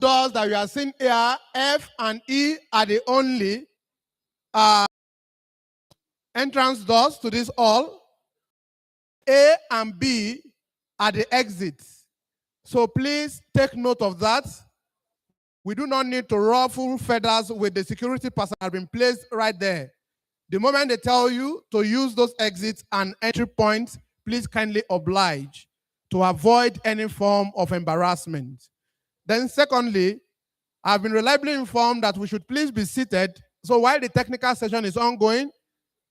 doors that you are seeing here, F and E, are the only entrance doors to this hall. A and B are the exits. So please take note of that. We do not need to ruffle feathers with the security person that have been placed right there. The moment they tell you to use those exits and entry points, please kindly oblige to avoid any form of embarrassment. Then secondly, I've been reliably informed that we should please be seated. So while the technical session is ongoing,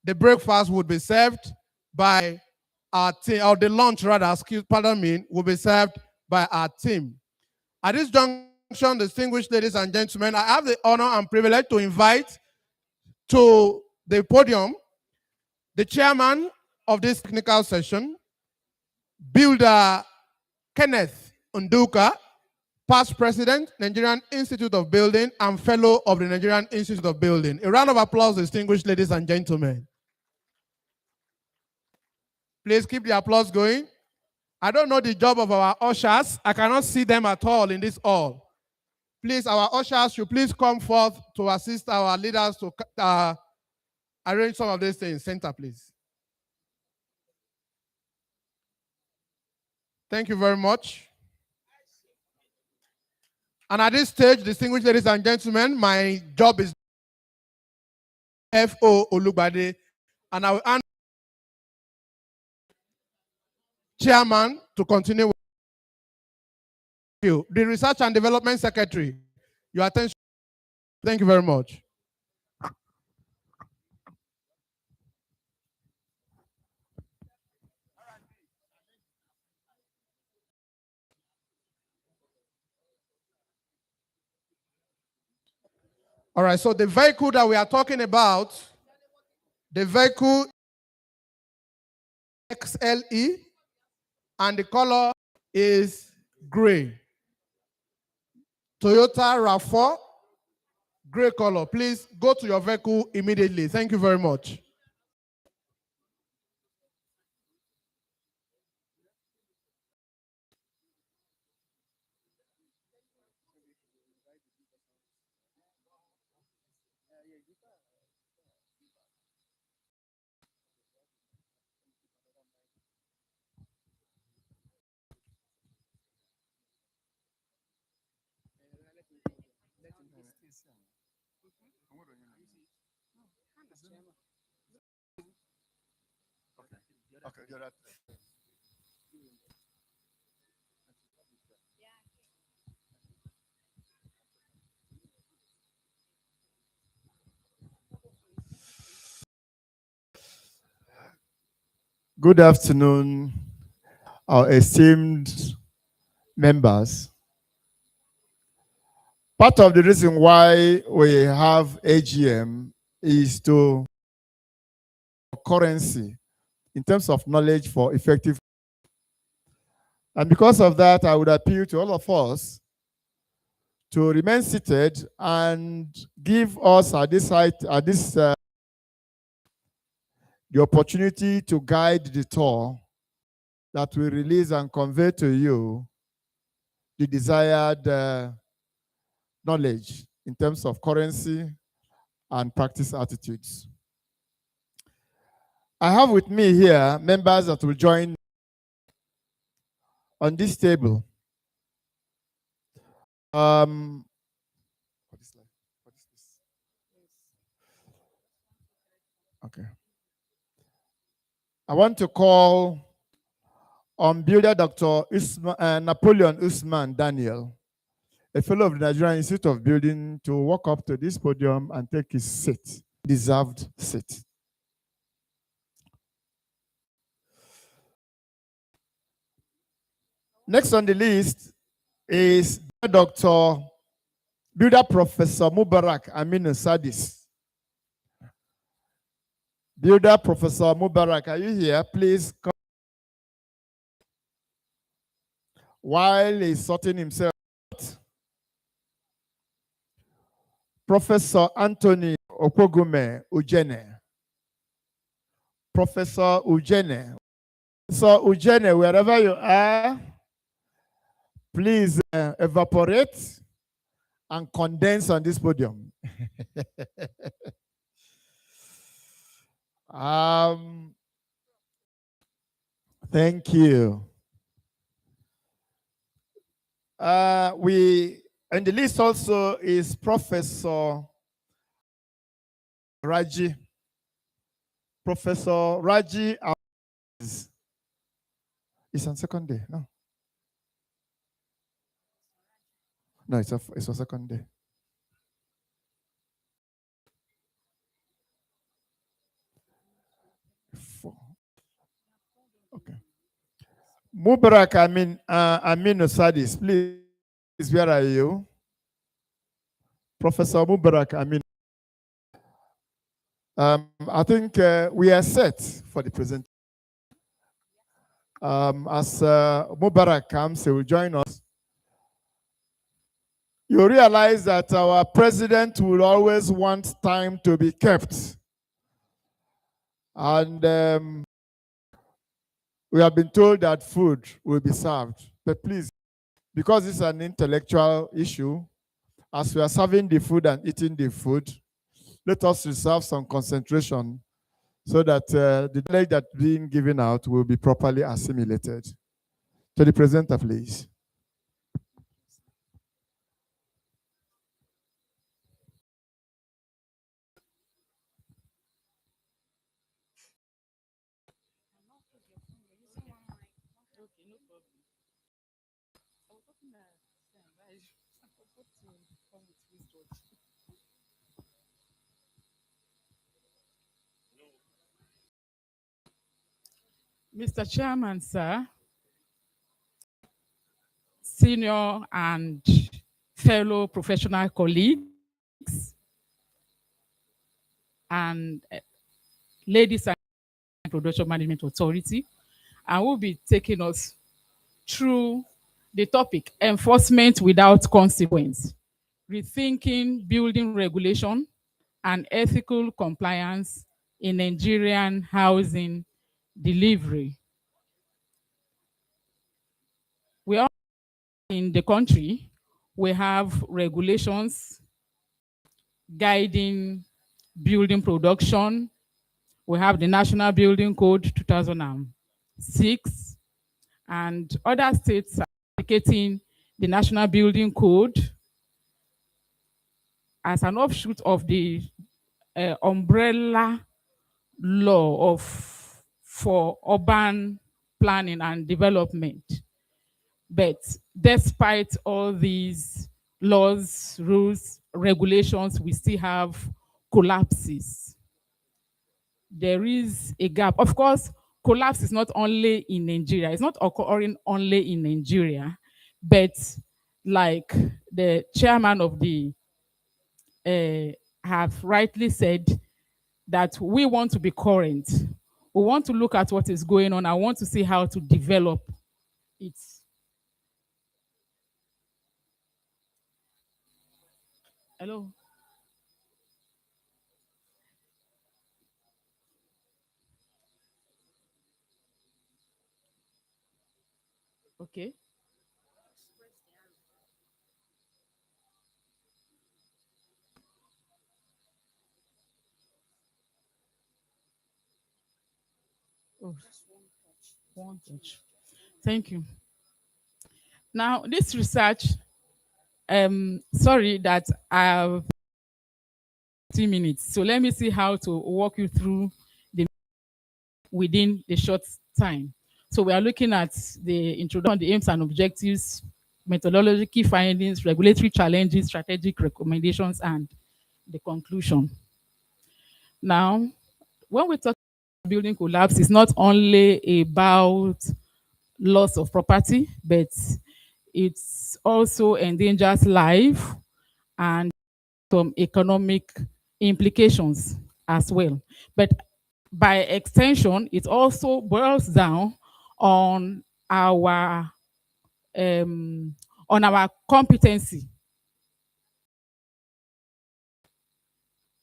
the breakfast would be served by our team, or the lunch rather, will be served by our team. At this junction, distinguished ladies and gentlemen, I have the honor and privilege to invite to the podium the chairman of this technical session, Builder Kenneth Nduka, past president, Nigerian Institute of Building, and fellow of the Nigerian Institute of Building. A round of applause, distinguished ladies and gentlemen. Please keep the applause going. I don't know the job of our ushers. I cannot see them at all in this hall. Please, our ushers should please come forth to assist our leaders to arrange some of these things. Center, please. Thank you very much. And at this stage, distinguished ladies and gentlemen, my job is F.O. Olugbade, and I will hand chairman to continue with you. The Research and Development Secretary, your attention. Thank you very much. All right, so the vehicle that we are talking about, the vehicle XLE, and the color is gray. Toyota RAV4, gray color. Please go to your vehicle immediately. Thank you very much. Okay, you're right. Good afternoon, our esteemed members. Part of the reason why we have AGM is to currency in terms of knowledge for effective. And because of that, I would appeal to all of us to remain seated and give us at this the opportunity to guide the tour that will release and convey to you the desired knowledge in terms of currency and practice attitudes. I have with me here members that will join on this table. What is this? Okay. I want to call on Builder Dr. Napoleon Usman Daniel, a fellow of the Nigerian Institute of Building, to walk up to this podium and take his seat, deserved seat. Next on the list is Dr. Builder Professor Mubarak Aminu Sadis. Builder Professor Mubarak, are you here? Please come. While he's sorting himself out, Professor Anthony Okwogume Ujene. Professor Ujene. So Ujene, wherever you are, please evaporate and condense on this podium. Thank you. And the list also is Professor Raji. Professor Raji is on second day. No. No, it's a second day. Okay. Mubarak Amin Osadis, please, where are you? Professor Mubarak Amin. I think we are set for the presentation. As Mubarak comes, he will join us. You realize that our president will always want time to be kept. And we have been told that food will be served. But please, because it's an intellectual issue, as we are serving the food and eating the food, let us reserve some concentration so that the knowledge that's being given out will be properly assimilated. To the presenter, please. Mr. Chairman, sir, senior and fellow professional colleagues, and ladies and production management authority, and will be taking us through the topic enforcement without consequence, rethinking building regulation and ethical compliance in Nigerian housing delivery. We are in the country, we have regulations guiding building production. We have the National Building Code 2006, and other states are applicating the National Building Code as an offshoot of the umbrella law for urban planning and development. But despite all these laws, rules, regulations, we still have collapses. There is a gap. Of course, collapse is not only in Nigeria. It's not occurring only in Nigeria, but like the chairman of the have rightly said, that we want to be current. We want to look at what is going on. I want to see how to develop it. Hello? Okay. Oh, one touch. Thank you. Now, this research, sorry that I have 30 minutes. So let me see how to walk you through the within the short time. So we are looking at the introduction, the aims and objectives, methodology, key findings, regulatory challenges, strategic recommendations, and the conclusion. Now, when we talk about building collapse, it's not only about loss of property, but it's also endangers life and some economic implications as well. But by extension, it also boils down on our competency.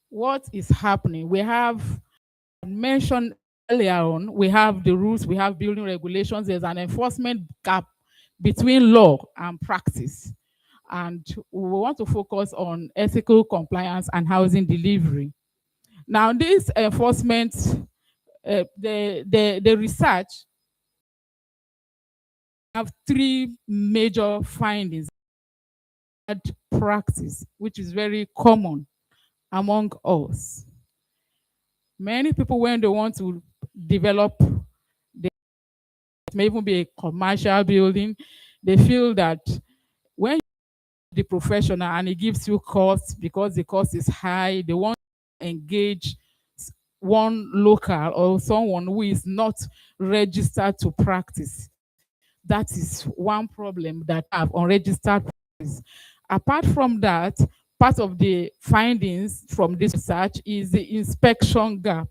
What is happening? We have mentioned earlier on, we have the rules, we have building regulations, there's an enforcement gap between law and practice. and we want to focus on ethical compliance and housing delivery. Now, this enforcement, the research have three major findings. Practice, which is very common among us. Many people, when they want to develop, it may even be a commercial building, they feel that when the professional and it gives you cost because the cost is high, they want to engage one local or someone who is not registered to practice. That is one problem that I have unregistered practice. Apart from that, part of the findings from this research is the inspection gap.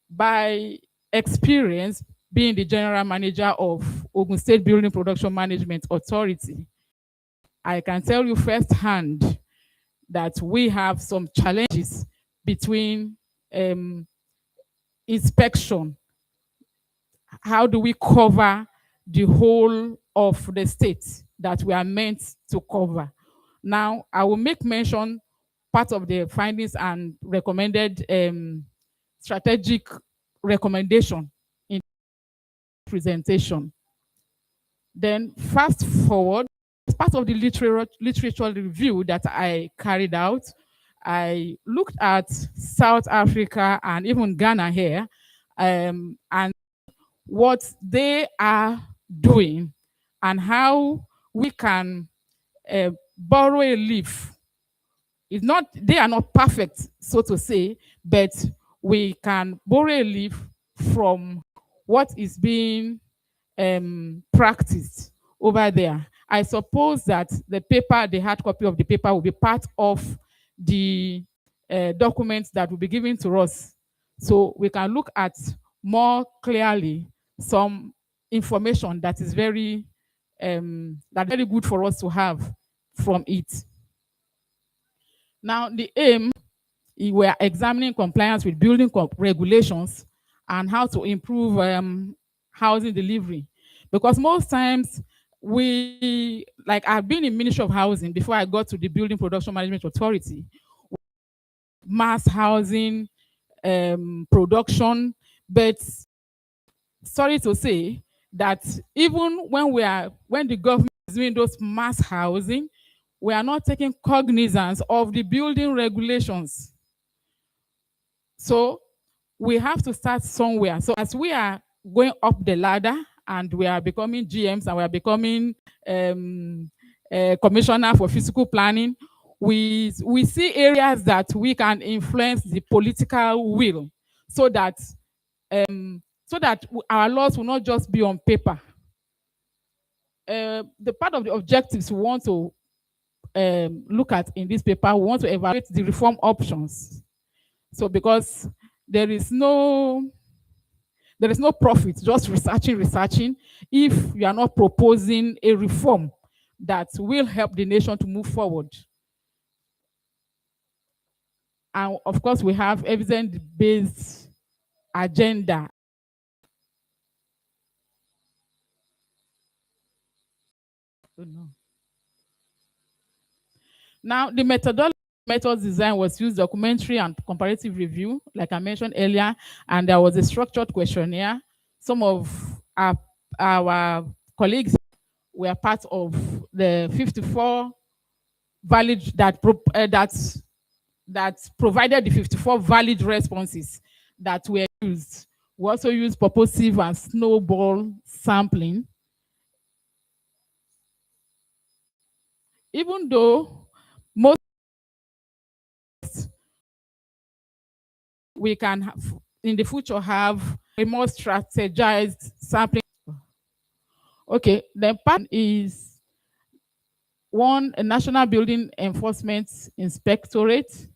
By experience, being the general manager of Ogun State Building Production Management Authority, I can tell you firsthand that we have some challenges between inspection. How do we cover the whole of the state that we are meant to cover? Now, I will make mention part of the findings and recommended strategic recommendation in presentation. Then fast forward, as part of the literature review that I carried out, I looked at South Africa and even Ghana here, and what they are doing and how we can borrow a leaf. It's not, they are not perfect, so to say, but we can borrow a leaf from what is being practiced over there. I suppose that the paper, the hard copy of the paper, will be part of the documents that will be given to us. So we can look at more clearly some information that is very good for us to have from it. Now, the aim, we are examining compliance with building regulations and how to improve housing delivery. Because most times like I've been in Ministry of Housing before I got to the Building Production Management Authority, mass housing production, but sorry to say that even when the government is doing those mass housing, we are not taking cognizance of the building regulations. So we have to start somewhere. So as we are going up the ladder and we are becoming GMs and we are becoming commissioner for physical planning, we see areas that we can influence the political will so that our laws will not just be on paper. The part of the objectives we want to look at in this paper, we want to evaluate the reform options. So because there is no profit just researching if you are not proposing a reform that will help the nation to move forward. And of course, we have evidence-based agenda. Oh, no. Now, the methods design was used documentary and comparative review, like I mentioned earlier, and there was a structured questionnaire. Some of our colleagues were part of the 54 valid that provided the 54 valid responses that were used. We also used purposive and snowball sampling. Even though most we can have, in the future have a more strategized sampling. Okay, the part is one, a National Building Enforcement Inspectorate,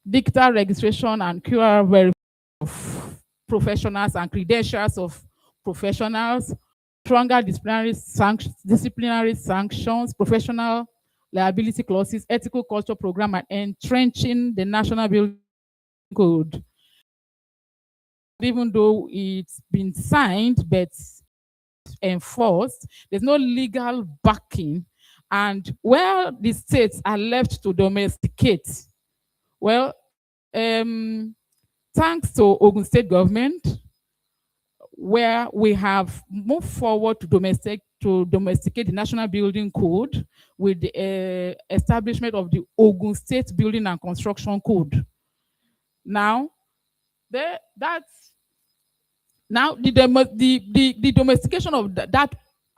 digital registration and QR verification of professionals and credentials of professionals, stronger disciplinary sanctions, professional liability clauses, ethical culture program, and entrenching the National Building Code. Even though it's been signed but enforced, there's no legal backing And where the states are left to domesticate, well, thanks to Ogun State government, where we have moved forward to domesticate the National Building Code with the establishment of the Ogun State Building and Construction Code. Now, the domestication of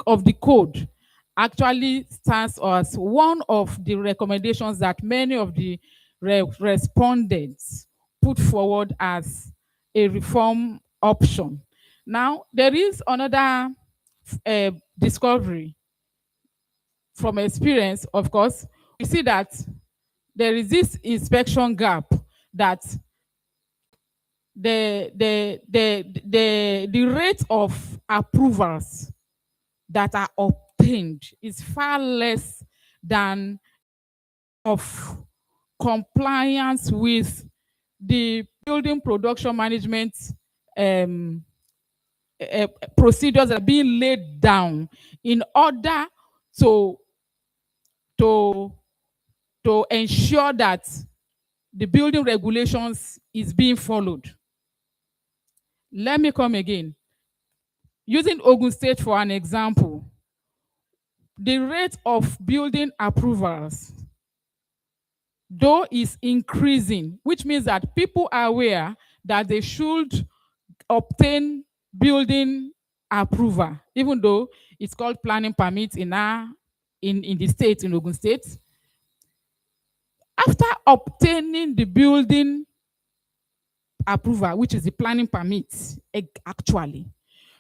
of the code actually stands as one of the recommendations that many of the respondents put forward as a reform option. Now, there is another discovery from experience, of course. We see that there is this inspection gap, that the rate of approvals that are obtained is far less than of compliance with the building production management procedures that are being laid down in order to ensure that the building regulations is being followed. Let me come again. Using Ogun State for an example, the rate of building approvals, though, is increasing, which means that people are aware that they should obtain building approval, even though it's called planning permit in the state, in Ogun State. After obtaining the building approval, which is the planning permit, actually,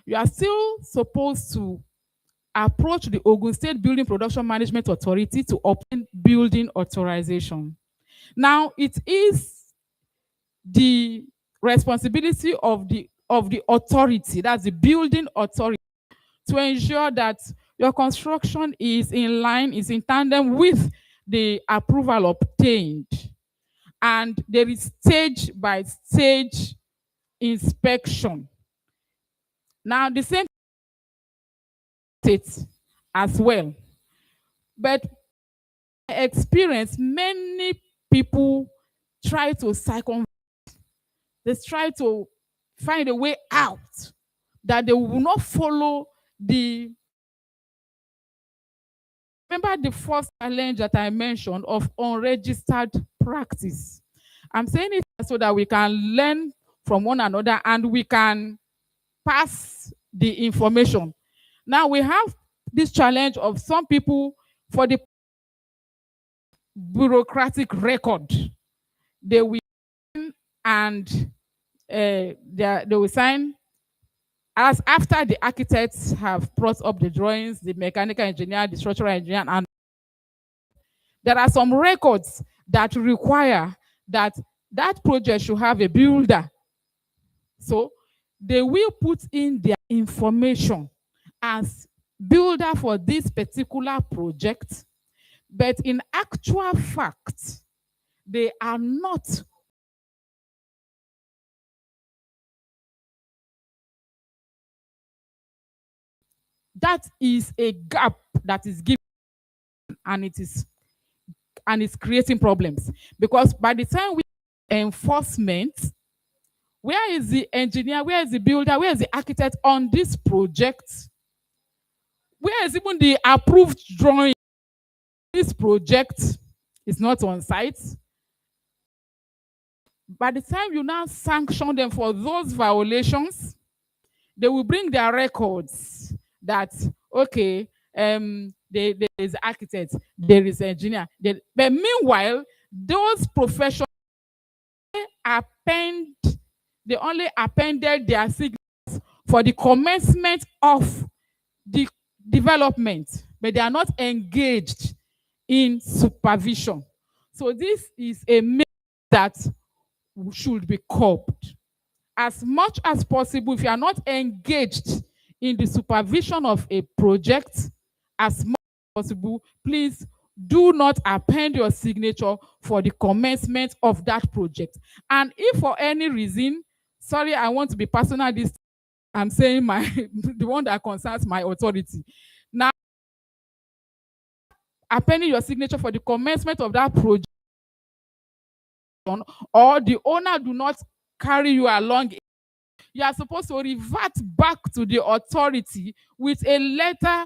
you are still supposed to approach the Ogun State Building Production Management Authority to obtain building authorization. Now, it is the responsibility of the authority, that's the building authority, to ensure that your construction is in line, is in tandem with the approval obtained. And there is stage by stage inspection. Now, the same state as well. But experience, many people try to circumvent. They try to find a way out, that they will not follow the. Remember the first challenge that I mentioned of unregistered practice. I'm saying it so that we can learn from one another and we can pass the information. Now we have this challenge of some people, for the bureaucratic record, they will and they will sign as after the architects have brought up the drawings, the mechanical engineer, the structural engineer, and there are some records that require that project should have a builder. So they will put in their information as builder for this particular project, but in actual fact, they are not. That is a gap that is given, and it's creating problems, because by the time we enforcement, where is the engineer, where is the builder, where is the architect on this project? Where is even the approved drawing? This project is not on site. By the time you now sanction them for those violations, they will bring their records that, okay, there is architect, there is engineer. But meanwhile, those professionals they only appended their signatures for the commencement of the development, but they are not engaged in supervision. So this is a measure that should be curbed. As much as possible, if you are not engaged in the supervision of a project, as much as possible, please do not append your signature for the commencement of that project. And if for any reason, sorry, I want to be personal this time, I'm saying the one that concerns my authority. Now, appending your signature for the commencement of that project, or the owner do not carry you along, you are supposed to revert back to the authority with a letter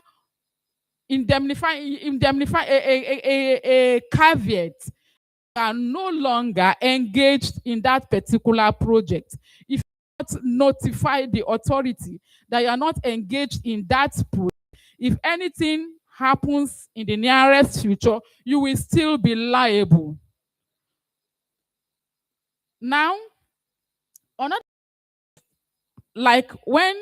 indemnifying a caveat. You are no longer engaged in that particular project. If you not notify the authority that you are not engaged in that project, if anything happens in the nearest future, you will still be liable. Now, another, like when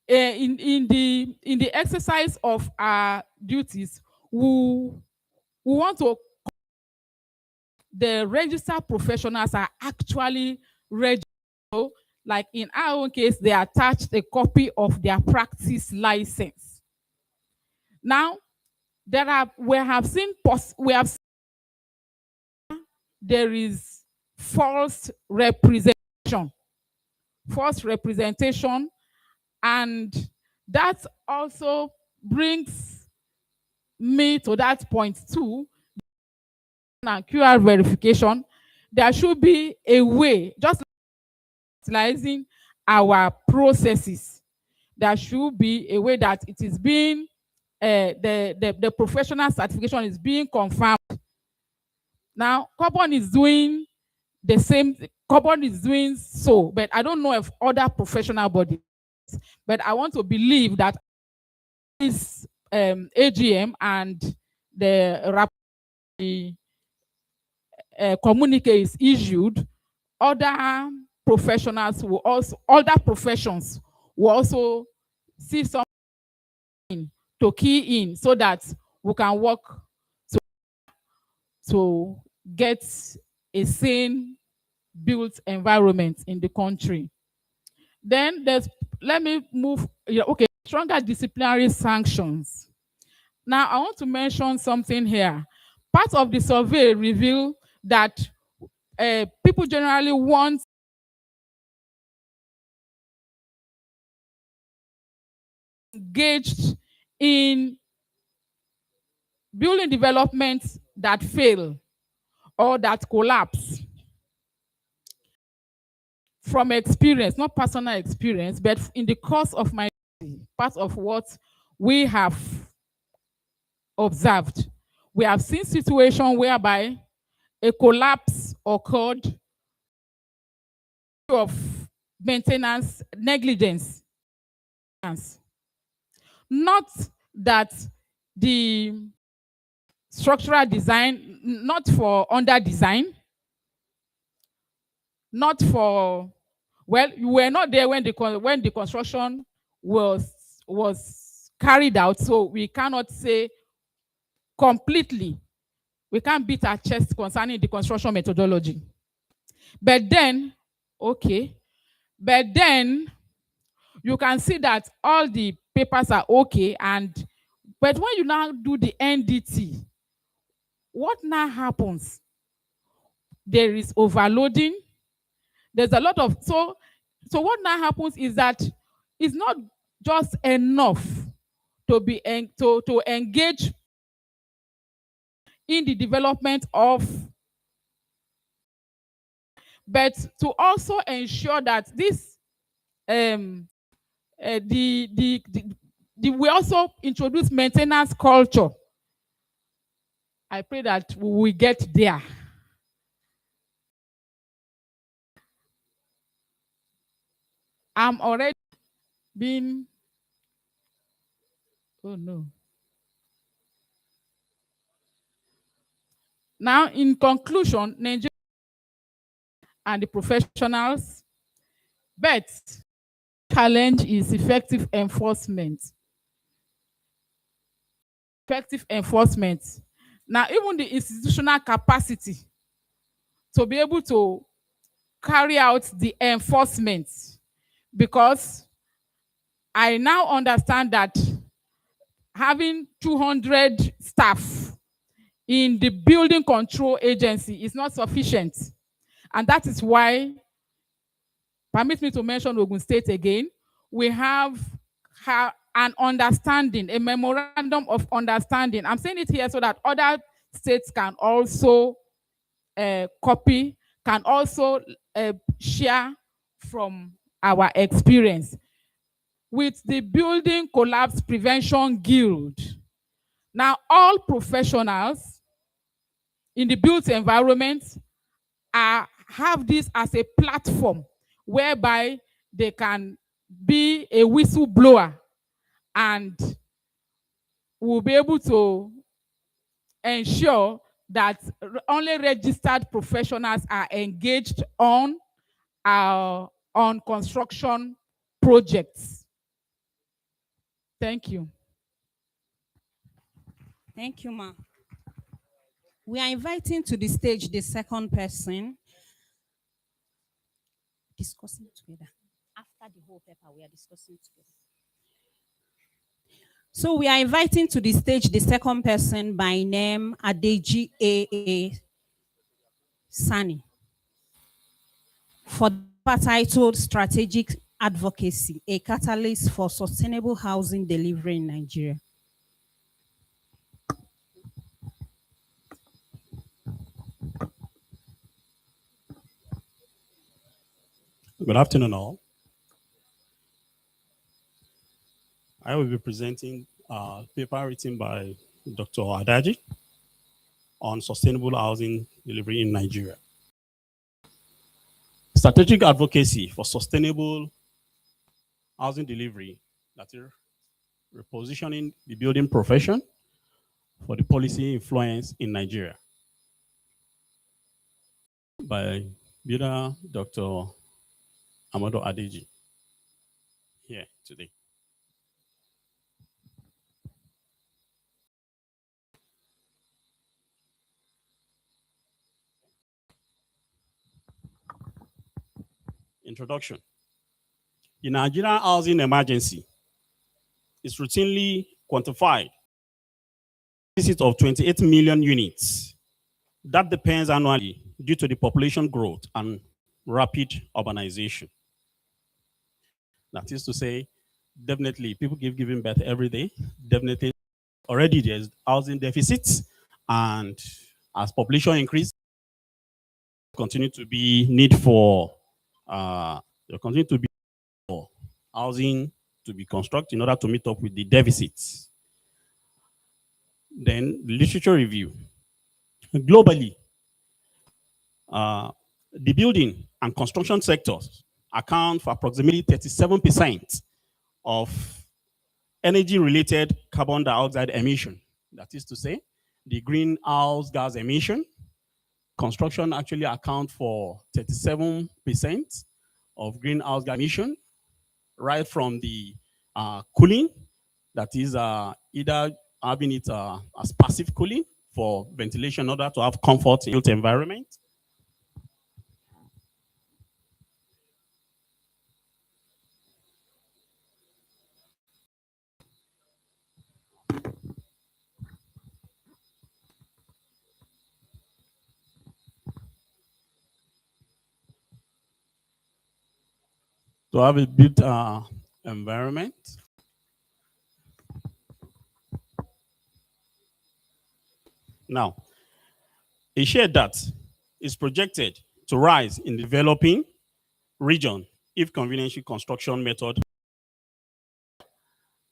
in the exercise of our duties, we want to, the registered professionals are actually registered. Like in our own case, they attached a copy of their practice license. Now, we have seen there is false representation, and that also brings me to that point too. And QR verification, there should be a way, just utilizing our processes, there should be a way that it is being the professional certification is being confirmed. Now, Carbon is doing the same, Carbon is doing so, but I don't know if other professional bodies, but I want to believe that this AGM and the communique is issued, other professionals will also, other professions will also see something to key in so that we can work to get a sane built environment in the country. Then let me move, okay, stronger disciplinary sanctions. Now I want to mention something here. Part of the survey revealed that people generally want engaged in building developments that fail or that collapse. From experience, not personal experience, but in the course of my part of what we have observed, we have seen situations whereby a collapse occurred of maintenance negligence. Not that the structural design, not for under design, not for, well, you were not there when the construction was carried out, so we cannot say completely, we can't beat our chest concerning the construction methodology. But then, okay, but then you can see that all the papers are okay, but when you now do the NDT, what now happens? There is overloading. There's a lot of, so what now happens is that it's not just enough to engage in the development of, but to also ensure that this we also introduce maintenance culture. I pray that we will get there. I'm already being, oh no. Now, in conclusion, Nigeria and the professionals, but challenge is effective enforcement. Effective enforcement. Now, even the institutional capacity to be able to carry out the enforcement, because I now understand that having 200 staff in the building control agency is not sufficient. And that is why, permit me to mention Ogun State again, we have an understanding, a memorandum of understanding. I'm saying it here so that other states can also copy, can also share from our experience with the Building Collapse Prevention Guild. Now, all professionals in the built environment have this as a platform whereby they can be a whistleblower and will be able to ensure that only registered professionals are engaged on construction projects. Thank you. Thank you, ma. We are inviting to the stage the second person. Discussing together. After the whole paper, we are discussing together. So we are inviting to the stage the second person by name Adeji A. Sani for the paper titled Strategic Advocacy, a Catalyst for Sustainable Housing Delivery in Nigeria. Good afternoon, all. I will be presenting a paper written by Dr. Adaji on sustainable housing delivery in Nigeria. Strategic advocacy for sustainable housing delivery, that is repositioning the building profession for the policy influence in Nigeria, by builder Dr. Amado Adeji here today. Introduction. The Nigerian housing emergency is routinely quantified deficit of 28 million units. That depends annually due to the population growth and rapid urbanization. That is to say, definitely people giving birth every day. Definitely already there's housing deficits, and as population increase, continue to be need for there continue to be for housing to be constructed in order to meet up with the deficits. Then the literature review. Globally, the building and construction sectors account for approximately 37% of energy-related carbon dioxide emission. That is to say, the greenhouse gas emission. Construction actually accounts for 37% of greenhouse gas emission, right from the cooling, that is either having it as passive cooling for ventilation in order to have comfort in the environment. To have a built environment. Now, a share that is projected to rise in the developing region if conventional construction method.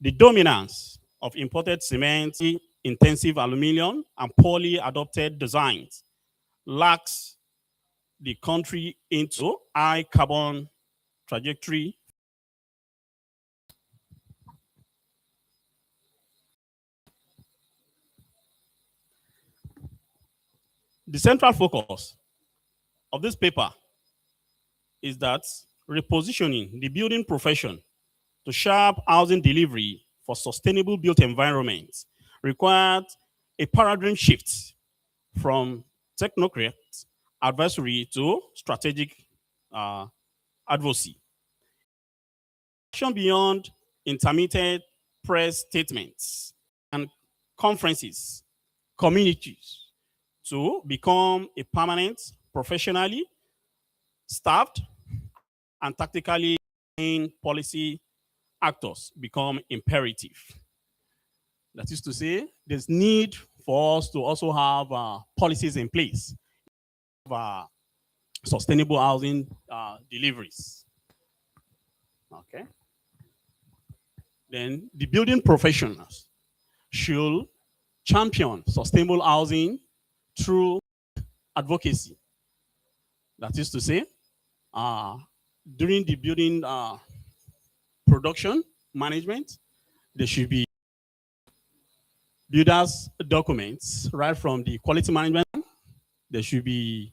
The dominance of imported cement, intensive aluminum, and poorly adopted designs lacks the country into high carbon trajectory. The central focus of this paper is that repositioning the building profession to sharp housing delivery for sustainable built environments required a paradigm shift from technocrat advisory to strategic advocacy. Action beyond intermittent press statements and conferences, communities, to become a permanent, professionally staffed and tactically policy actors become imperative. That is to say, there's need for us to also have policies in place for sustainable housing deliveries. Okay. Then the building professionals should champion sustainable housing through advocacy. That is to say, during the building production management, there should be builders documents right from the quality management. There should be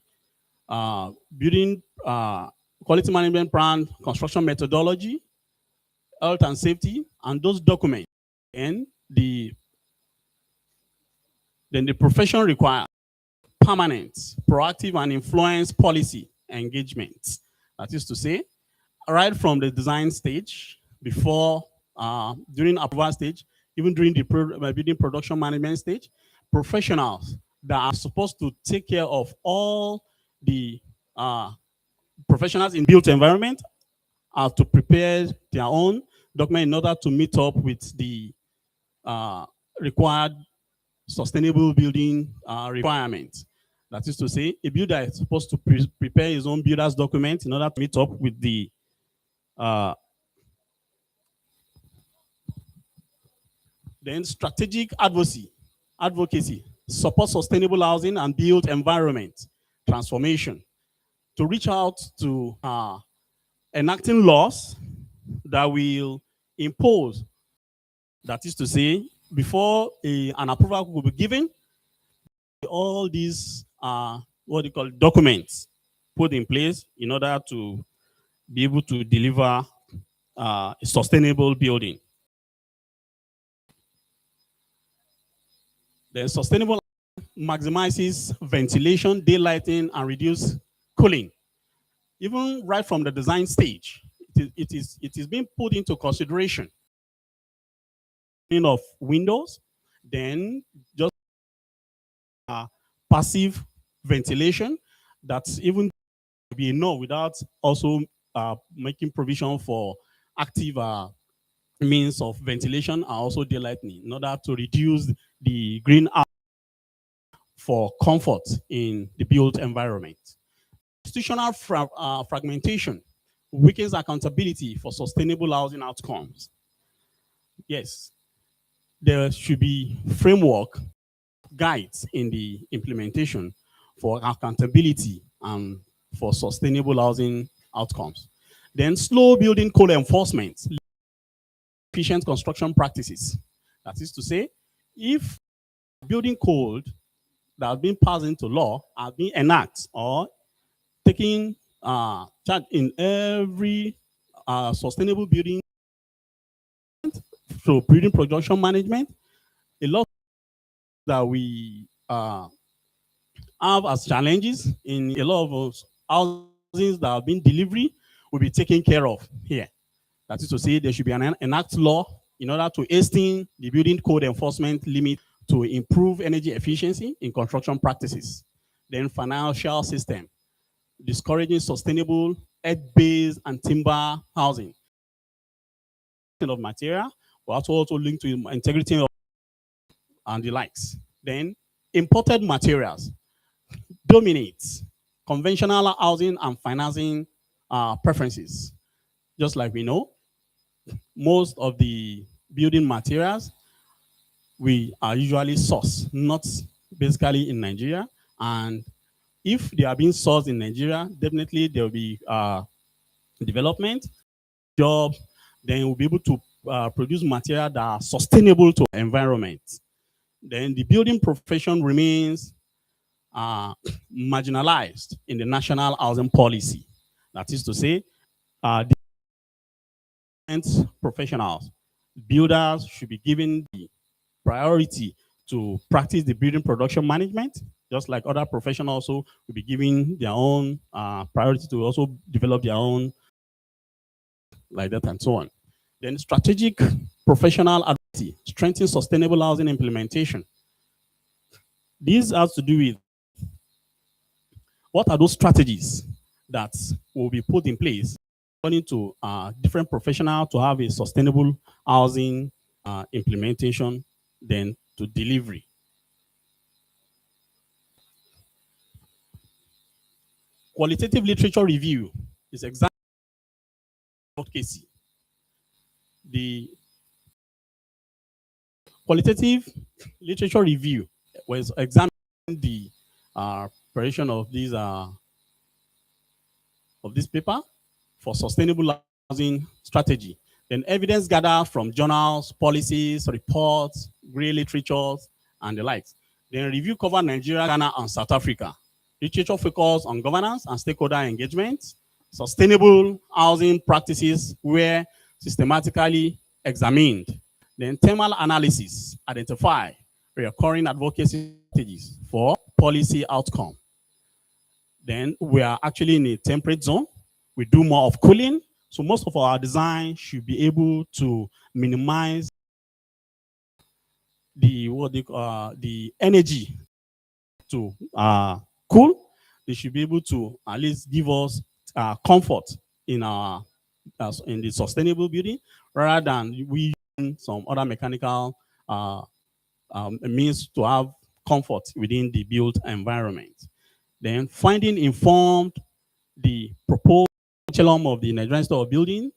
building quality management plan, construction methodology, health and safety, and those documents. And then the profession requires permanent, proactive, and influence policy engagement. That is to say, right from the design stage, before, during approval stage, even during the building production management stage, professionals that are supposed to take care of all the professionals in built environment are to prepare their own document in order to meet up with the required sustainable building requirements. That is to say, a builder is supposed to prepare his own builder's document in order to meet up with the then strategic advocacy, support sustainable housing and built environment transformation, to reach out to enacting laws that will impose, that is to say, before an approval will be given, all these what they call documents put in place in order to be able to deliver a sustainable building. The sustainable maximizes ventilation, daylighting, and reduce cooling. Even right from the design stage, it is being put into consideration of windows, then just passive ventilation that's even be enough without also making provision for active means of ventilation and also daylighting in order to reduce the greenhouse for comfort in the built environment. Institutional fragmentation weakens accountability for sustainable housing outcomes. Yes, there should be framework guides in the implementation for accountability and for sustainable housing outcomes. Then slow building code enforcement, efficient construction practices. That is to say, if building code that has been passed into law has been enacted or taking charge in every sustainable building through building production management, a lot that we have as challenges in a lot of housings that have been delivered will be taken care of here. That is to say, there should be an enact law in order to hasten the building code enforcement limit to improve energy efficiency in construction practices. Then financial system, discouraging sustainable earth-based and timber housing of material, but also linked to integrity of and the likes. Then imported materials dominates conventional housing and financing preferences. Just like we know, most of the building materials we are usually sourced, not basically in Nigeria. And if they are being sourced in Nigeria, definitely there will be development, job, then we'll be able to produce material that are sustainable to the environment. Then the building profession remains marginalized in the national housing policy. That is to say, the professionals, builders should be given the priority to practice the building production management, just like other professionals also will be given their own priority to also develop their own, like that and so on. Then strategic professional advocacy, strengthen sustainable housing implementation. This has to do with what are those strategies that will be put in place according to different professionals to have a sustainable housing implementation, then to delivery. Qualitative literature review is exactly advocacy. The qualitative literature review was examining the preparation of this paper for sustainable housing strategy. Then evidence gathered from journals, policies, reports, gray literatures, and the likes. Then review covered Nigeria, Ghana, and South Africa. Literature focused on governance and stakeholder engagement. Sustainable housing practices were systematically examined. Then thermal analysis identify recurring advocacy strategies for policy outcome. Then we are actually in a temperate zone. We do more of cooling. So most of our design should be able to minimize the energy to cool. They should be able to at least give us comfort in the sustainable building, rather than we using some other mechanical means to have comfort within the built environment. Then finding informed the proposed curriculum of the Nigerian Institute of Building,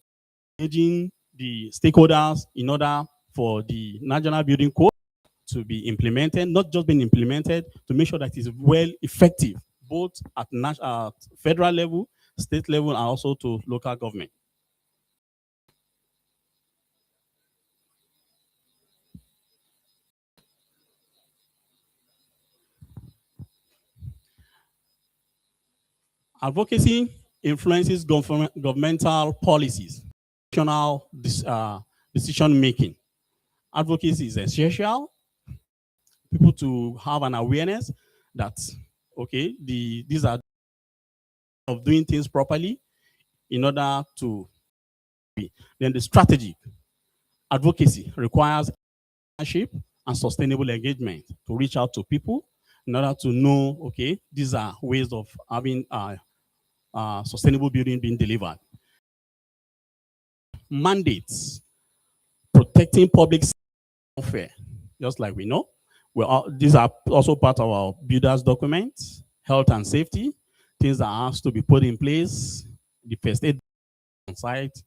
engaging the stakeholders in order for the National Building Code to be implemented, not just being implemented, to make sure that it is well effective, both at federal level, state level, and also to local government. Advocacy influences governmental policies, national decision making. Advocacy is essential. People to have an awareness that, okay, these are of doing things properly in order to be. Then the strategic advocacy requires leadership and sustainable engagement to reach out to people in order to know, okay, these are ways of having sustainable building being delivered. Mandates, protecting public welfare, just like we know. These are also part of our builders documents, health and safety, things that have to be put in place, the first aid on site,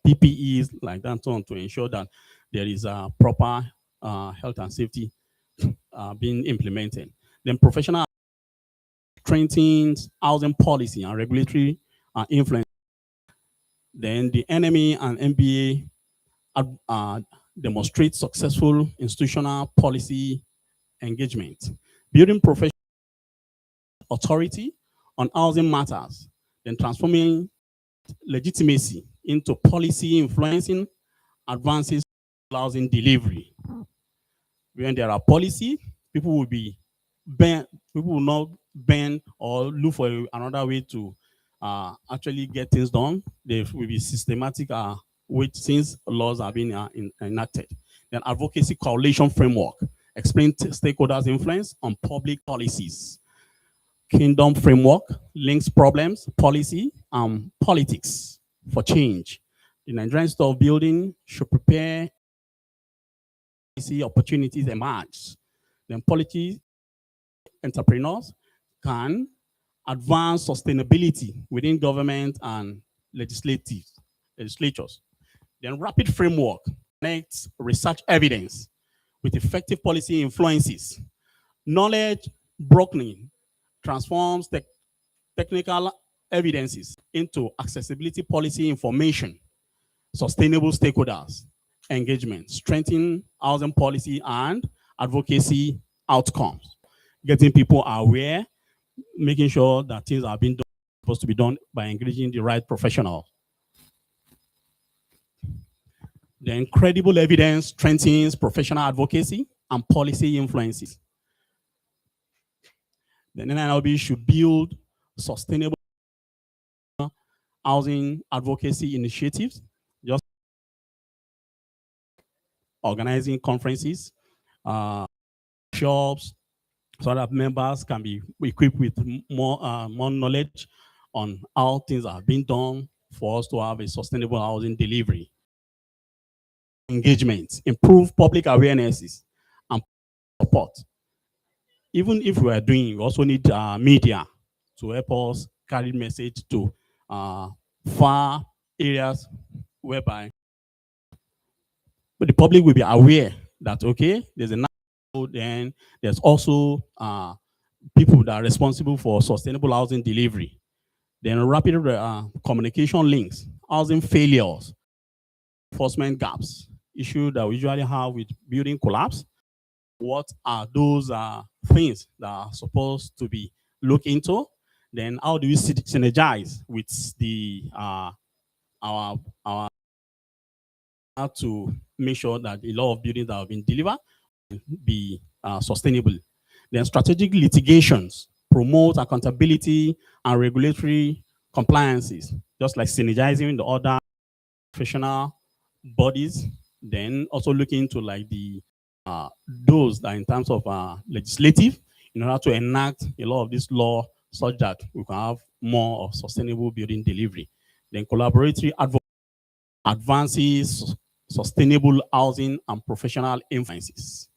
PPEs like that, so on, to ensure that there is a proper health and safety being implemented. Then professional strengthens housing policy and regulatory influence. Then the NME and MBA demonstrate successful institutional policy engagement. Building professional authority on housing matters, then transforming legitimacy into policy influencing advances housing delivery. When there are policy, people will be bent, people will not bend or look for another way to actually get things done. There will be systematic since laws are being enacted. Then advocacy coalition framework, explain stakeholders' influence on public policies. Kingdom framework links problems, policy, and politics for change. The Nigerian Institute of Building should prepare policy opportunities emerge. Then policy entrepreneurs can advance sustainability within government and legislatures. Then rapid framework connects research evidence with effective policy influences. Knowledge brokering transforms technical evidences into accessibility policy information. Sustainable stakeholders engagement, strengthening housing policy and advocacy outcomes. Getting people aware, making sure that things are being done, supposed to be done by engaging the right professional. Then credible evidence strengthens professional advocacy and policy influences. The NILB should build sustainable housing advocacy initiatives, just organizing conferences, shops, so that members can be equipped with more knowledge on how things are being done for us to have a sustainable housing delivery. Engagement, improve public awarenesses, and support. Even if we are doing, we also need media to help us carry message to far areas whereby the public will be aware that, okay, there's a then there's also people that are responsible for sustainable housing delivery. Then rapid communication links, housing failures, enforcement gaps, issue that we usually have with building collapse. What are those things that are supposed to be looked into? Then how do we synergize with the our to make sure that a lot of buildings that have been delivered be sustainable? Then strategic litigations, promote accountability and regulatory compliances, just like synergizing the other professional bodies. Then also looking into like the those that in terms of legislative, in order to enact a lot of this law such that we can have more of sustainable building delivery. Then collaboratory advances, sustainable housing and professional influences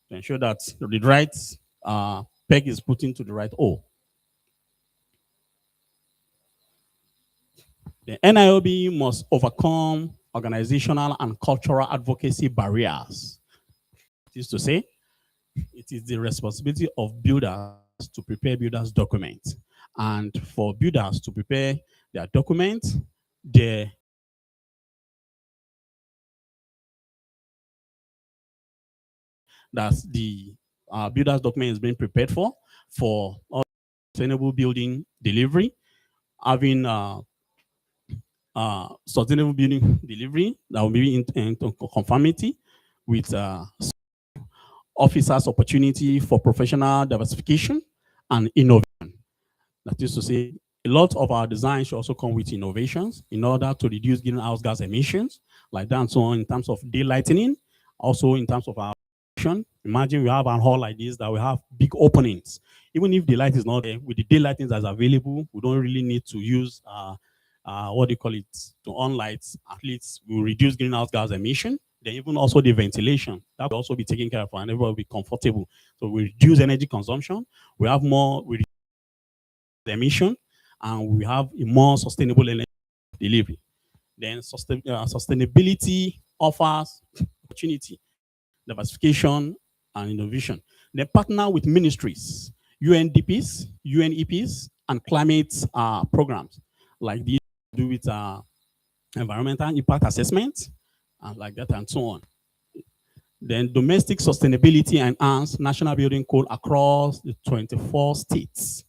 to ensure that the right peg is put into the right hole. The NIOB must overcome organizational and cultural advocacy barriers. That is to say, it is the responsibility of builders to prepare builders' documents. And for builders to prepare their documents, that's the builder's document is being prepared for sustainable building delivery, having sustainable building delivery that will be in conformity with officers' opportunity for professional diversification and innovation. That is to say, a lot of our designs should also come with innovations in order to reduce greenhouse gas emissions, like that and so on, in terms of daylighting, also in terms of our imagine we have a hall like this that we have big openings. Even if the light is not there, with the daylighting that's available, we don't really need to use what do you call it, to on lights. At least we will reduce greenhouse gas emission. Then even also the ventilation that will also be taken care of and everybody will be comfortable. So we reduce energy consumption. We have more emission, and we have a more sustainable energy delivery. Then sustainability offers opportunity, diversification, and innovation. They partner with ministries, UNDPs, UNEPs, and climate programs like these do with environmental impact assessment, and like that, and so on. Then domestic sustainability enhanced national building code across the 24 states,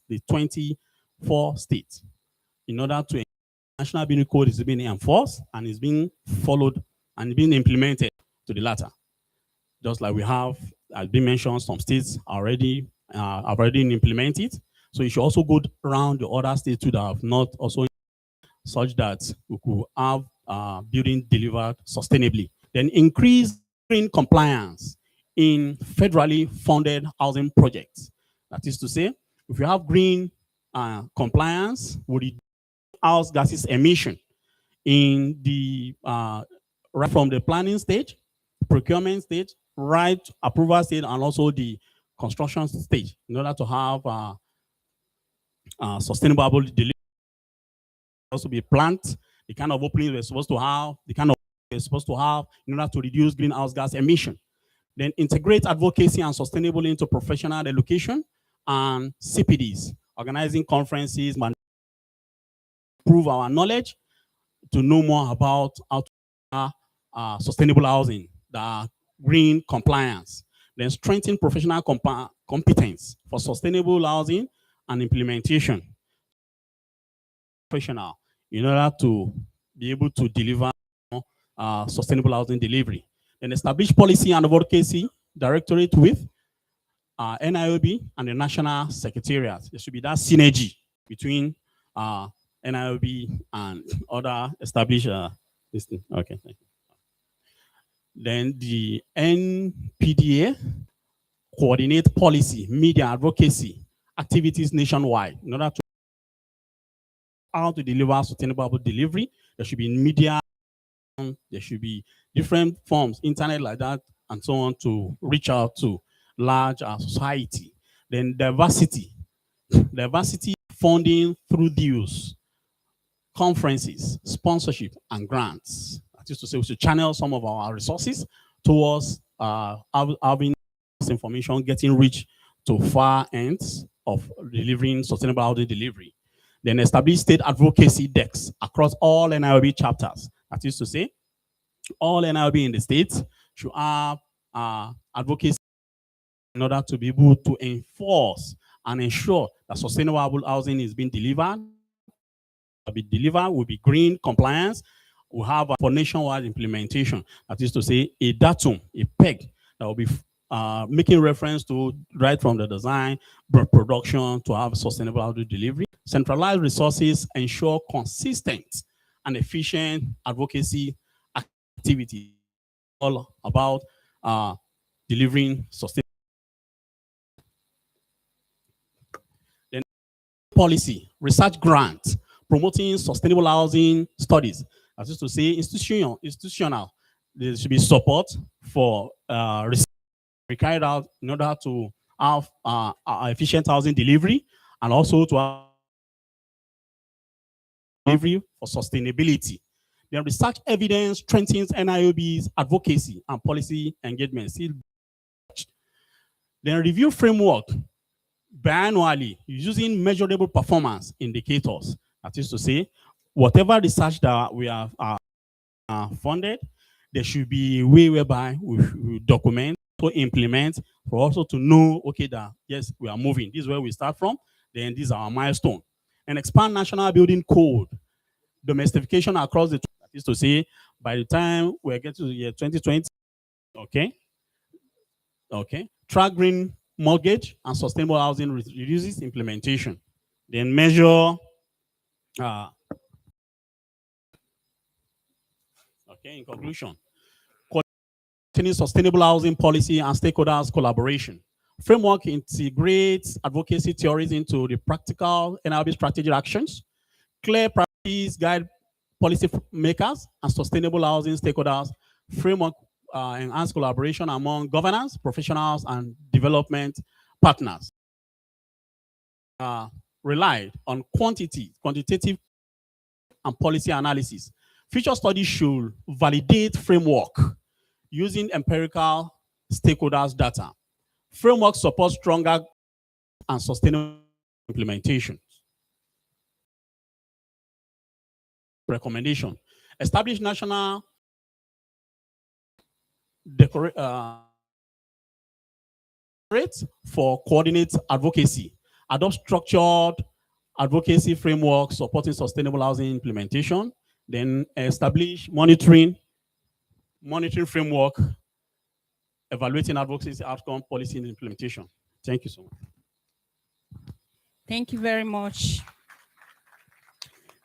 in order to national building code is being enforced and is being followed and being implemented to the latter. Just like we have, as been mentioned, some states already have already implemented. So you should also go around the other states too that have not also, such that we could have building delivered sustainably. Then increase green compliance in federally funded housing projects. That is to say, if you have green compliance, we reduce house gases emission in the right from the planning stage, procurement stage, right approval stage, and also the construction stage, in order to have sustainable delivery. Also be plant, the kind of opening we're supposed to have, the kind of we're supposed to have in order to reduce greenhouse gas emission. Then integrate advocacy and sustainability into professional education and CPDs, organizing conferences, improve our knowledge to know more about how to sustainable housing, the green compliance. Then strengthen professional competence for sustainable housing and implementation. Professional in order to be able to deliver sustainable housing delivery. Then establish policy and advocacy directorate with NIOB and the National Secretariat. There should be that synergy between NIOB and other established this thing. Okay, thank you. Then the NPDA coordinate policy, media advocacy activities nationwide in order to how to deliver sustainable delivery. There should be media, there should be different forms, internet like that, and so on, to reach out to large society. Then diversity funding through deals, conferences, sponsorship, and grants. That is to say, we should channel some of our resources towards having this information getting reach to far ends of delivering sustainable housing delivery. Then establish state advocacy decks across all NIOB chapters. That is to say, all NIOB in the states should have advocacy in order to be able to enforce and ensure that sustainable housing is being delivered. Will be green compliance. We have for nationwide implementation. That is to say, a datum, a peg that will be making reference to right from the design, production to have sustainable housing delivery. Centralized resources ensure consistent and efficient advocacy activity, all about delivering sustainable. Then policy, research grants, promoting sustainable housing studies. That is to say, institutional. There should be support for research carried out in order to have efficient housing delivery, and also to have delivery for sustainability. Then research evidence strengthens NIOB's advocacy and policy engagement. Then review framework biannually using measurable performance indicators. That is to say, whatever research that we have funded, there should be a way whereby we document, to implement, for also to know, okay, that yes, we are moving. This is where we start from. Then this is our milestone. And expand national building code, domestication across the. That is to say, by the time we get to the year 2020, okay, track green mortgage and sustainable housing reduces implementation. Then measure. In conclusion, sustainable housing policy and stakeholders collaboration. Framework integrates advocacy theories into the practical NIOB strategic actions. Clear priorities guide policy makers and sustainable housing stakeholders. Framework enhance collaboration among governance, professionals, and development partners. Relied on quantitative and policy analysis. Future studies should validate framework using empirical stakeholders data. Framework supports stronger and sustainable implementation. Recommendation: establish national rates for coordinate advocacy. Adopt structured advocacy framework supporting sustainable housing implementation. Then establish monitoring framework, evaluating advocacy outcome, policy, and implementation. Thank you so much. Thank you very much.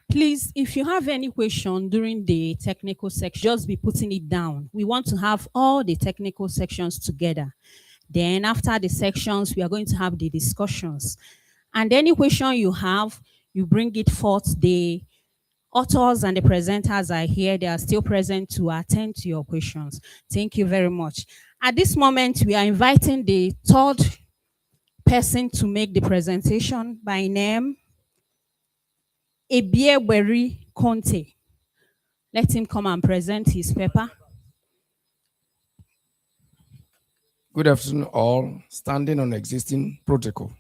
Please, if you have any question during the technical section, just be putting it down. We want to have all the technical sections together. Then after the sections, we are going to have the discussions. And any question you have, you bring it forth. The authors and the presenters are here. They are still present to attend to your questions. Thank you very much. At this moment, we are inviting the third person to make the presentation by name, Ebieweri Conte. Let him come and present his paper. Good afternoon, all. Standing on existing protocol.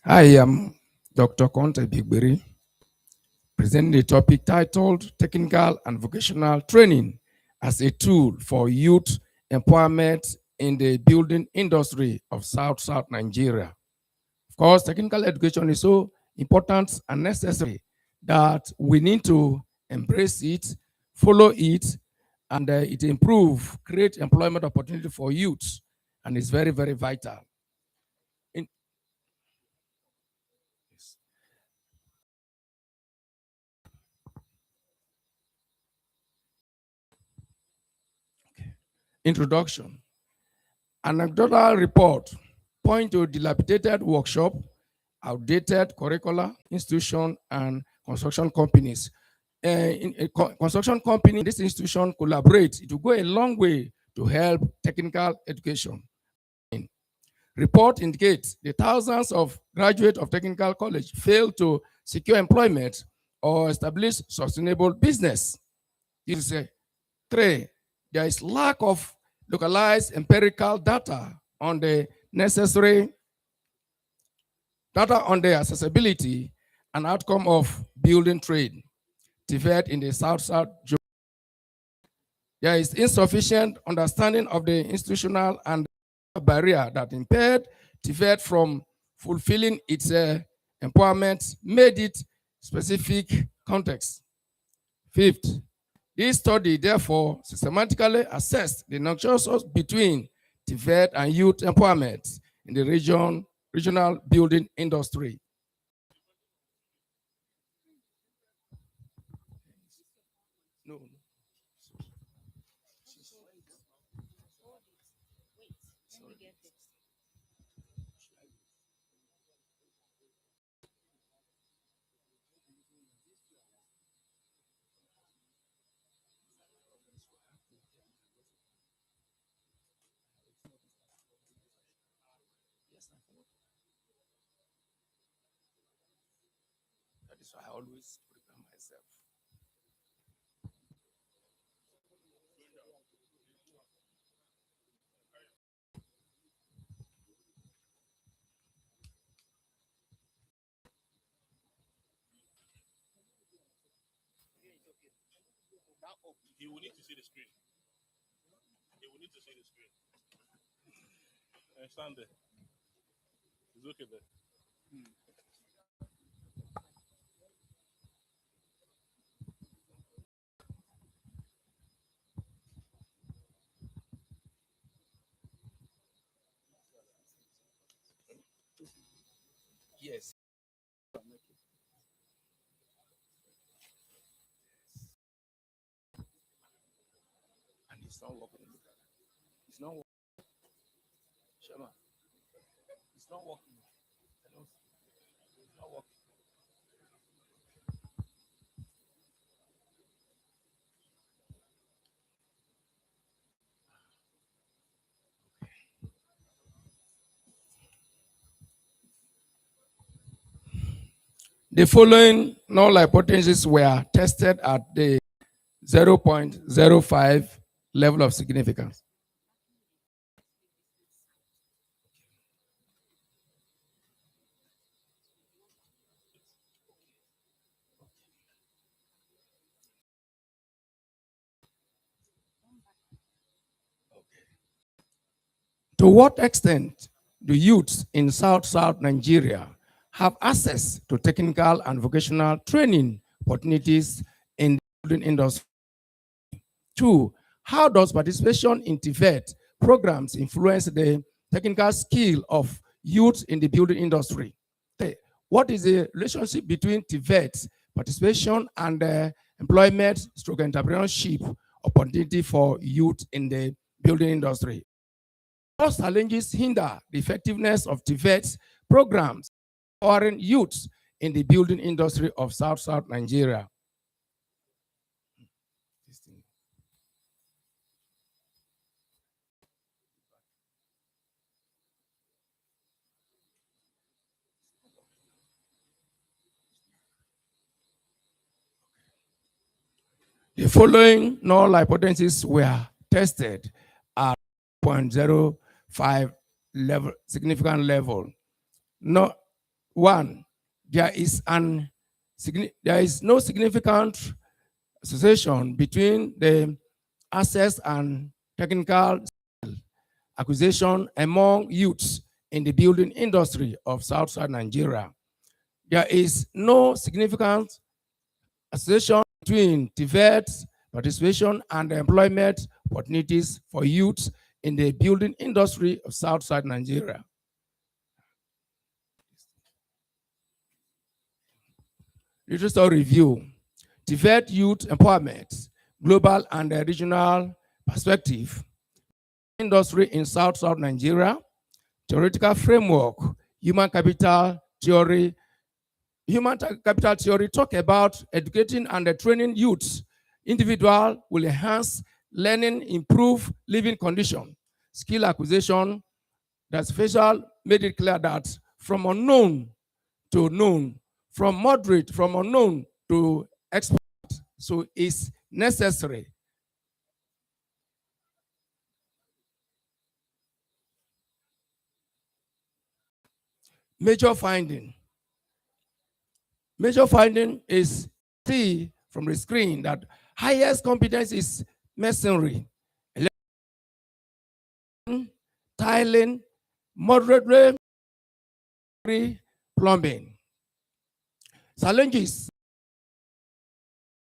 I am Dr. Conte Ebieweri, presenting the topic titled Technical and Vocational Training as a Tool for Youth Empowerment in the Building Industry of South Nigeria. Of course, technical education is so important and necessary that we need to embrace it, follow it, and it improve, create employment opportunity for youth, and it's very, very vital. Introduction. Anecdotal report point to dilapidated workshop, outdated curricula, institution, and construction companies. In a construction company, this institution collaborates. It will go a long way to help technical education. Report indicates the thousands of graduates of technical college fail to secure employment or establish sustainable business. It is a 3. There is lack of localized empirical data on the necessary data on the accessibility and outcome of building trade. TVET in the South-South. There is insufficient understanding of the institutional and barrier that impaired TVET from fulfilling its empowerment, made it specific context. 5th, this study therefore systematically assessed the nexus between TVET and youth empowerment in the regional building industry. No. That is why I always prepare myself. He will need to see the screen. He will need to see the screen. Stand there. It's okay there. Yes. And it's not working. It's not working. Shema. It's not working. It's not working. The following null hypotheses were tested at the 0.05 level of significance. To what extent do youths in South Nigeria have access to technical and vocational training opportunities in the building industry? 2, how does participation in TVET programs influence the technical skill of youth in the building industry? 3, what is the relationship between TVET participation and employment/entrepreneurship opportunity for youth in the building industry? What challenges hinder the effectiveness of TVET programs empowering youths in the building industry of South Nigeria? The following null hypotheses were tested at 0.05 level, significant level. No, 1, there is no significant association between the access and technical acquisition among youths in the building industry of South Nigeria. There is no significant association between TVET participation and employment opportunities for youths in the building industry of South Nigeria. Literature review. TVET youth empowerment, global and regional perspective. industry in South Nigeria, theoretical framework, human capital theory. Human capital theory talk about educating and training youths. Individual will enhance learning, improve living condition, skill acquisition. That's facial made it clear that from unknown to known, from moderate, from unknown to expert. So it's necessary. Major finding. Major finding is see from the screen that highest competence is masonry, tiling, moderate plumbing. Challenges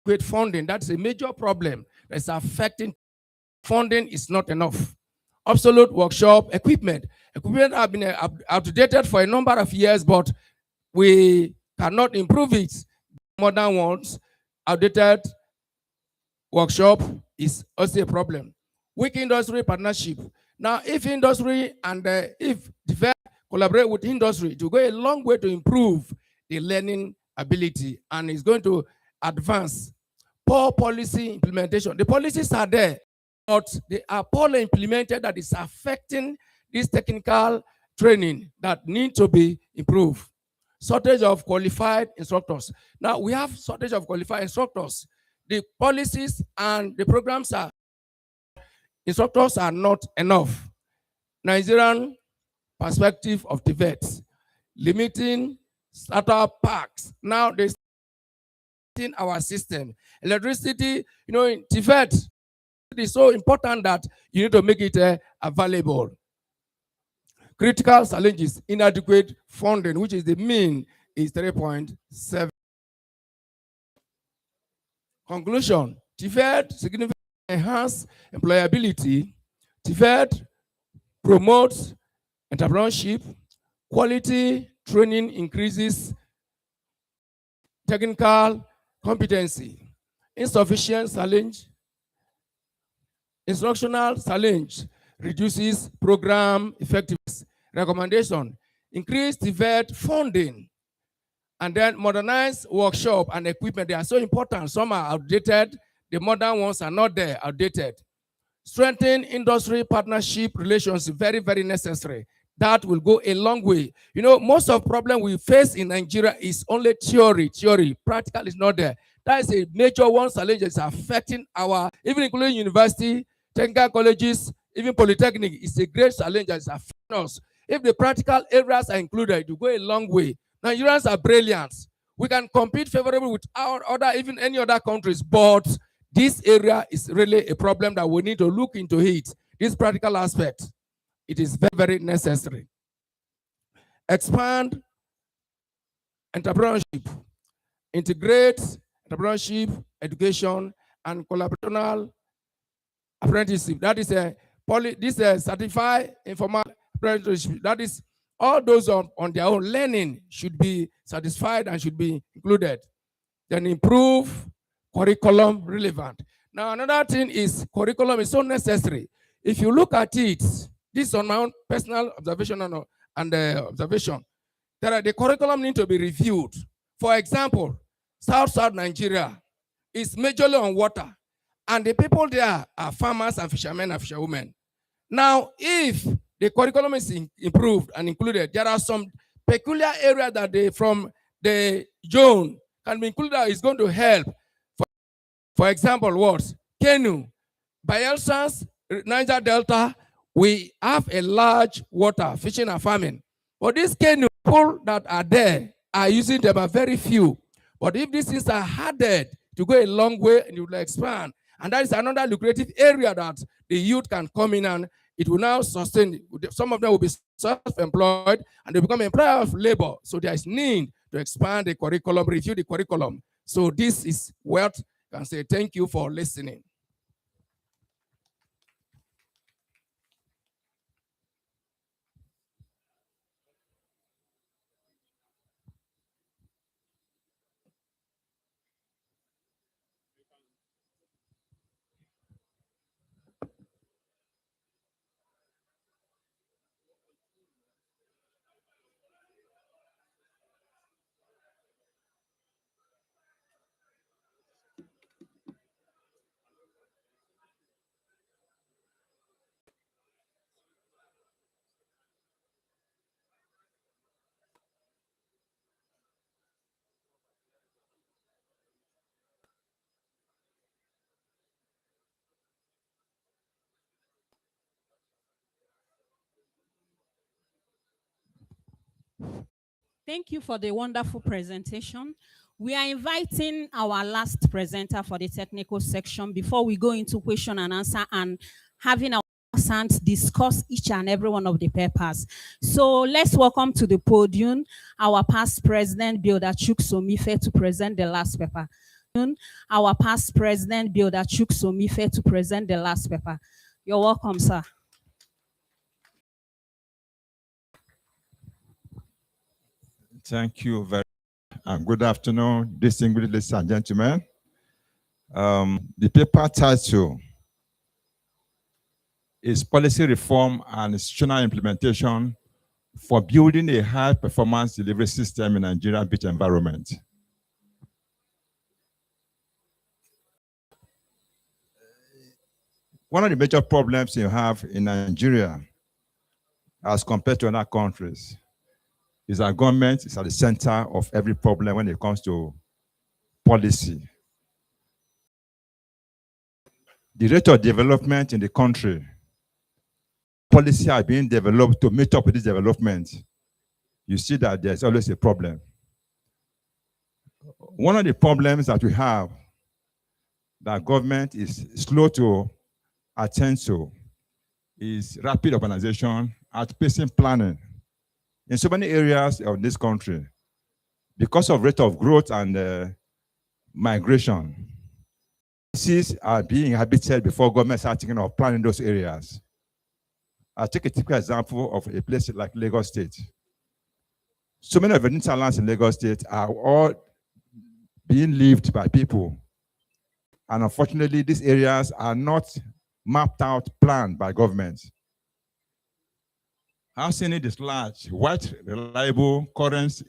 with funding, that's a major problem that's affecting funding is not enough. Obsolete workshop equipment. Equipment have been outdated for a number of years, but we cannot improve it. Modern ones, outdated workshop is also a problem. Weak industry partnership. Now, if industry and if develop collaborate with industry, to go a long way to improve the learning ability, and it's going to advance. Poor policy implementation. The policies are there, but they are poorly implemented that is affecting this technical training that need to be improved. Shortage of qualified instructors. Now, we have shortage of qualified instructors. The policies and the programs are, instructors are not enough. Nigerian perspective of the vets, limiting startup parks. Now they in our system. Electricity, in Tibet, it is so important that you need to make it available. Critical challenges, inadequate funding, which is the mean, is 3.7. Conclusion, Tibet significantly enhance employability. Tibet promotes entrepreneurship. Quality training increases technical competency. Insufficient challenge, instructional challenge reduces program effectiveness. Recommendation, increase Tibet funding, and then modernize workshop and equipment. They are so important. Some are outdated. The modern ones are not there, outdated. Strengthen industry partnership relations, very, very necessary. That will go a long way. Most of the problem we face in Nigeria is only theory. Practical is not there. That is a major one challenge that's affecting our, even including university, technical colleges, even polytechnic, is a great challenge that's affecting us. If the practical areas are included, it will go a long way. Nigerians are brilliant. We can compete favorably with our other, even any other countries, but this area is really a problem that we need to look into it. This practical aspect, it is very, very necessary. Expand entrepreneurship, integrate entrepreneurship, education, and collaborative apprenticeship. That is this certified informal apprenticeship. That is all those on their own learning should be satisfied and should be included. Then improve curriculum relevant. Now, another thing is curriculum is so necessary. If you look at it, this is on my own personal observation and observation, that the curriculum need to be reviewed. For example, South Nigeria is majorly on water, and the people there are farmers and fishermen and fisherwomen. Now, if the curriculum is improved and included, there are some peculiar areas that from the zone can be included that is going to help. For example, what? Canoe. Bayelsa's Niger Delta, we have a large water, fishing and farming. But these canoe people that are there are using them are very few. But if these things are added to go a long way and it will expand, and that is another lucrative area that the youth can come in and it will now sustain. Some of them will be self-employed and they become employer of labor. So there is need to expand the curriculum, review the curriculum. So this is what I can say. Thank you for listening. Thank you for the wonderful presentation. We are inviting our last presenter for the technical section before we go into question and answer and having our consultants discuss each and every one of the papers. So let's welcome to the podium our past president, Builder Chuksomife, to present the last paper. Our past president, Builder Chuksomife, to present the last paper. You're welcome, sir. Thank you very much, and good afternoon, distinguished ladies and gentlemen. The paper title is Policy Reform and Institutional Implementation for Building a High-Performance Delivery System in Nigerian Built Environment. One of the major problems you have in Nigeria as compared to other countries is our government is at the center of every problem when it comes to policy. The rate of development in the country, policy are being developed to meet up with this development. You see that there's always a problem. One of the problems that we have that government is slow to attend to is rapid urbanization, outpacing planning. In so many areas of this country, because of rate of growth and migration, cities are being inhabited before governments are thinking of planning those areas. I'll take a typical example of a place like Lagos State. So many of the hinterlands in Lagos State are all being lived by people. And unfortunately, these areas are not mapped out, planned by government. Housing need is large, wide, reliable, current.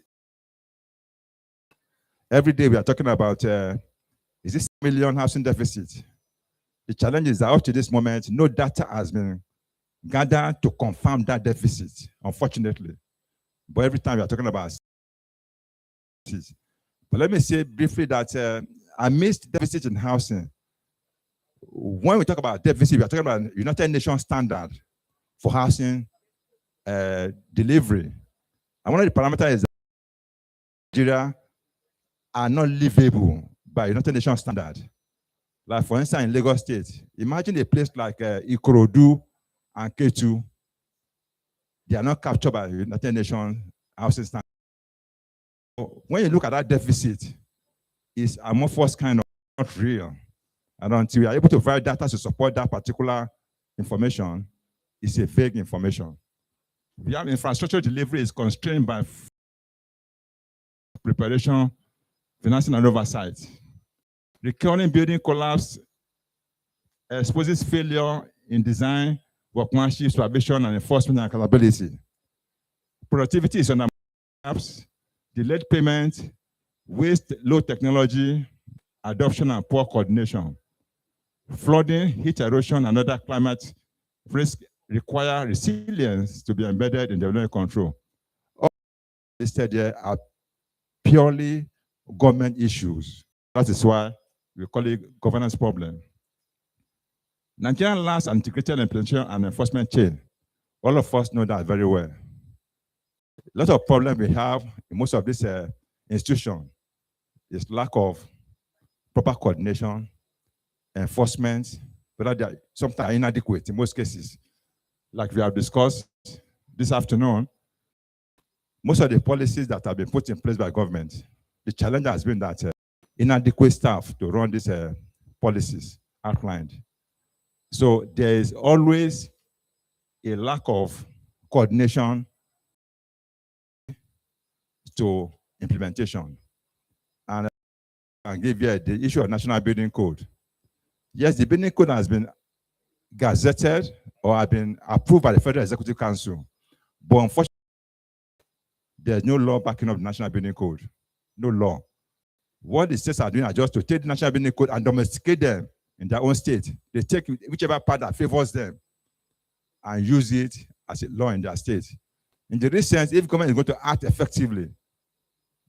Every day we are talking about, is this million housing deficit? The challenge is that up to this moment, no data has been gathered to confirm that deficit, unfortunately. But every time we are talking about it. But let me say briefly that amidst deficit in housing, when we talk about deficit, we are talking about United Nations standard for housing delivery. And one of the parameters is that Nigeria are not livable by United Nations standard. Like for instance, in Lagos State, imagine a place like Ikorodu and Ketu. They are not captured by United Nations housing standard. When you look at that deficit, it's amorphous kind of not real. And until we are able to provide data to support that particular information, it's a vague information. We have infrastructure delivery is constrained by preparation, financing, and oversight. Recurring building collapse exposes failure in design, workmanship, supervision, and enforcement and accountability. Productivity is under gaps, delayed payment, waste, low technology, adoption, and poor coordination. Flooding, heat erosion, and other climate risk require resilience to be embedded in development control. All listed here are purely government issues. That is why we call it governance problem. Nigerian lacks an integrated implementation and enforcement chain. All of us know that very well. A lot of problems we have in most of these institutions is lack of proper coordination, enforcement, but they are sometimes inadequate in most cases. Like we have discussed this afternoon, most of the policies that have been put in place by government, the challenge has been that inadequate staff to run these policies outlined. So there is always a lack of coordination to implementation. And I'll give you the issue of National Building Code. Yes, the Building Code has been gazetted or have been approved by the Federal Executive Council. But unfortunately, there's no law backing up the National Building Code. No law. What the states are doing are just to take the National Building Code and domesticate them in their own state. They take whichever part that favors them and use it as a law in their state. In the real sense, if government is going to act effectively,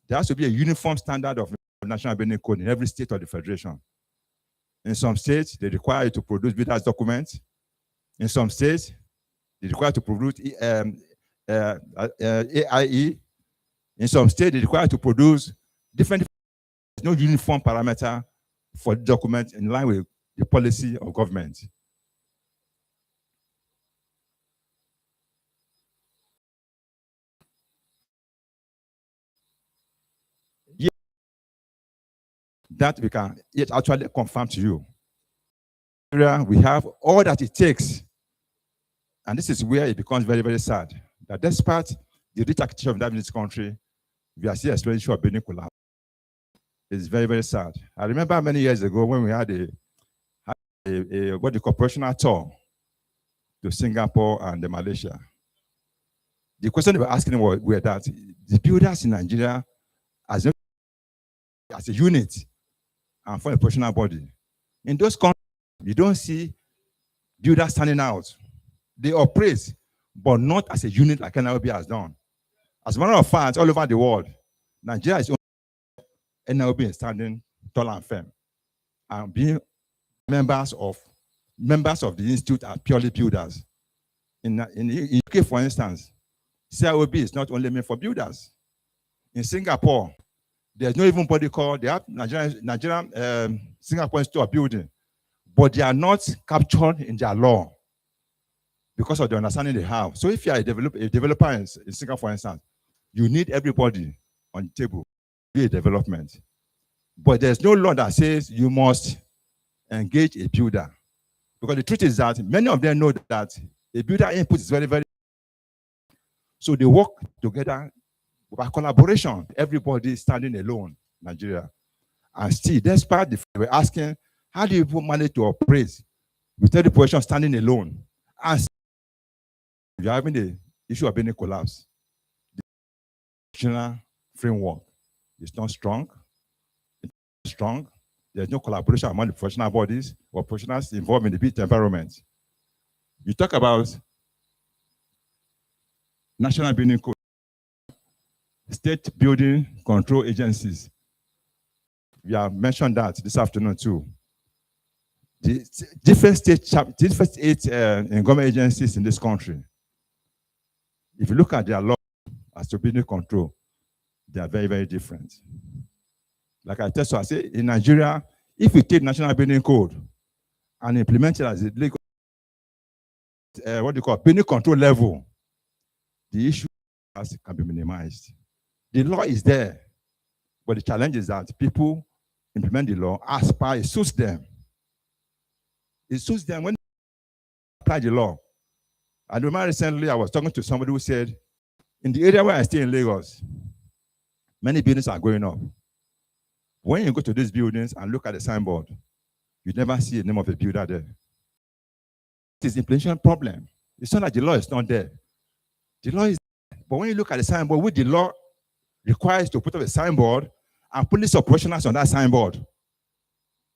there has to be a uniform standard of National Building Code in every state of the Federation. In some states, they require you to produce builders documents. In some states, they require to produce AIE. In some states, they require to produce different, no uniform parameter for the document in line with the policy of government. Yet, that we can yet actually confirm to you. We have all that it takes. And this is where it becomes very, very sad. That despite the rich architecture of that in this country, we are still experiencing a building collapse. It's very, very sad. I remember many years ago when we had a what you call professional tour to Singapore and Malaysia. The question they were asking were that the builders in Nigeria, as a unit, and for a professional body, in those countries, you don't see builders standing out. They operate, but not as a unit like NIOB has done. As a matter of fact, all over the world, Nigeria is only NIOB standing tall and firm. And being members of the institute are purely builders. In UK, for instance, CIOB is not only meant for builders. In Singapore, there's no even body called, they have Nigerian Singapore Institute of Building, but they are not captured in their law because of the understanding they have. So if you are a developer in Singapore, for instance, you need everybody on the table to do a development. But there's no law that says you must engage a builder. Because the truth is that many of them know that a builder input is very, very. So they work together by collaboration. Everybody standing alone, Nigeria. And still, despite the fact we're asking, how do you manage to operate with every position standing alone? And you're having the issue of being a collapse. The institutional framework is not strong. It's not strong. There's no collaboration among the professional bodies or professionals involved in the built environment. You talk about national building code, state building control agencies. We have mentioned that this afternoon too. The different state and government agencies in this country, if you look at their law as to building control, they are very, very different. Like I tell you, I say in Nigeria, if we take national building code and implement it as a legal, building control level, the issue can be minimized. The law is there, but the challenge is that people implement the law as per it suits them. It suits them when they apply the law. And remember recently I was talking to somebody who said, in the area where I stay in Lagos, many buildings are going up. When you go to these buildings and look at the signboard, you never see the name of a builder there. It is an implementation problem. It's not that the law is not there. The law is there. But when you look at the signboard, which the law requires to put up a signboard and police operationals on that signboard,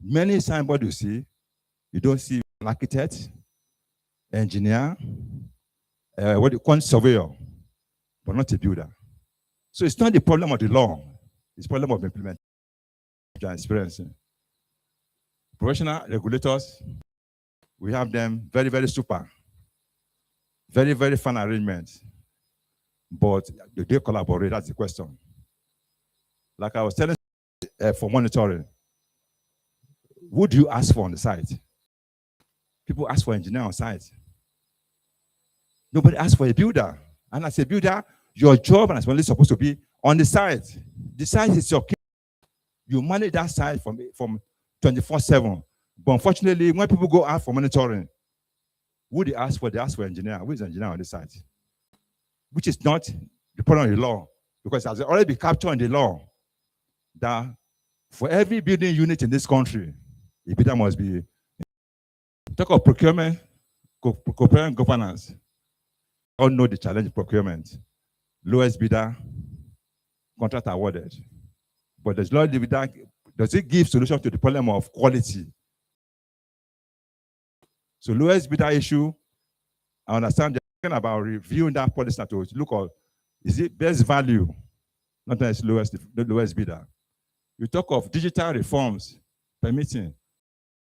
many signboards you see, you don't see an architect, engineer, surveyor, but not a builder. So it's not the problem of the law, it's the problem of implementation. Experiencing. Professional regulators, we have them very, very super. Very, very fun arrangements. But do they collaborate? That's the question. Like I was telling you, for monitoring, who do you ask for on the site? People ask for an engineer on site. Nobody asks for a builder. And as a builder, your job and responsibility is supposed to be on the site. The site is your key. You manage that site from 24/7. But unfortunately, when people go out for monitoring, who they ask for? They ask for an engineer. Who is the engineer on the site? Which is not the problem of the law, because it has already been captured in the law that for every building unit in this country, a builder must be. Talk of procurement, procurement governance. All know the challenge of procurement. Lowest bidder, contract awarded. But does it give solution to the problem of quality? So lowest bidder issue, I understand they're talking about reviewing that policy to look at, is it best value, not the lowest bidder. You talk of digital reforms, permitting.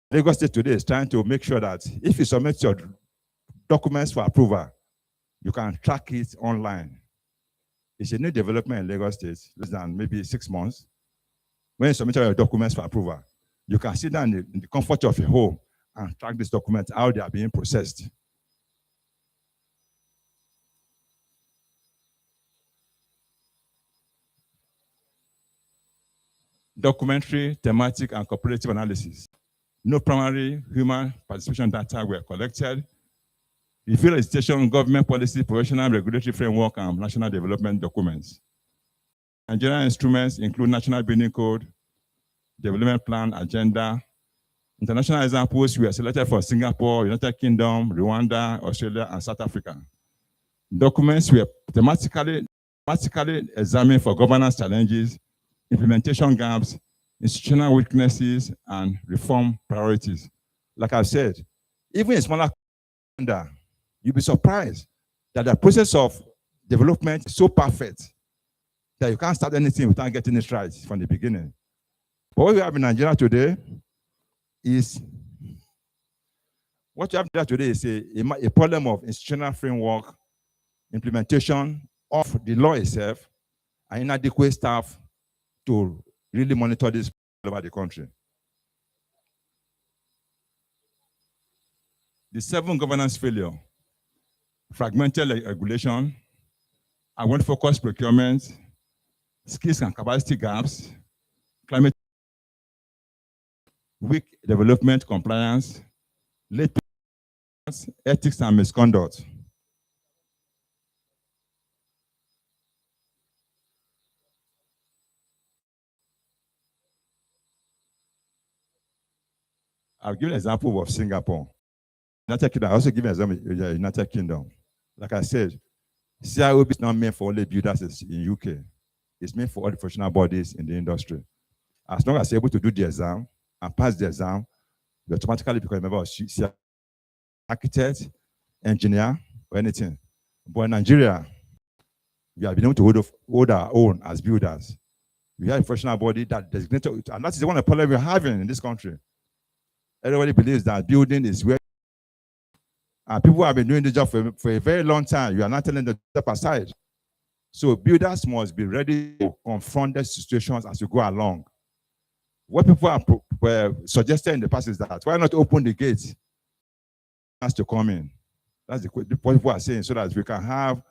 Lagos State today is trying to make sure that if you submit your documents for approval, you can track it online. It's a new development in Lagos State, less than maybe 6 months. When you submit your documents for approval, you can sit down in the comfort of your home and track these documents, how they are being processed. Documentary, thematic, and cooperative analysis. No primary human participation data were collected. Review legislation, government policy, professional regulatory framework, and national development documents. Nigerian instruments include National Building Code, Development Plan, Agenda. International examples were selected for Singapore, United Kingdom, Rwanda, Australia, and South Africa. Documents were thematically examined for governance challenges, implementation gaps, institutional weaknesses, and reform priorities. Like I said, even in smaller countries, you'll be surprised that the process of development is so perfect that you can't start anything without getting it right from the beginning. But what we have in Nigeria today is a problem of institutional framework, implementation of the law itself, and inadequate staff to really monitor this all over the country. The 7 governance failure: fragmented regulation, award-focused procurement, skills and capacity gaps, climate, weak development compliance, late ethics and misconduct. I'll give an example of Singapore. United Kingdom, I also give an example of the United Kingdom. Like I said, CIOB is not meant for only builders in UK. It's meant for all the professional bodies in the industry. As long as you're able to do the exam and pass the exam, you automatically become a member of CIOB, architect, engineer, or anything. But in Nigeria, we have been able to hold our own as builders. We have a professional body that designated, and that is one of the problems we're having in this country. Everybody believes that building is where, and people have been doing the job for a very long time. You are not telling them to step aside. So builders must be ready to confront the situations as you go along. What people were suggested in the past is that why not open the gates to come in? That's what people are saying, so that we can have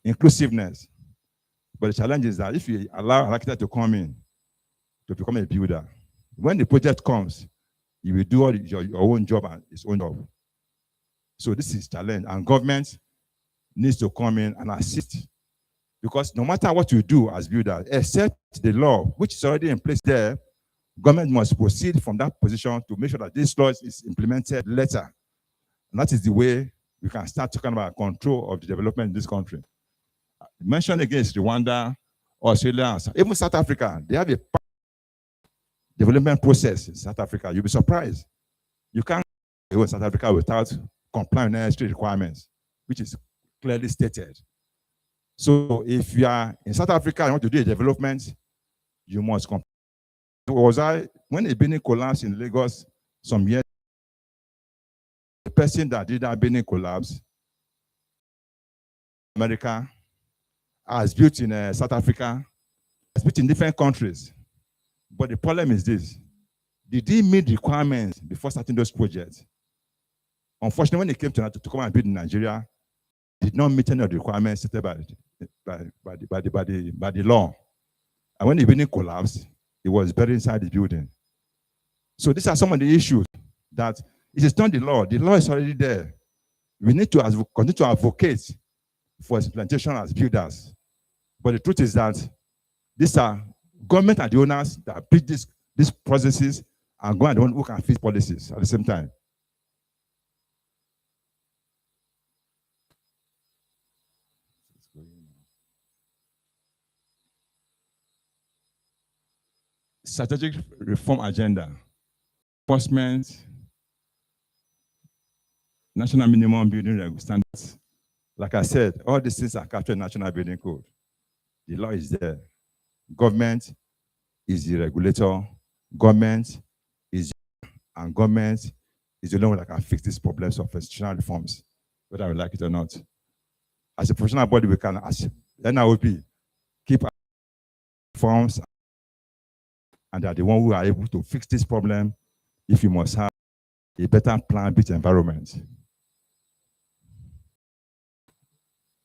inclusiveness. But the challenge is that if you allow an architect to come in to become a builder, when the project comes, you will do all your own job and his own job. So this is a challenge, and government needs to come in and assist. Because no matter what you do as builder, except the law, which is already in place there, government must proceed from that position to make sure that this law is implemented later. And that is the way we can start talking about control of the development in this country. Mentioned against Rwanda, Australia, even South Africa, they have a development process in South Africa. You'll be surprised. You can't go in South Africa without complying with necessary requirements, which is clearly stated. So if you are in South Africa and want to do a development, you must comply. When a building collapsed in Lagos some years, the person that did that building collapse, America, has built in South Africa, has built in different countries. But the problem is this: did he meet requirements before starting those projects? Unfortunately, when he came to come and build in Nigeria, he did not meet any of the requirements set by the law. And when the building collapsed, it was buried inside the building. So these are some of the issues that it is not the law. The law is already there. We need to continue to advocate for its implementation as builders. But the truth is that these are government and the owners that build these processes, and go and who can fix policies at the same time. Strategic reform agenda, enforcement, national minimum building standards. Like I said, all these things are captured in National Building Code. The law is there. Government is the regulator. Government is, and government is the only one that can fix these problems of institutional reforms, whether we like it or not. As a professional body, we can, as NIOB, keep reforms, and they are the ones who are able to fix this problem if you must have a better plan-built environment.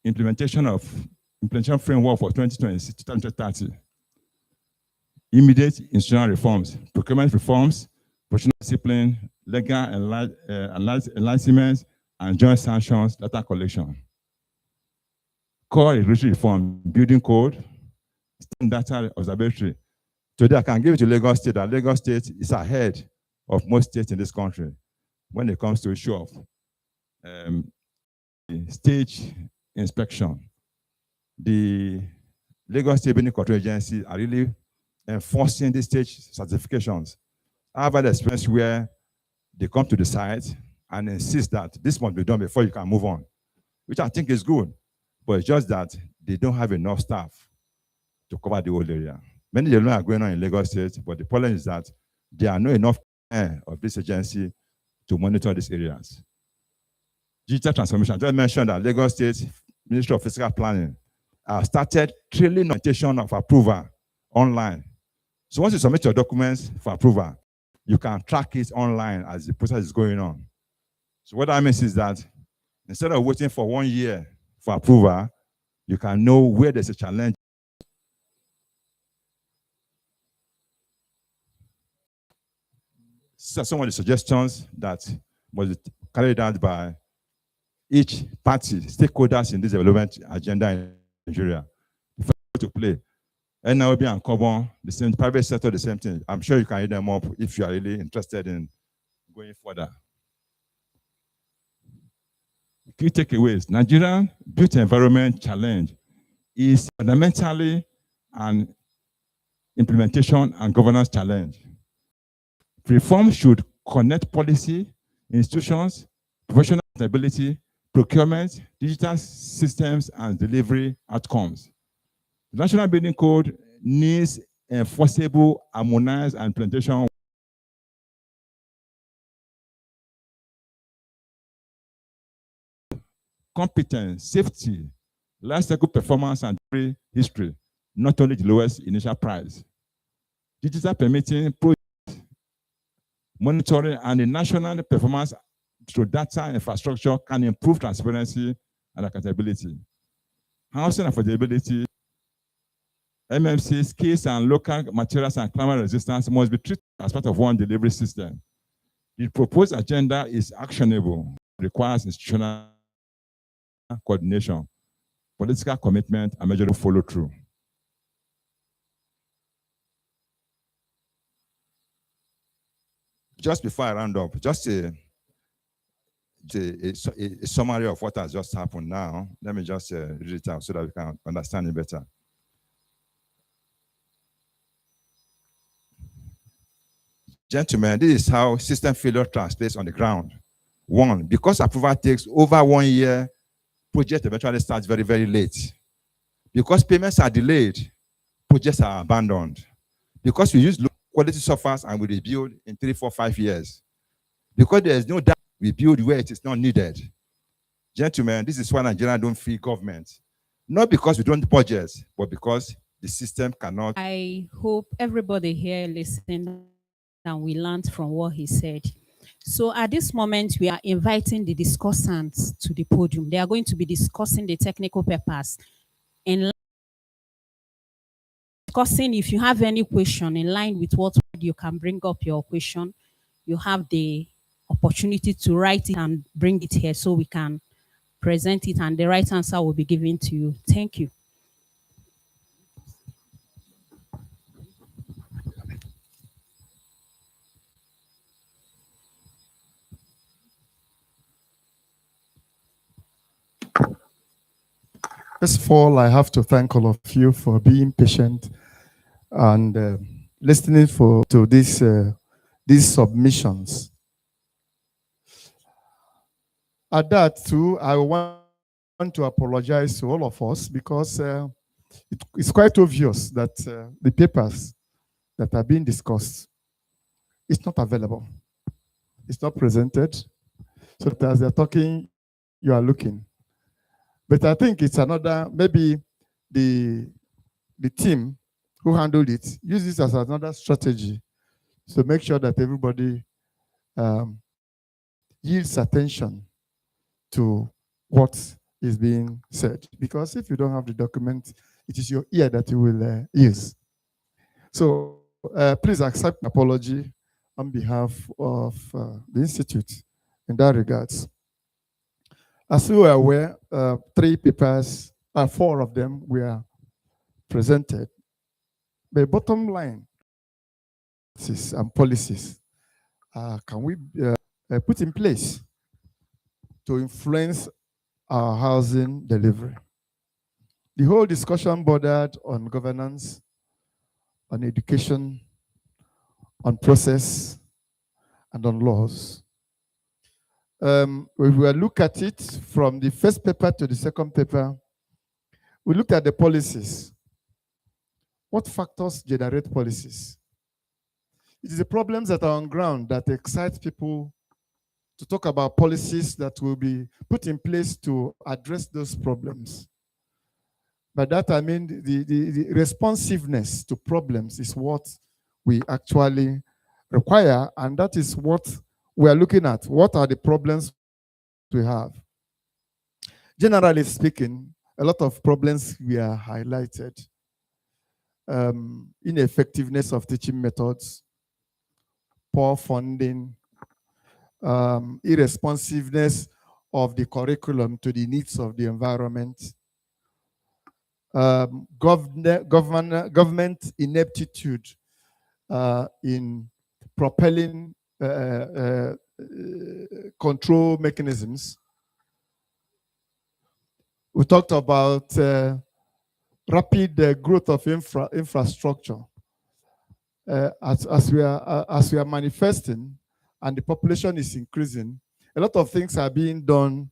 Implementation framework for 2026 to 2030. Immediate institutional reforms, procurement reforms, professional discipline, legal enlightenment, and joint sanctions data collection. Core regulatory reform, building code, data observatory. Today, I can give it to Lagos State that Lagos State is ahead of most states in this country when it comes to issue of stage inspection. The Lagos State Building Control Agency are really enforcing these stage certifications. I have had experience where they come to the site and insist that this must be done before you can move on, which I think is good, but it's just that they don't have enough staff to cover the whole area. Many developments are going on in Lagos State, but the problem is that there are not enough of this agency to monitor these areas. Digital transformation. I just mentioned that Lagos State Ministry of Physical Planning started trailing notation of approval online. So once you submit your documents for approval, you can track it online as the process is going on. So what that means is that instead of waiting for 1 year for approval, you can know where there's a challenge. So some of the suggestions that was carried out by each party, stakeholders in this development agenda in Nigeria, to play. Niob and Carbon, the same, private sector, the same thing. I'm sure you can read them up if you are really interested in going further. Key takeaways. Nigerian built environment challenge is fundamentally an implementation and governance challenge. Reform should connect policy, institutions, professional stability, procurement, digital systems, and delivery outcomes. The National Building Code needs enforceable, harmonized, and implementation. Competence, safety, life cycle performance, and history, not only the lowest initial price. Digital permitting, monitoring, and the national performance through data infrastructure can improve transparency and accountability. Housing affordability, MMC skills and local materials and climate resistance must be treated as part of one delivery system. The proposed agenda is actionable, requires institutional coordination, political commitment, and measurable follow-through. Just before I round up, just a summary of what has just happened now. Let me just read it out so that we can understand it better. Gentlemen, this is how system failure translates on the ground. One, because approval takes over 1 year, project eventually starts very, very late. Because payments are delayed, projects are abandoned. Because we use low quality software and we rebuild in 3, 4, 5 years. Because there is no doubt we build where it is not needed. Gentlemen, this is why Nigerians don't feel government. Not because we don't budget, but because the system cannot. I hope everybody here listened and we learned from what he said. So at this moment, we are inviting the discussants to the podium. They are going to be discussing the technical papers. In discussing, if you have any question in line with what you can bring up your question, you have the opportunity to write it and bring it here so we can present it and the right answer will be given to you. Thank you. First of all, I have to thank all of you for being patient and listening to these submissions. At that too, I want to apologize to all of us because it's quite obvious that the papers that are being discussed is not available. It's not presented. So that as they're talking, you are looking. But I think it's another, maybe the the team who handled it use this as another strategy to make sure that everybody yields attention to what is being said. Because if you don't have the document, it is your ear that you will use. So please accept my apology on behalf of the Institute in that regards. As you are aware, 3 papers, 4 of them were presented. The bottom line and policies can we put in place to influence our housing delivery. The whole discussion bordered on governance, on education, on process, and on laws. We will look at it from the first paper to the second paper. We looked at the policies. What factors generate policies? It is the problems that are on ground that excite people to talk about policies that will be put in place to address those problems. By that I mean the responsiveness to problems is what we actually require, and that is what we are looking at. What are the problems we have? Generally speaking, a lot of problems were highlighted. Ineffectiveness of teaching methods, poor funding, irresponsiveness of the curriculum to the needs of the environment, government ineptitude in propelling control mechanisms. We talked about rapid growth of infrastructure. As we are manifesting and the population is increasing, a lot of things are being done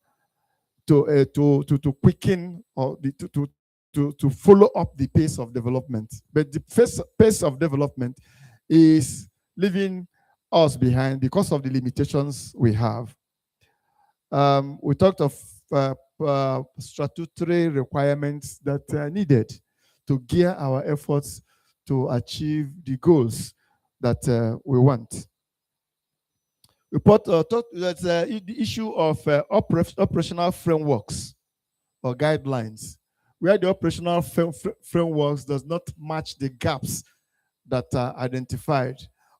to quicken or to follow up the pace of development. But the pace of development is leaving us behind because of the limitations we have. We talked of statutory requirements that are needed to gear our efforts to achieve the goals that we want. We talked that the issue of operational frameworks or guidelines, where the operational frameworks does not match the gaps that are identified,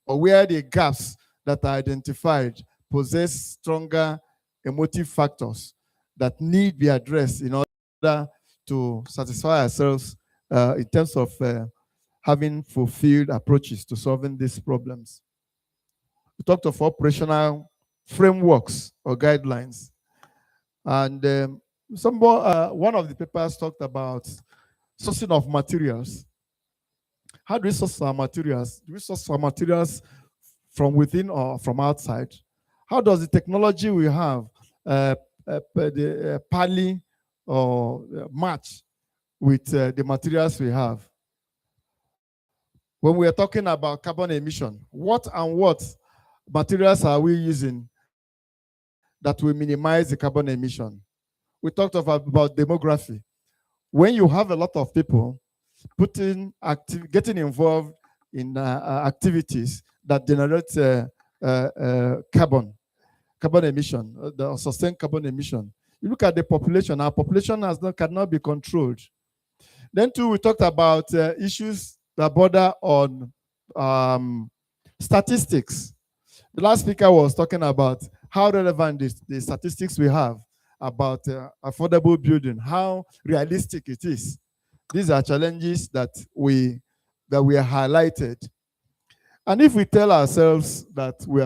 or where the gaps that are identified possess stronger emotive factors that need to be addressed in order to satisfy ourselves in terms of having fulfilled approaches to solving these problems. We talked of operational frameworks or guidelines. And one of the papers talked about sourcing of materials. How do we source our materials? Do we source our materials from within or from outside? How does the technology we have pally or match with the materials we have? When we are talking about carbon emission, what materials are we using that will minimize the carbon emission? We talked about demography. When you have a lot of people getting involved in activities that generate carbon emission, the sustained carbon emission, you look at the population. Our population cannot be controlled. Then too, we talked about issues that border on statistics. The last speaker was talking about how relevant the statistics we have about affordable building, how realistic it is. These are challenges that we are highlighted. And if we tell ourselves that if we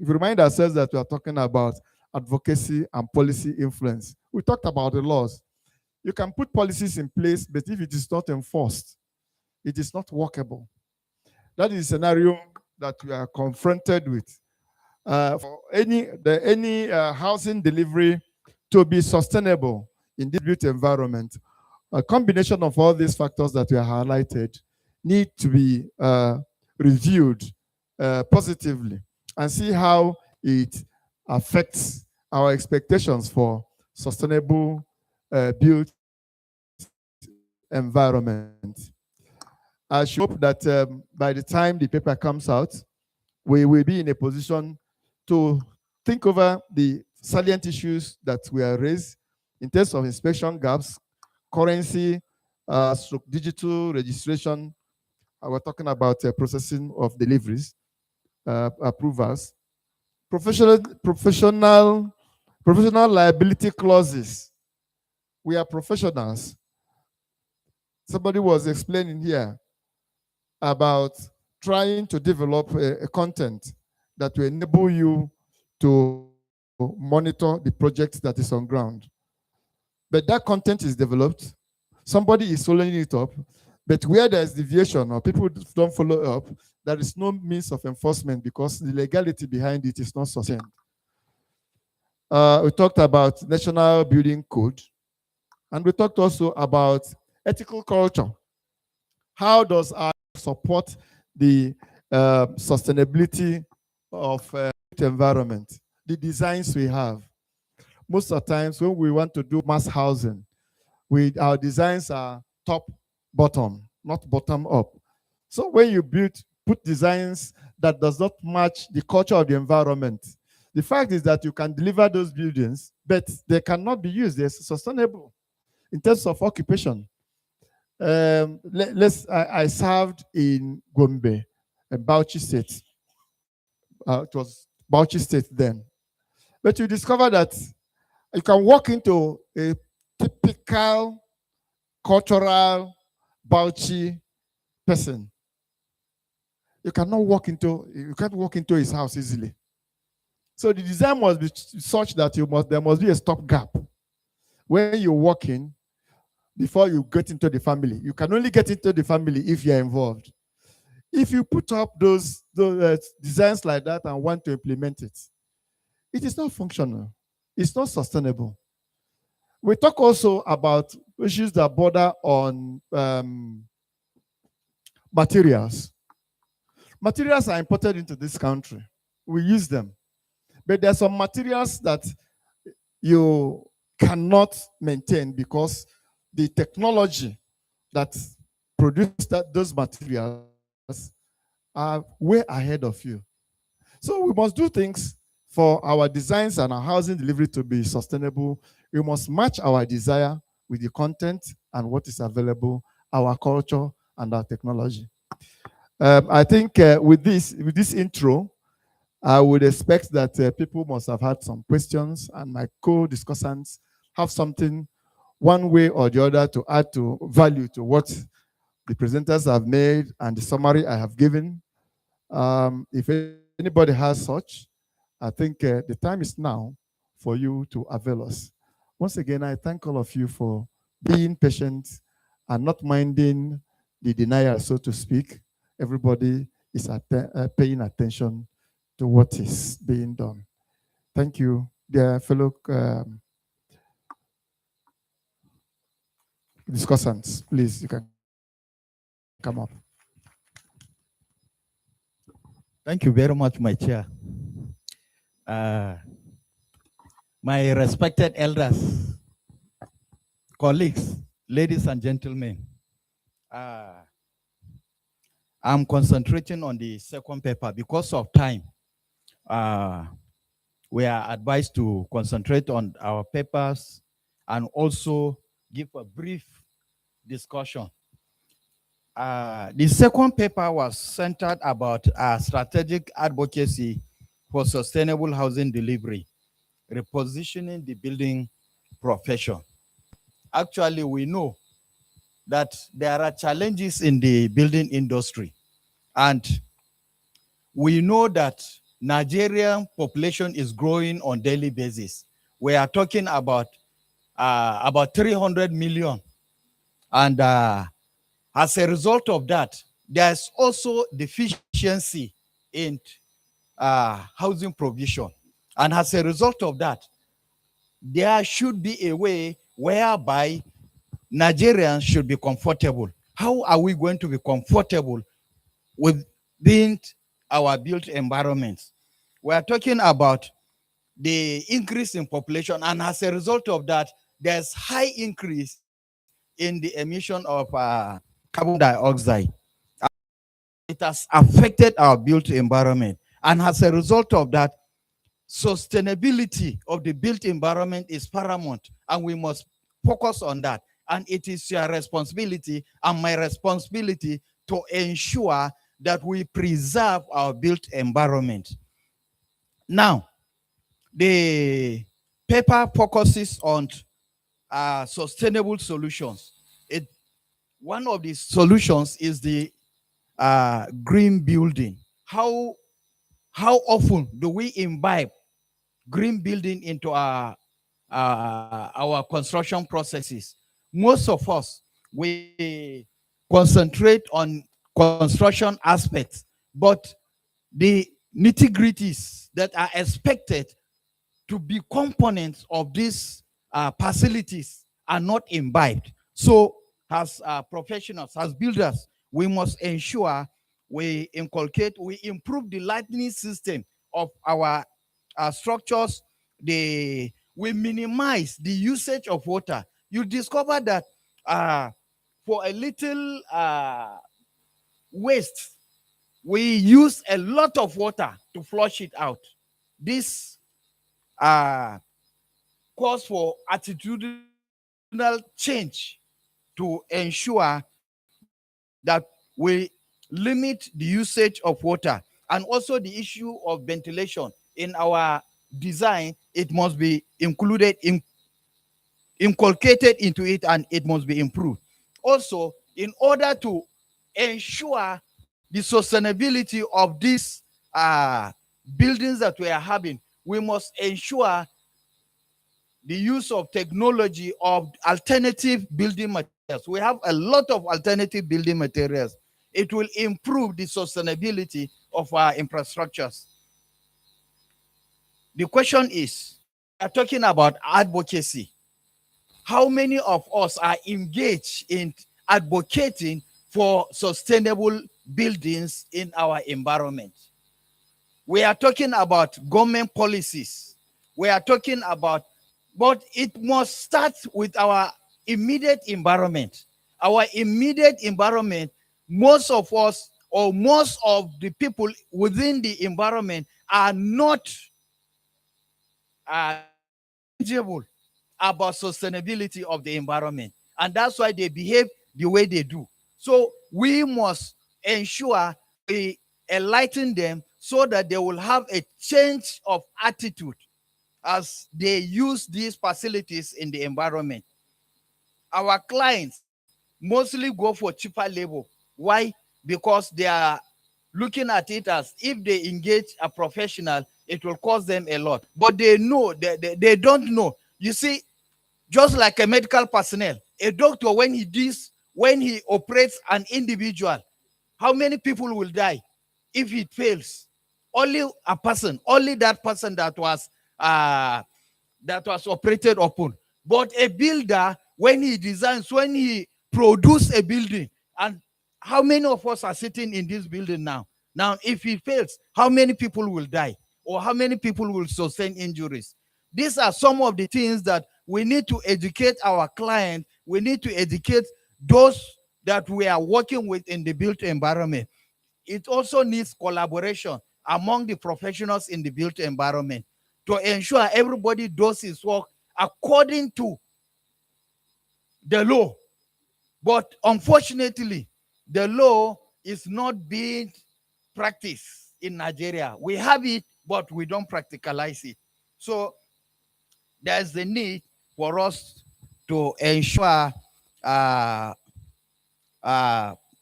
remind ourselves that we are talking about advocacy and policy influence, we talked about the laws. You can put policies in place, but if it is not enforced, it is not workable. That is a scenario that we are confronted with. For any housing delivery to be sustainable in this built environment, a combination of all these factors that we are highlighted need to be reviewed positively and see how it affects our expectations for sustainable built environment. I should hope that by the time the paper comes out, we will be in a position to think over the salient issues that were raised in terms of inspection gaps, currency, digital registration. We're talking about processing of deliveries, approvals, professional liability clauses. We are professionals. Somebody was explaining here about trying to develop a content that will enable you to monitor the project that is on ground. But that content is developed, somebody is following it up, but where there's deviation or people don't follow up, there is no means of enforcement because the legality behind it is not sustained. We talked about National Building Code, and we talked also about ethical culture. How does our support the sustainability of the environment, the designs we have? Most of the times when we want to do mass housing, our designs are top bottom, not bottom up. So when you put designs that does not match the culture of the environment, the fact is that you can deliver those buildings, but they cannot be used as sustainable in terms of occupation. I served in Gombe, Bauchi State. It was Bauchi State then. But you discover that you can walk into a typical cultural Bauchi person. You can't walk into his house easily. So the design must be such that there must be a stop gap. When you walk in, before you get into the family, you can only get into the family if you're involved. If you put up those designs like that and want to implement it, it is not functional. It's not sustainable. We talk also about issues that border on materials. Materials are imported into this country. We use them. But there are some materials that you cannot maintain because the technology that produced those materials are way ahead of you. So we must do things for our designs and our housing delivery to be sustainable. We must match our desire with the content and what is available, our culture and our technology. I think with this intro, I would expect that people must have had some questions and my co-discussants have something one way or the other to add to value to what the presenters have made and the summary I have given. If anybody has such, I think the time is now for you to avail us. Once again, I thank all of you for being patient and not minding the denial, so to speak. Everybody is paying attention to what is being done. Thank you, dear fellow discussants. Please, you can come up. Thank you very much, my chair. My respected elders, colleagues, ladies and gentlemen, I'm concentrating on the second paper because of time. We are advised to concentrate on our papers and also give a brief discussion. The second paper was centered about strategic advocacy for sustainable housing delivery, repositioning the building profession. Actually, we know that there are challenges in the building industry, and we know that Nigerian population is growing on daily basis. We are talking about 300 million, and as a result of that, there's also deficiency in housing provision. And as a result of that, there should be a way whereby Nigerians should be comfortable. How are we going to be comfortable within our built environments? We are talking about the increase in population, and as a result of that, there's high increase in the emission of carbon dioxide. it has affected our built environment. And as a result of that, sustainability of the built environment is paramount, and we must focus on that. And it is your responsibility and my responsibility to ensure that we preserve our built environment. Now, the paper focuses on sustainable solutions. One of the solutions is the green building. How often do we imbibe green building into our construction processes? Most of us, we concentrate on construction aspects, but the nitty-gritties that are expected to be components of these facilities are not imbibed. So as professionals, as builders, we must ensure we improve the lighting system of our structures. We minimize the usage of water. You discover that for a little waste, we use a lot of water to flush it out. This calls for attitudinal change to ensure that we limit the usage of water, and also the issue of ventilation in our design. It must be inculcated into it, and it must be improved. Also, in order to ensure the sustainability of these buildings that we are having, we must ensure the use of technology of alternative building materials. We have a lot of alternative building materials. It will improve the sustainability of our infrastructures. The question is, we are talking about advocacy. How many of us are engaged in advocating for sustainable buildings in our environment? We are talking about government policies. We are talking about, but it must start with our immediate environment. Our immediate environment, most of us, or most of the people within the environment, are not knowledgeable about sustainability of the environment. And that's why they behave the way they do. So we must ensure we enlighten them so that they will have a change of attitude as they use these facilities in the environment. Our clients mostly go for cheaper labor. Why? Because they are looking at it as if they engage a professional, it will cost them a lot. But they know, they don't know. You see, just like a medical personnel, a doctor, when he operates an individual, how many people will die if it fails? Only a person, only that person that was operated upon. But a builder, when he designs, when he produces a building, and how many of us are sitting in this building now? Now, if it fails, how many people will die? Or how many people will sustain injuries? These are some of the things that we need to educate our client. We need to educate those that we are working with in the built environment. It also needs collaboration among the professionals in the built environment to ensure everybody does his work according to the law. But unfortunately, the law is not being practiced in Nigeria. We have it, but we don't practicalize it. So there's the need for us to ensure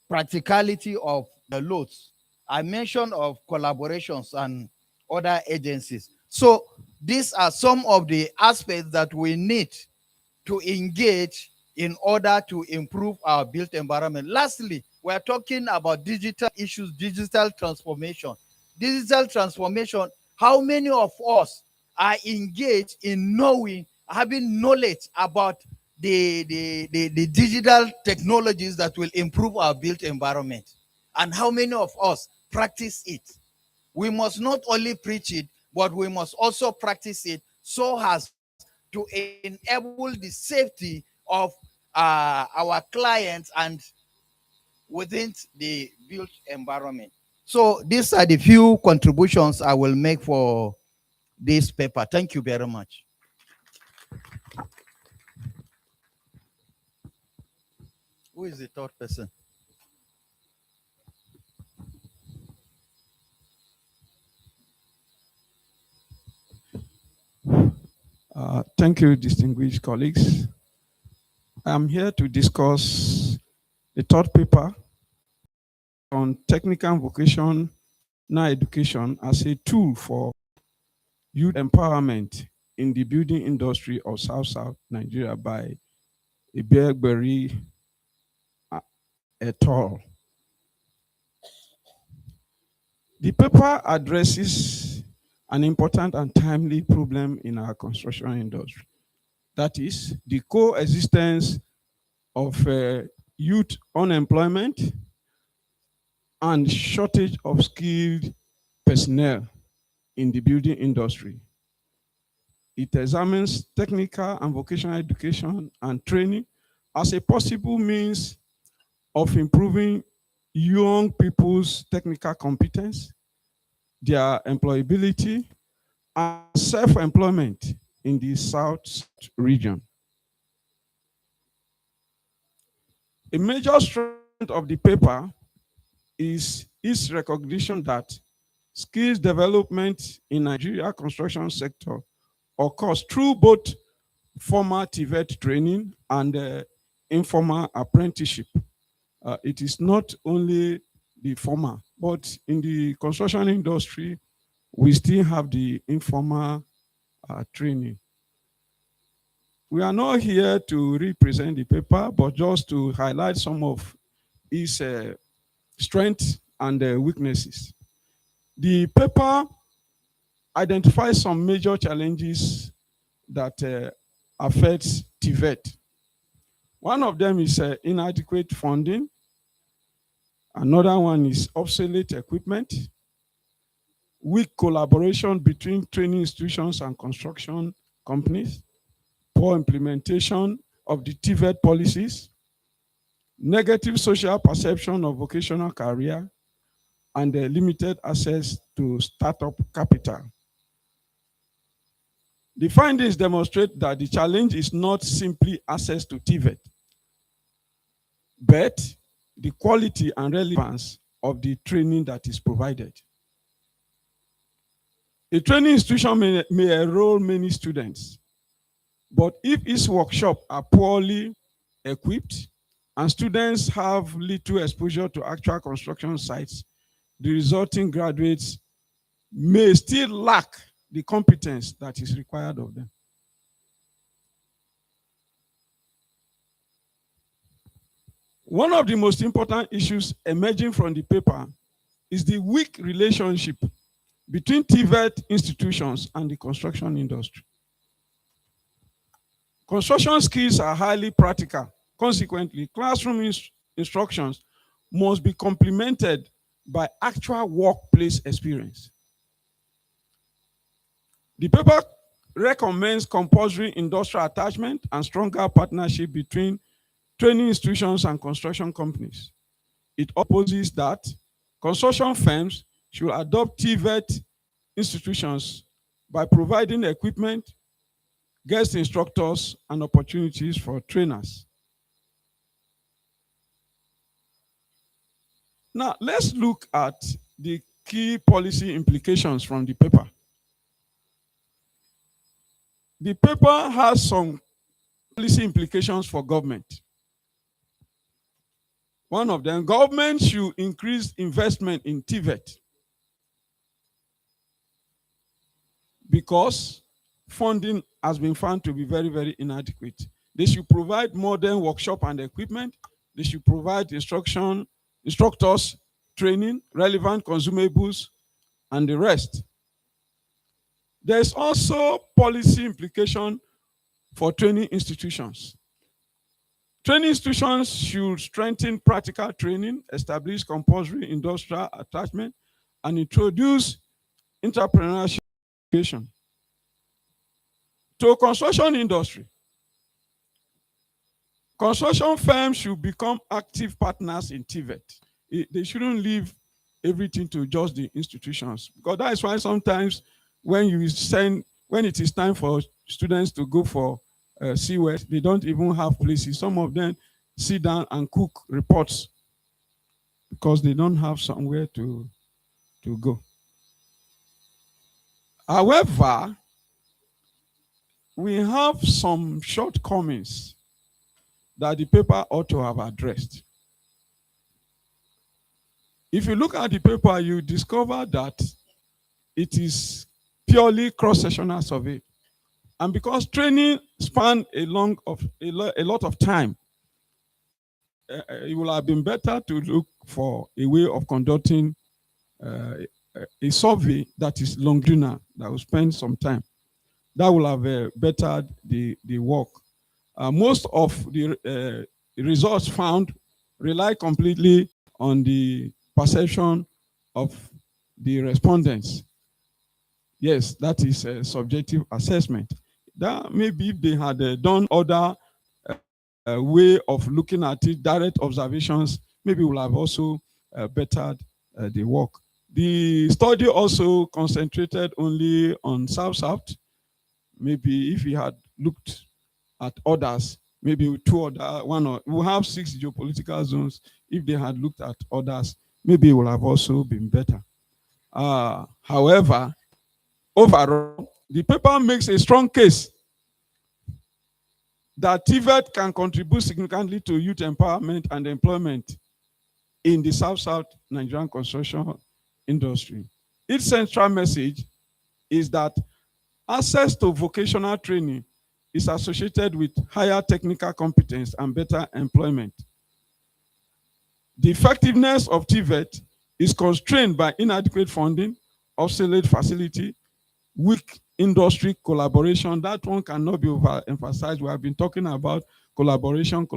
practicality of the laws. I mentioned of collaborations and other agencies. So these are some of the aspects that we need to engage in order to improve our built environment. Lastly, we're talking about digital issues, digital transformation. Digital transformation, how many of us are engaged in knowing, having knowledge about the digital technologies that will improve our built environment? And how many of us practice it? We must not only preach it, but we must also practice it so as to enable the safety of our clients and within the built environment. So these are the few contributions I will make for this paper. Thank you very much. Who is the third person? Thank you, distinguished colleagues. I'm here to discuss the third paper on technical and vocational education as a tool for youth empowerment in the building industry of South Nigeria by Ebegberi et al. The paper addresses an important and timely problem in our construction industry. That is the coexistence of youth unemployment and shortage of skilled personnel in the building industry. It examines technical and vocational education and training as a possible means of improving young people's technical competence, their employability, and self-employment in the South region. A major strength of the paper is its recognition that skills development in Nigeria construction sector occurs through both formal TVET training and informal apprenticeship. It is not only the formal, but in the construction industry, we still have the informal training. We are not here to represent the paper, but just to highlight some of its strengths and weaknesses. The paper identifies some major challenges that affect TVET. One of them is inadequate funding. Another one is obsolete equipment, weak collaboration between training institutions and construction companies, poor implementation of the TVET policies, negative social perception of vocational career, and limited access to startup capital. The findings demonstrate that the challenge is not simply access to TVET, but the quality and relevance of the training that is provided. A training institution may enroll many students, but if its workshops are poorly equipped and students have little exposure to actual construction sites, the resulting graduates may still lack the competence that is required of them. One of the most important issues emerging from the paper is the weak relationship between TVET institutions and the construction industry. Construction skills are highly practical. Consequently, classroom instructions must be complemented by actual workplace experience. The paper recommends compulsory industrial attachment and stronger partnership between training institutions and construction companies. It opposes that construction firms should adopt TVET institutions by providing equipment, guest instructors, and opportunities for trainers. Now, let's look at the key policy implications from the paper. The paper has some policy implications for government. One of them, government should increase investment in TVET because funding has been found to be very, very inadequate. They should provide modern workshop and equipment. They should provide instructors, training, relevant consumables, and the rest. There's also policy implication for training institutions. Training institutions should strengthen practical training, establish compulsory industrial attachment, and introduce entrepreneurship education. To construction industry, Construction firms should become active partners in TVET. They shouldn't leave everything to just the institutions, because that is why sometimes when it is time for students to go for CWET, they don't even have places. Some of them sit down and cook reports because they don't have somewhere to go. However, we have some shortcomings that the paper ought to have addressed. If you look at the paper, you discover that it is purely cross-sectional survey. And because training spanned a lot of time, it would have been better to look for a way of conducting a survey that is longitudinal, that will spend some time. That will have bettered the work. Most of the results found rely completely on the perception of the respondents. Yes, that is a subjective assessment. That maybe if they had done other way of looking at it, direct observations, maybe will have also bettered the work. The study also concentrated only on South-South. Maybe if he had looked at others, maybe we have 6 geopolitical zones. If they had looked at others, maybe it would have also been better. However, overall, the paper makes a strong case that TVET can contribute significantly to youth empowerment and employment in the South-South Nigerian construction industry. Its central message is that access to vocational training is associated with higher technical competence and better employment. The effectiveness of TVET is constrained by inadequate funding, obsolete facility, weak industry collaboration. That one cannot be overemphasized. We have been talking about collaboration.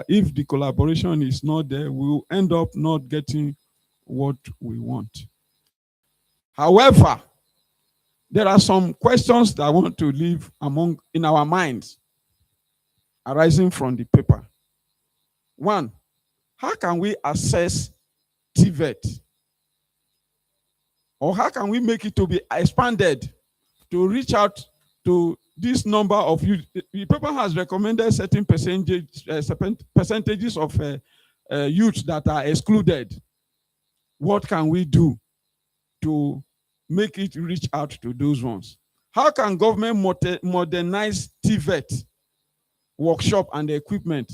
If the collaboration is not there, we will end up not getting what we want. However, there are some questions that I want to leave in our minds arising from the paper. One, how can we assess TVET? Or how can we make it to be expanded to reach out to this number of youth? The paper has recommended certain percentages of youth that are excluded. What can we do to make it reach out to those ones? How can government modernize TVET workshop and equipment?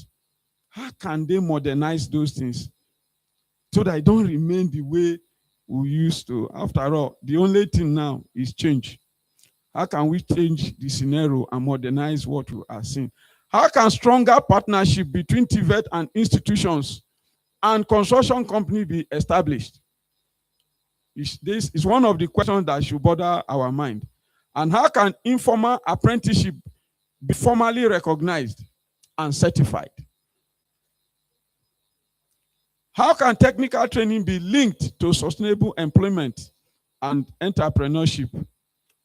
How can they modernize those things so that it don't remain the way we used to? After all, the only thing now is change. How can we change the scenario and modernize what we are seeing? How can stronger partnership between TVET and institutions and construction companies be established? This is one of the questions that should bother our mind. And how can informal apprenticeship be formally recognized and certified? How can technical training be linked to sustainable employment and entrepreneurship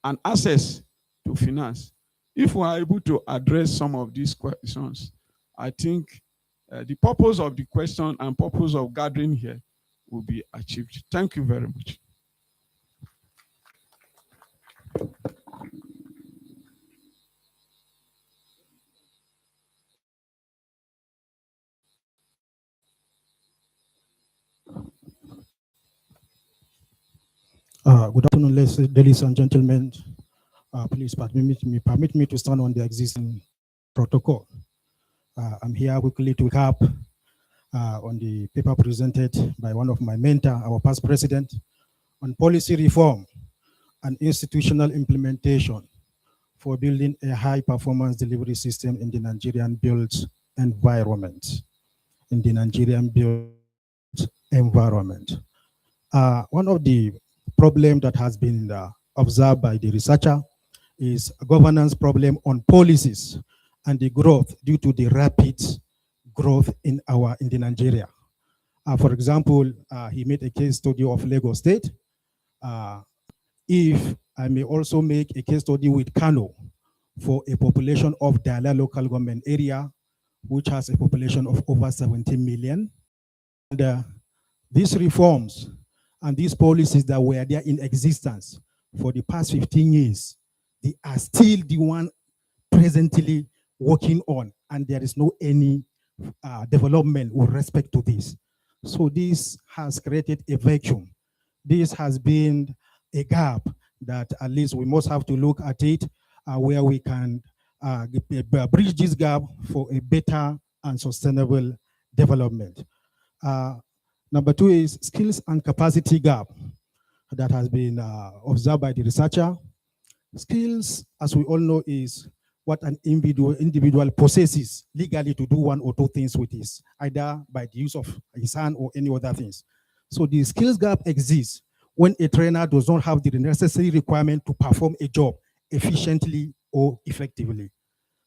and access to finance? If we are able to address some of these questions, I think the purpose of the question and purpose of gathering here will be achieved. Thank you very much. Good afternoon, ladies and gentlemen. Please permit me to stand on the existing protocol. I'm here quickly to recap on the paper presented by one of my mentors, our past president, on policy reform and institutional implementation for building a high-performance delivery system in the Nigerian built environment. One of the problem that has been observed by the researcher is a governance problem on policies and the growth due to the rapid growth in the Nigeria. For example, he made a case study of Lagos State. If I may also make a case study with Kano for a population of Dala local government area which has a population of over 17 million. And these reforms and these policies that were there in existence for the past 15 years, they are still the one presently working on, and there is no any development with respect to this. So this has created a vacuum. This has been a gap that at least we must have to look at it, where we can bridge this gap for a better and sustainable development. Number two is skills and capacity gap that has been observed by the researcher. Skills, as we all know, is what an individual possesses legally to do one or two things with his, either by the use of his hand or any other things. So the skills gap exists when a trainer does not have the necessary requirement to perform a job efficiently or effectively.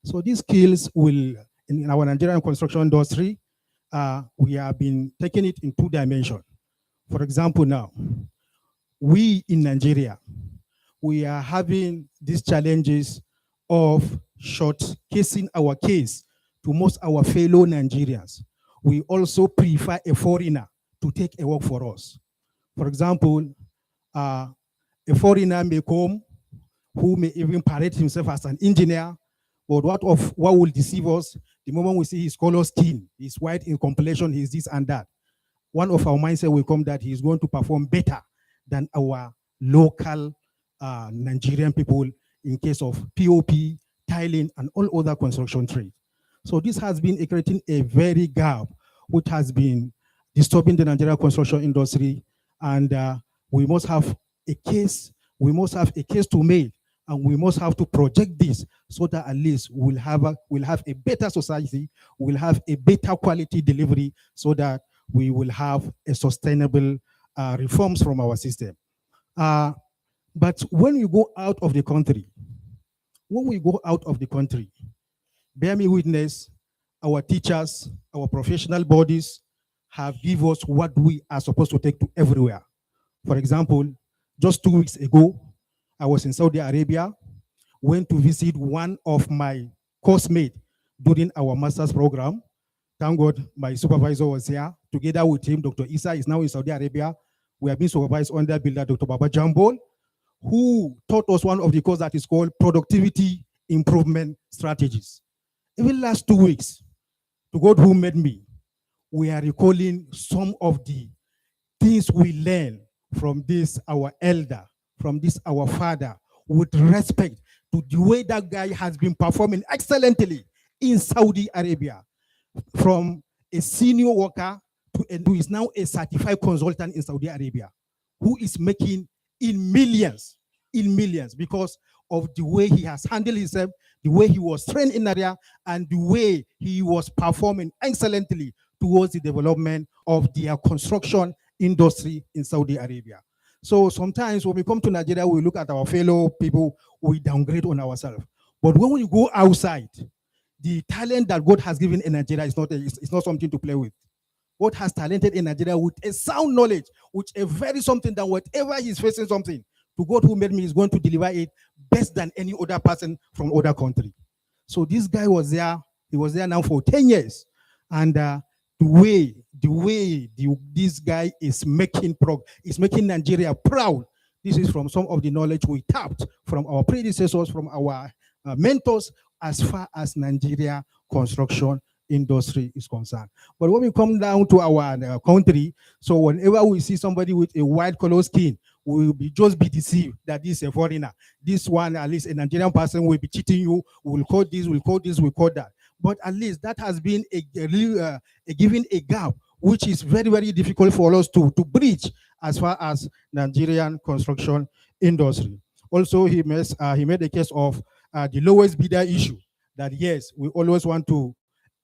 So these skills will, in our Nigerian construction industry, we have been taking it in two dimensions. For example, now, we in Nigeria, we are having these challenges of shortcasing our case to most our fellow Nigerians. We also prefer a foreigner to take a work for us. For example, a foreigner may come who may even parade himself as an engineer, but what will deceive us, the moment we see his color skin, he's white in complexion, he's this and that. One of our mindset will come that he's going to perform better than our local Nigerian people in case of POP, tiling, and all other construction trade. So this has been creating a very gap, which has been disturbing the Nigerian construction industry, and we must have a case. We must have a case to make, and we must have to project this so that at least we'll have a better society, we'll have a better quality delivery, so that we will have a sustainable reforms from our system. But when we go out of the country, bear me witness, our teachers, our professional bodies have given us what we are supposed to take to everywhere. For example, just 2 weeks ago, I was in Saudi Arabia, went to visit one of my course mates during our master's program. Thank God my supervisor was here. Together with him, Dr. Isa is now in Saudi Arabia. We have been supervised under builder Dr. Baba Jambol, who taught us one of the courses that is called Productivity Improvement Strategies. Even last 2 weeks, to God who made me, we are recalling some of the things we learned from this, our elder, from this, our father, with respect to the way that guy has been performing excellently in Saudi Arabia, from a senior worker to who is now a certified consultant in Saudi Arabia, who is making in millions because of the way he has handled himself, the way he was trained in area, and the way he was performing excellently towards the development of their construction industry in Saudi Arabia. So sometimes when we come to Nigeria, we look at our fellow people, we downgrade on ourselves. But when we go outside, the talent that God has given in Nigeria is not something to play with. God has talented in Nigeria with a sound knowledge, with a very something that whatever he's facing something, to God who made me is going to deliver it best than any other person from other country. So this guy was there. He was there now for 10 years. And the way this guy is making Nigeria proud. This is from some of the knowledge we tapped from our predecessors, from our mentors, as far as Nigeria construction industry is concerned. But when we come down to our country, so whenever we see somebody with a white color skin, we will just be deceived that this is a foreigner. This one, at least a Nigerian person, will be cheating you. We'll call this, we'll call this, we'll call that. But at least that has been giving a gap, which is very, very difficult for us to bridge as far as Nigerian construction industry. Also, he made a case of the lowest bidder issue, that yes, we always want to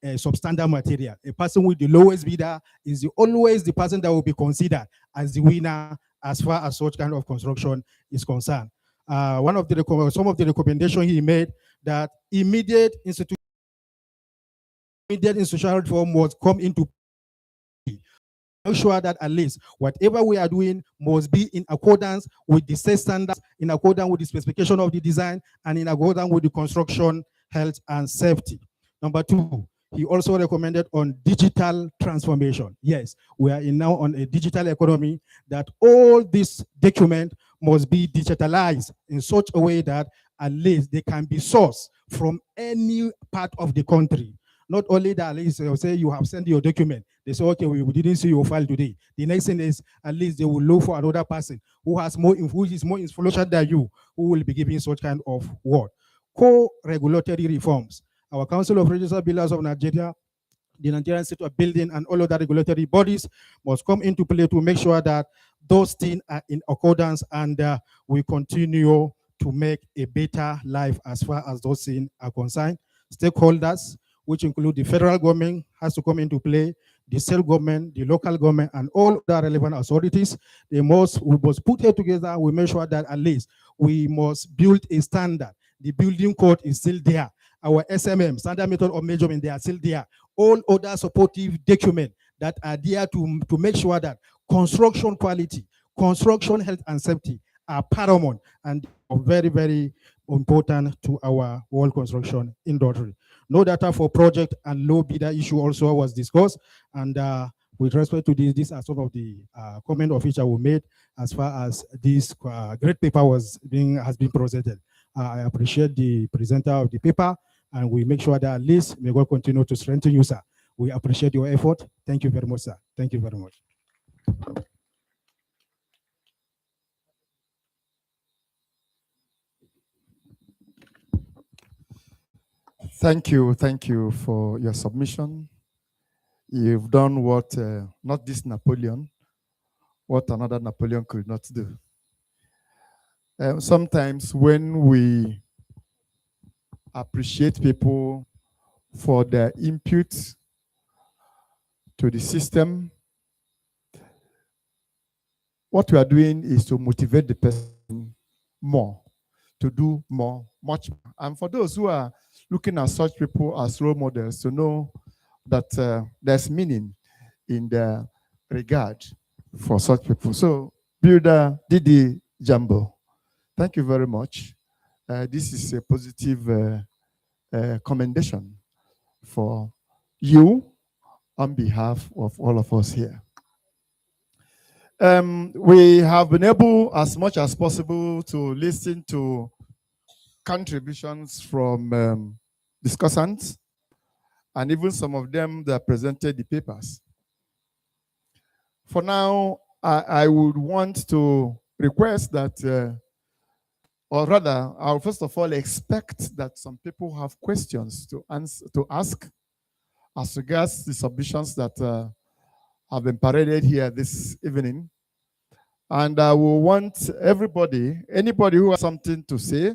substandard material. A person with the lowest bidder is always the person that will be considered as the winner as far as such kind of construction is concerned. Some of the recommendations he made, that immediate institutional reform must come into play. Make sure that at least whatever we are doing must be in accordance with the set standards, in accordance with the specification of the design, and in accordance with the construction health and safety. Number two, He also recommended on digital transformation. Yes, we are now on a digital economy, that all these documents must be digitalized in such a way that at least they can be sourced from any part of the country. Not only that, at least they'll say you have sent your document. They say, okay, we didn't see your file today. The next thing is, at least they will look for another person who is more influential than you, who will be giving such kind of word. Co-regulatory reforms. Our Council of Registered Builders of Nigeria, the Nigerian Institute of Building, and all other regulatory bodies must come into play to make sure that those things are in accordance, and we continue to make a better life as far as those things are concerned. Stakeholders, which include the federal government, has to come into play, the state government, the local government, and all the relevant authorities. We must put it together. We make sure that at least we must build a standard. The building code is still there. Our SMM, standard method of measurement, they are still there. All other supportive documents that are there to make sure that construction quality, construction health and safety are paramount and are very, very important to our wall construction industry. No data for project and low bidder issue also was discussed. And with respect to this, these are some of the comments of which I will make as far as this great paper has been presented. I appreciate the presenter of the paper, and we make sure that at least may God continue to strengthen you, sir. We appreciate your effort. Thank you very much, sir. Thank you very much. Thank you for your submission. You've done what, not this Napoleon, what another Napoleon could not do. Sometimes when we appreciate people for their input to the system, what we are doing is to motivate the person more, to do more, much more. And for those who are looking at such people as role models, to know that there's meaning in the regard for such people. So, Builder Didi Jambo, thank you very much. This is a positive commendation for you on behalf of all of us here. We have been able, as much as possible, to listen to contributions from discussants, and even some of them that presented the papers. For now, I would want to request that, or rather, I'll first of all expect that some people have questions to ask as regards the submissions that have been paraded here this evening. And I will want anybody who has something to say,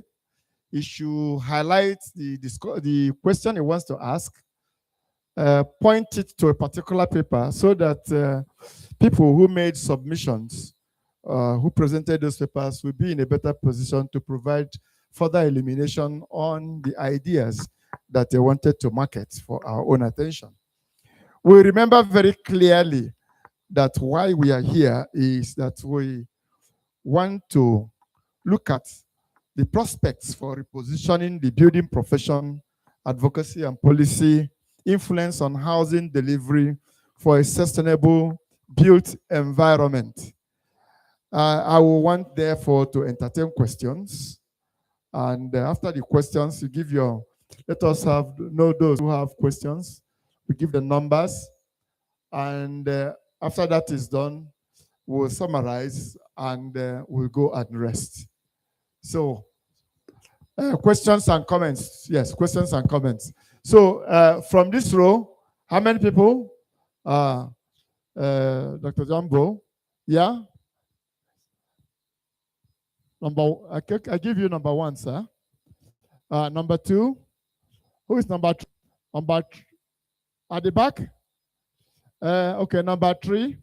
he should highlight the question he wants to ask, point it to a particular paper so that people who made submissions, who presented those papers, will be in a better position to provide further illumination on the ideas that they wanted to market for our own attention. We remember very clearly that why we are here is that we want to look at the prospects for repositioning the building profession, advocacy and policy, influence on housing delivery for a sustainable built environment. I will want, therefore, to entertain questions. And after the questions, you give let us know those who have questions. We give the numbers. And after that is done, we'll summarize and we'll go and rest. So, questions and comments. Yes, questions and comments. So, from this row, how many people? Dr. Jambo, yeah? I give you number one, sir. Number two, who is number three? At the back? Okay, number three.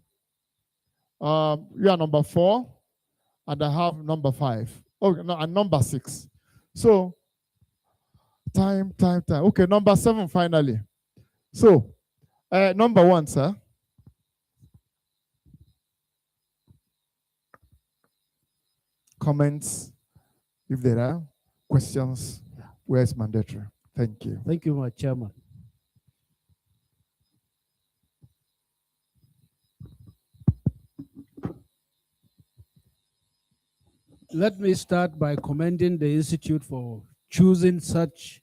You are number four, and I have number five. Okay, no, and number six. So, time. Okay, number seven finally. So, number one, sir. Comments, if there are questions, where is mandatory? Thank you. Thank you, my chairman. Let me start by commending the Institute for choosing such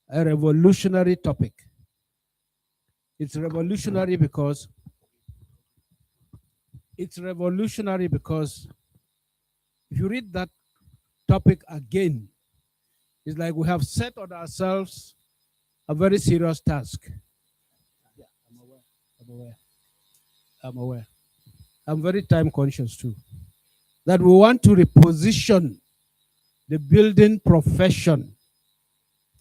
a revolutionary topic. It's revolutionary because if you read that topic again, it's like we have set on ourselves a very serious task. Yeah, I'm aware. I'm very time conscious too. That we want to reposition the building profession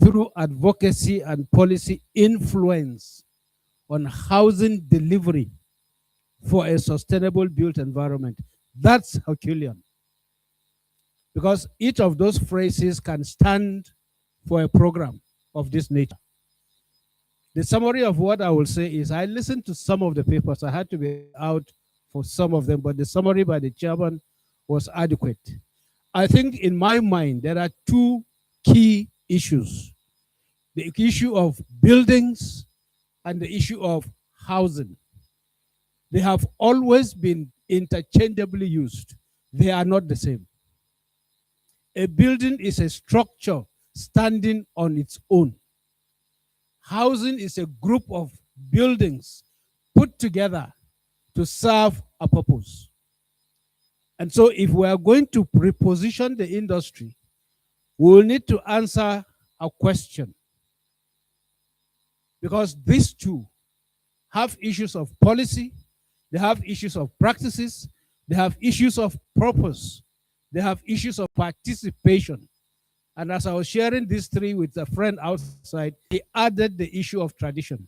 through advocacy and policy influence on housing delivery for a sustainable built environment. That's Herculean. Because each of those phrases can stand for a program of this nature. The summary of what I will say is I listened to some of the papers. I had to be out for some of them, but the summary by the chairman was adequate. I think in my mind, there are two key issues. The issue of buildings and the issue of housing. They have always been interchangeably used. They are not the same. A building is a structure standing on its own. Housing is a group of buildings put together to serve a purpose. And so if we are going to reposition the industry, we will need to answer a question. Because these two have issues of policy, they have issues of practices, they have issues of purpose, they have issues of participation. And as I was sharing these three with a friend outside, he added the issue of tradition.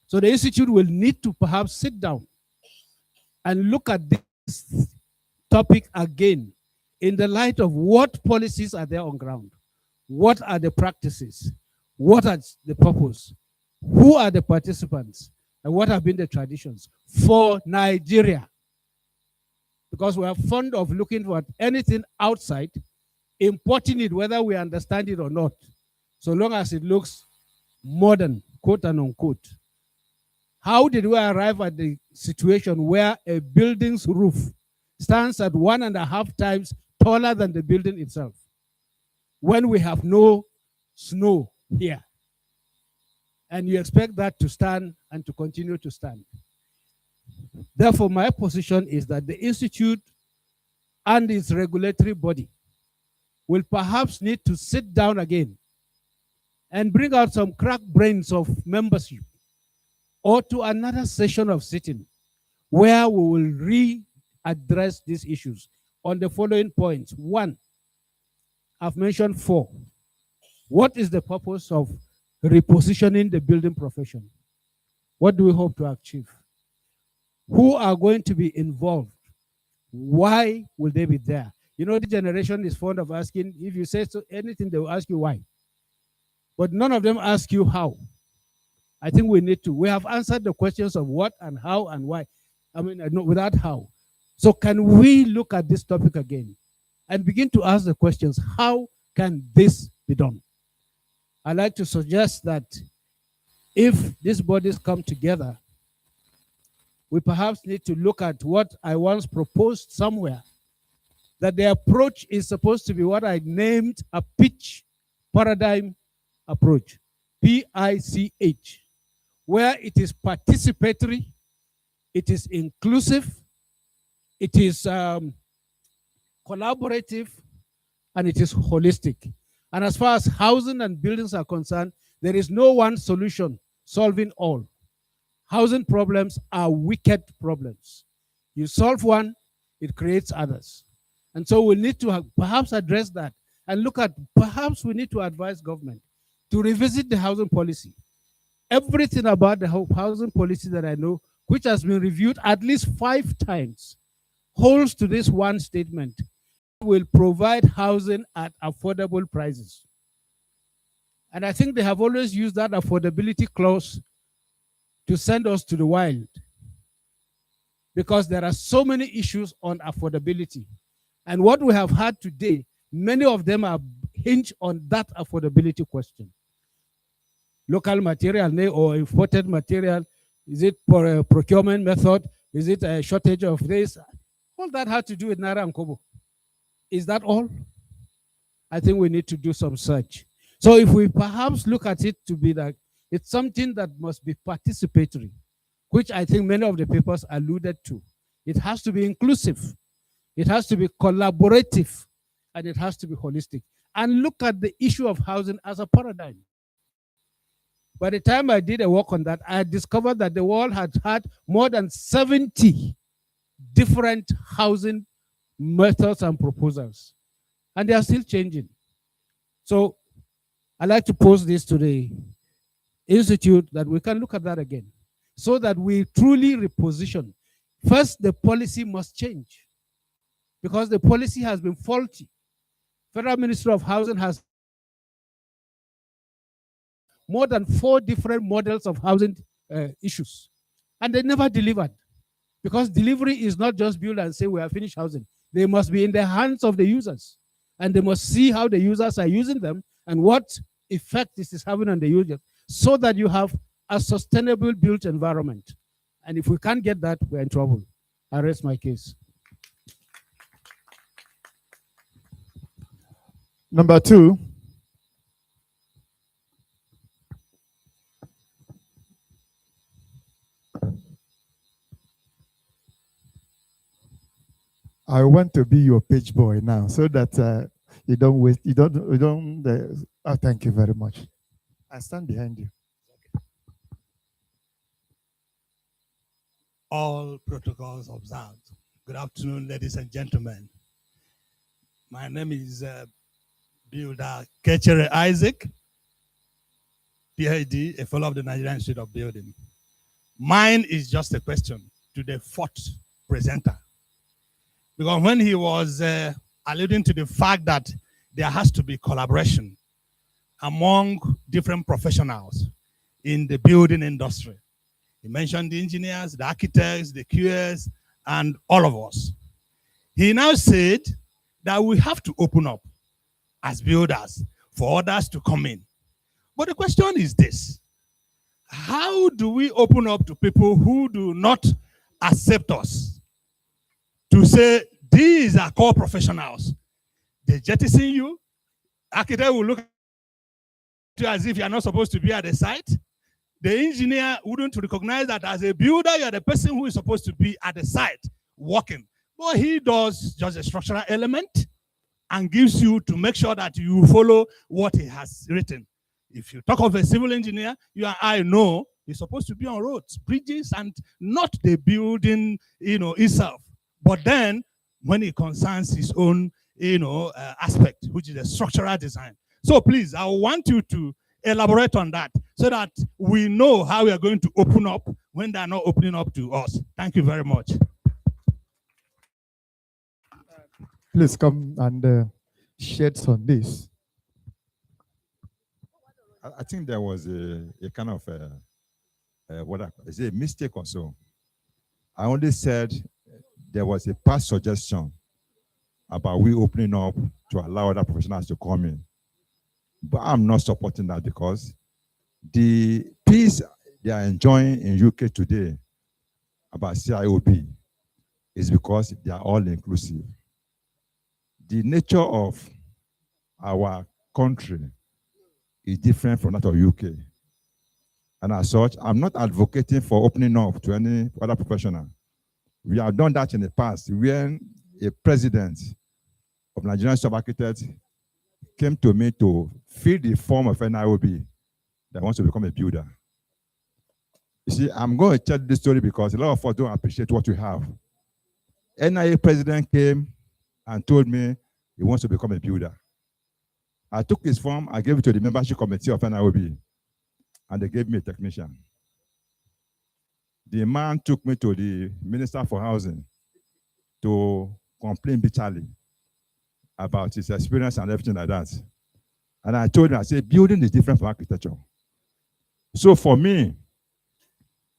So the Institute will need to perhaps sit down and look at this topic again in the light of what policies are there on ground, what are the practices, what are the purpose, who are the participants, and what have been the traditions for Nigeria. Because we are fond of looking for anything outside, importing it whether we understand it or not, so long as it looks modern, quote and unquote. How did we arrive at the situation where a building's roof stands at 1.5 times taller than the building itself when we have no snow here? And you expect that to stand and to continue to stand. Therefore, my position is that the Institute and its regulatory body will perhaps need to sit down again and bring out some cracked brains of membership or to another session of sitting where we will readdress these issues on the following points. One, I've mentioned 4. What is the purpose of repositioning the building profession? What do we hope to achieve? Who are going to be involved? Why will they be there? You know, the generation is fond of asking, if you say so, anything, they will ask you why. But none of them ask you how. I think we need to. We have answered the questions of what and how and why. I mean, without how. So can we look at this topic again and begin to ask the questions, how can this be done? I'd like to suggest that if these bodies come together, we perhaps need to look at what I once proposed somewhere, that the approach is supposed to be what I named a pitch paradigm approach, PICH, where it is participatory, it is inclusive, it is collaborative, and it is holistic. And as far as housing and buildings are concerned, there is no one solution solving all. Housing problems are wicked problems. You solve one, it creates others. And so we need to perhaps address that and look at, perhaps we need to advise government to revisit the housing policy. Everything about the housing policy that I know, which has been reviewed at least 5 times, holds to this one statement: will provide housing at affordable prices. And I think they have always used that affordability clause to send us to the wild, because there are so many issues on affordability. And what we have had today, many of them are hinged on that affordability question. Local material or imported material, is it for a procurement method? Is it a shortage of this? All that had to do with Naira and Kobo. Is that all? I think we need to do some search. So if we perhaps look at it to be that it's something that must be participatory, which I think many of the papers alluded to. It has to be inclusive. It has to be collaborative, and it has to be holistic. And look at the issue of housing as a paradigm. By the time I did a work on that, I discovered that the world had had more than 70 different housing methods and proposals, and they are still changing. So I'd like to pose this to the Institute that we can look at that again, so that we truly reposition. First, the policy must change, because the policy has been faulty. Federal Ministry of Housing has more than 4 different models of housing issues, and they never delivered, because delivery is not just build and say we have finished housing. They must be in the hands of the users, and they must see how the users are using them and what effect this is having on the user, so that you have a sustainable built environment. And if we can't get that, we're in trouble. I rest my case. Number 2. I want to be your page boy now, so that you don't waste. You don't. Thank you very much. I stand behind you. All protocols observed. Good afternoon, ladies and gentlemen. My name is Builder Kechere Isaac, PhD, a fellow of the Nigerian Institute of Building. Mine is just a question to the 4th presenter. Because when he was alluding to the fact that there has to be collaboration among different professionals in the building industry, he mentioned the engineers, the architects, the QS, and all of us. He now said that we have to open up as builders for others to come in. But the question is this: how do we open up to people who do not accept us? To say, these are core professionals. They jettison you. Architect will look at you as if you're not supposed to be at the site. The engineer wouldn't recognize that as a builder, you're the person who is supposed to be at the site working. But he does just a structural element and gives you to make sure that you follow what he has written. If you talk of a civil engineer, you and I know he's supposed to be on roads, bridges, and not the building, itself. But then, when it concerns his own, aspect, which is the structural design. So please, I want you to elaborate on that so that we know how we are going to open up when they are not opening up to us. Thank you very much. Please come and shed on this. I think there was a kind of is it a mistake or so. I only said there was a past suggestion about we opening up to allow other professionals to come in. But I'm not supporting that, because the peace they are enjoying in UK today about CIOB is because they are all inclusive. The nature of our country is different from that of UK. And as such, I'm not advocating for opening up to any other professional. We have done that in the past when a president of Nigerian Institute of Architects came to me to fill the form of NIOB that wants to become a builder. You see, I'm going to tell this story because a lot of us don't appreciate what we have. NIA president came and told me he wants to become a builder. I took his form, I gave it to the membership committee of NIOB, and they gave me a technician. The man took me to the Minister for Housing to complain bitterly about his experience and everything like that. And I told him, I said, building is different from architecture. So for me,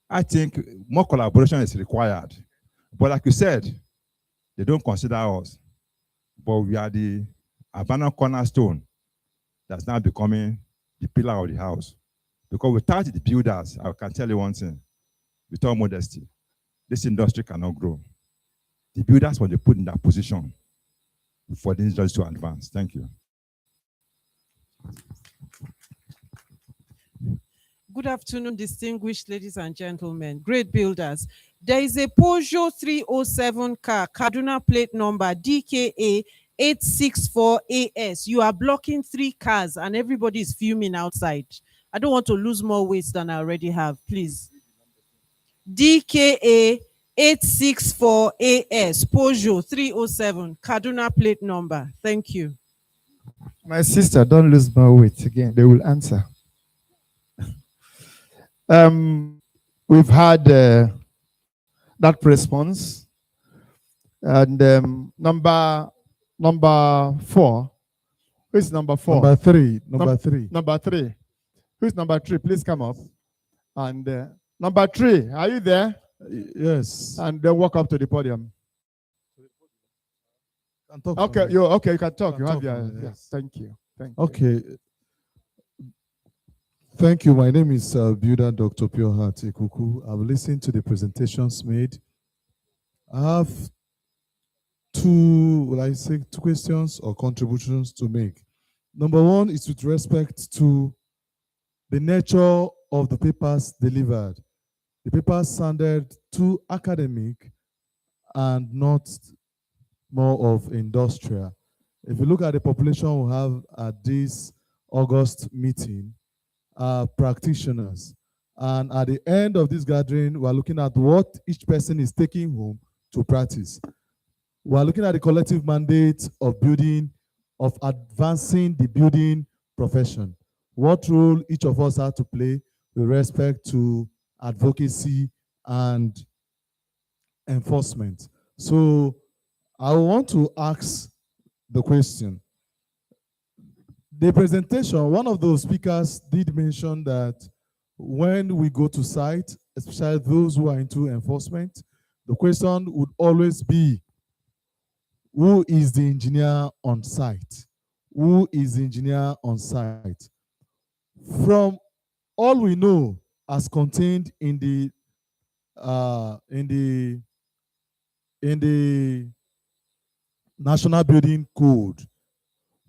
I think more collaboration is required. But like you said, they don't consider us. But we are the abandoned cornerstone that's now becoming the pillar of the house. Because without the builders, I can tell you one thing, with all modesty, this industry cannot grow. the builders were put in that position for the industry to advance. Thank you. Good afternoon, distinguished ladies and gentlemen, great builders. There is a Peugeot 307 car, Kaduna plate number DKA 864AS. You are blocking 3 cars and everybody is fuming outside. I don't want to lose more weight than I already have, please. DKA 864AS, Peugeot 307, Kaduna plate number. Thank you. My sister, don't lose more weight again. They will answer. We've had that response. And number 4. Who is number 4? Number 3. Number 3. Number 3. Who's number 3? Please come up. And number 3, are you there? Yes. And then walk up to the podium. Okay, you can talk. You have your yes. Thank you. Okay. Thank you. My name is Builder Dr. Pure Heart Ikuku. I've listened to the presentations made. I have two questions or contributions to make. Number 1 is with respect to the nature of the papers delivered. The papers sounded too academic and not more of industrial. If you look at the population we have at this August meeting, practitioners. And at the end of this gathering, we're looking at what each person is taking home to practice. We're looking at the collective mandate of building, of advancing the building profession. What role each of us have to play with respect to advocacy and enforcement. So I want to ask the question. The presentation, one of those speakers did mention that when we go to site, especially those who are into enforcement, the question would always be, who is the engineer on site? Who is the engineer on site? From all we know as contained in the National Building Code,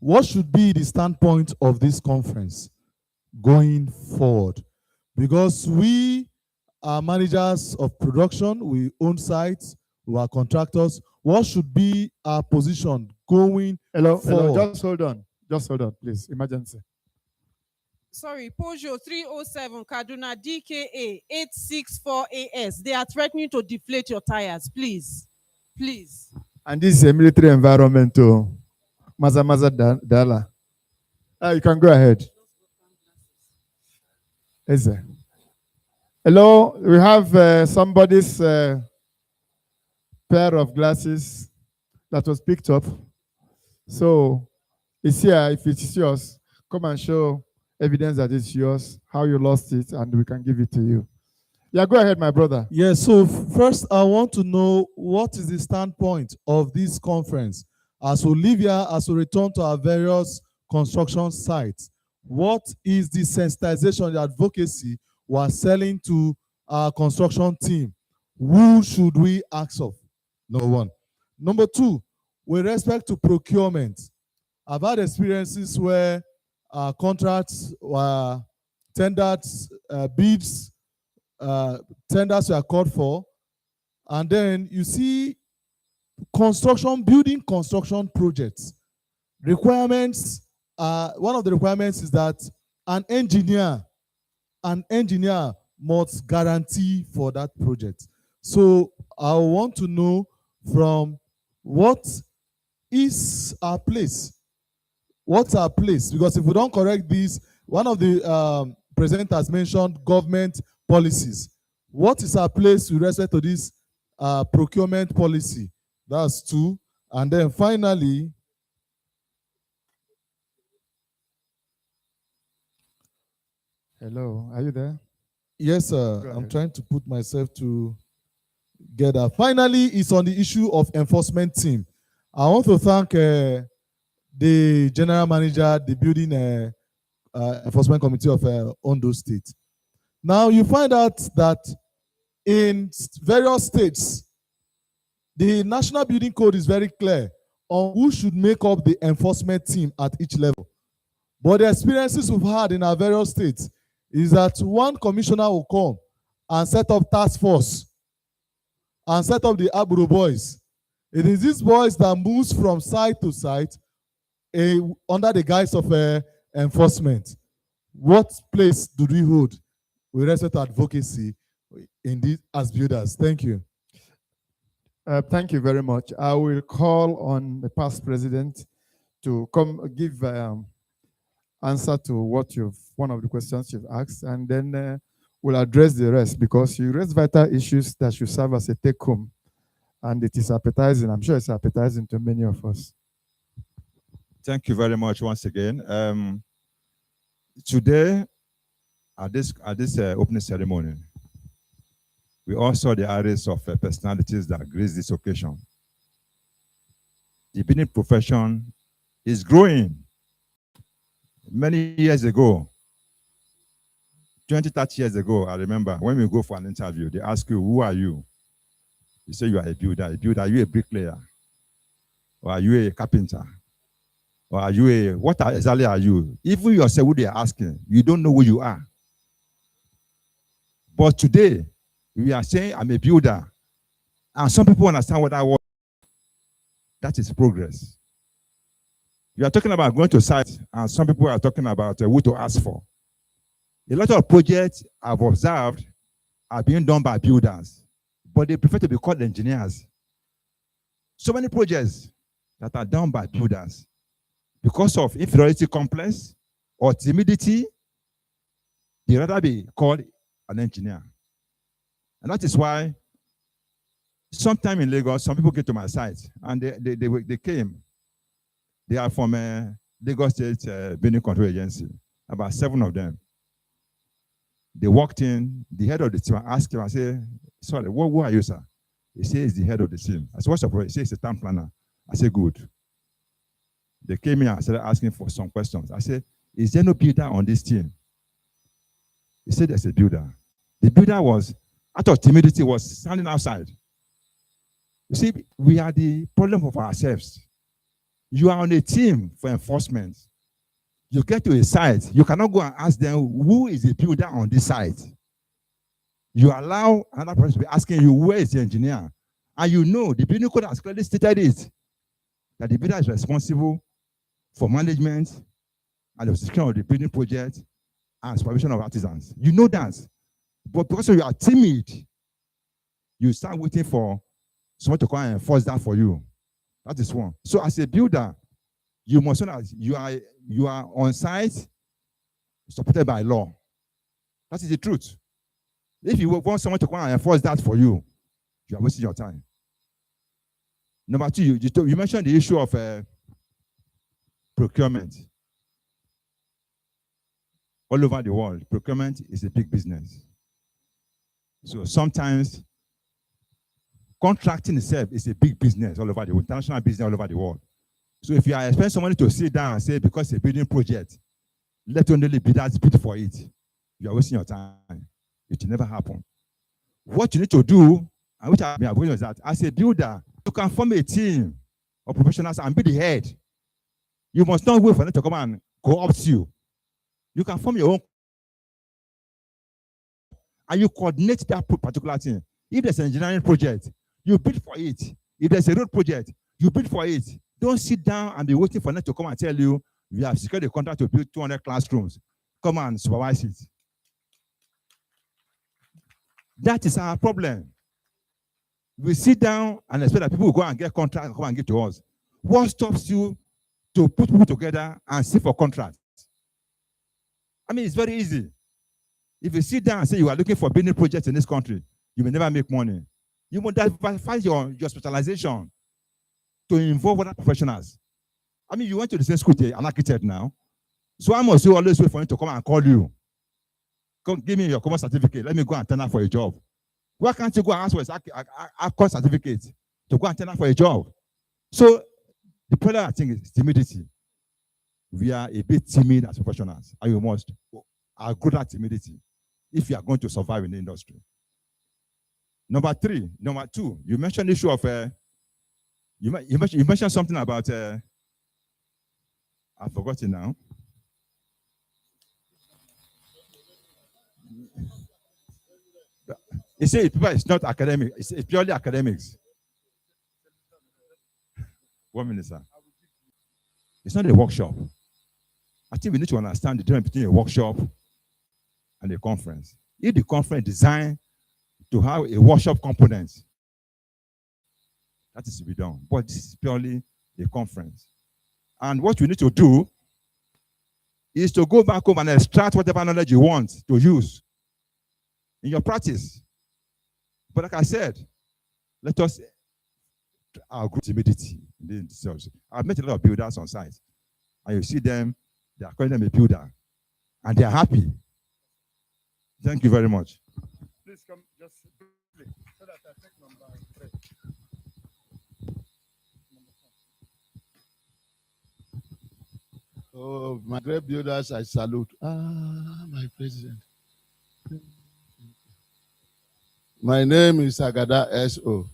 what should be the standpoint of this conference going forward? Because we are managers of production, we own sites, we are contractors. What should be our position going forward? Hello, just hold on, please. Emergency. Sorry, Peugeot 307 Kaduna DKA 864AS. They are threatening to deflate your tires, please. Please. And this is a military environment too. Maza Dala. You can go ahead. Is there? Hello, we have somebody's pair of glasses that was picked up. So it's here. If it's yours, come and show evidence that it's yours, how you lost it, and we can give it to you. Yeah, go ahead, my brother. Yeah, so first I want to know what is the standpoint of this conference as we leave here, as we return to our various construction sites. What is the sensitization, the advocacy we are selling to our construction team? Who should we ask of? Number 1. Number 2, with respect to procurement, I've had experiences where contracts were tendered, bids, tenders were called for, and then you see building construction projects. Requirements, one of the requirements is that an engineer must guarantee for that project. So I want to know from what is our place? What's our place? Because if we don't correct this, one of the presenters mentioned government policies. What is our place with respect to this procurement policy? That's 2. And then finally, hello, are you there? Yes, sir. I'm trying to put myself together. Finally, it's on the issue of enforcement team. I want to thank the general manager, the building enforcement committee of Ondo State. Now you find out that in various states, The National Building Code is very clear on who should make up the enforcement team at each level. But the experiences we've had in our various states is that one commissioner will come and set up task force and set up the Aburo boys. It is these boys that moves from site to site under the guise of enforcement. What place do we hold with respect to advocacy in this as builders? Thank you. Thank you very much. I will call on the past president to come give answer to one of the questions you've asked, and then we'll address the rest, because you raised vital issues that should serve as a take-home, and it is appetizing. I'm sure it's appetizing to many of us. Thank you very much once again. Today, at this opening ceremony, we all saw the arrays of personalities that grace this occasion. The building profession is growing. Many years ago, 20, 30 years ago, I remember when we go for an interview, they ask you, who are you? You say you are a builder. Are you a bricklayer? Or are you a carpenter? Or are you what exactly are you? Even yourself, who they are asking, you don't know who you are. But today, we are saying, I'm a builder. And some people understand what I want. That is progress. You are talking about going to site, and some people are talking about who to ask for. A lot of projects I've observed are being done by builders, but they prefer to be called engineers. So many projects that are done by builders, because of inferiority complex or timidity, they rather be called an engineer. And that is why sometime in Lagos, some people came to my site, and they came. They are from Lagos State Building Control Agency, about 7 of them. They walked in, the head of the team, I asked him, I said, sorry, who are you, sir? He said, he's the head of the team. I said, what's your problem? He said, he's a town planner. I said, good. They came in and started asking for some questions. I said, is there no builder on this team? He said, there's a builder. The builder was, out of timidity, was standing outside. You see, we are the problem of ourselves. You are on a team for enforcement. You get to a site, you cannot go and ask them, who is the builder on this site? You allow another person to be asking you, where is the engineer? And you know, the building code has clearly stated it, that the builder is responsible for management and the execution of the building project and supervision of artisans. You know that. But because you are timid, you start waiting for someone to come and enforce that for you. That is one. So as a builder, you must know that you are on site, supported by law. That is the truth. If you want someone to come and enforce that for you, you are wasting your time. Number 2, you mentioned the issue of procurement. All over the world, procurement is a big business. So sometimes contracting itself is a big business all over the world, international business all over the world. So if you are expecting somebody to sit down and say, because it's a building project, let only builders bid for it, you are wasting your time. It will never happen. What you need to do, and which I am going is that as a builder, you can form a team of professionals and be the head. You must not wait for them to come and co-opt you. You can form your own, and you coordinate that particular thing. If there's an engineering project, you bid for it. If there's a road project, you bid for it. Don't sit down and be waiting for them to come and tell you, we have secured a contract to build 200 classrooms. Come and supervise it. That is our problem. We sit down and expect that people will go and get contracts and come and give to us. What stops you to put people together and seek for contracts? I mean, it's very easy. If you sit down and say you are looking for building projects in this country, you will never make money. You must diversify your specialization to involve other professionals. I mean, you went to the same school to an architect now. So I must always wait for him to come and call you. Come, give me your common certificate. Let me go and turn up for a job. Why can't you go and ask for a course certificate to go and turn up for a job? So the problem, I think, is timidity. We are a bit timid as professionals, and we must outgrow that timidity if you are going to survive in the industry. Number 2, you mentioned the issue of You mentioned something about, I've forgotten now. You say it's not academic, it's purely academics. 1 minute, sir. It's not a workshop. I think we need to understand the difference between a workshop and a conference. If the conference designed to have a workshop component, that is to be done. But this is purely a conference. And what you need to do is to go back home and extract whatever knowledge you want to use in your practice. But like I said, let us our group timidity in themselves. I've met a lot of builders on site, and you see them, they are calling them a builder, and they are happy. Thank you very much. Please come just briefly so that I take number 3. Oh, my great builders, I salute. My president. My name is Agada S.O.,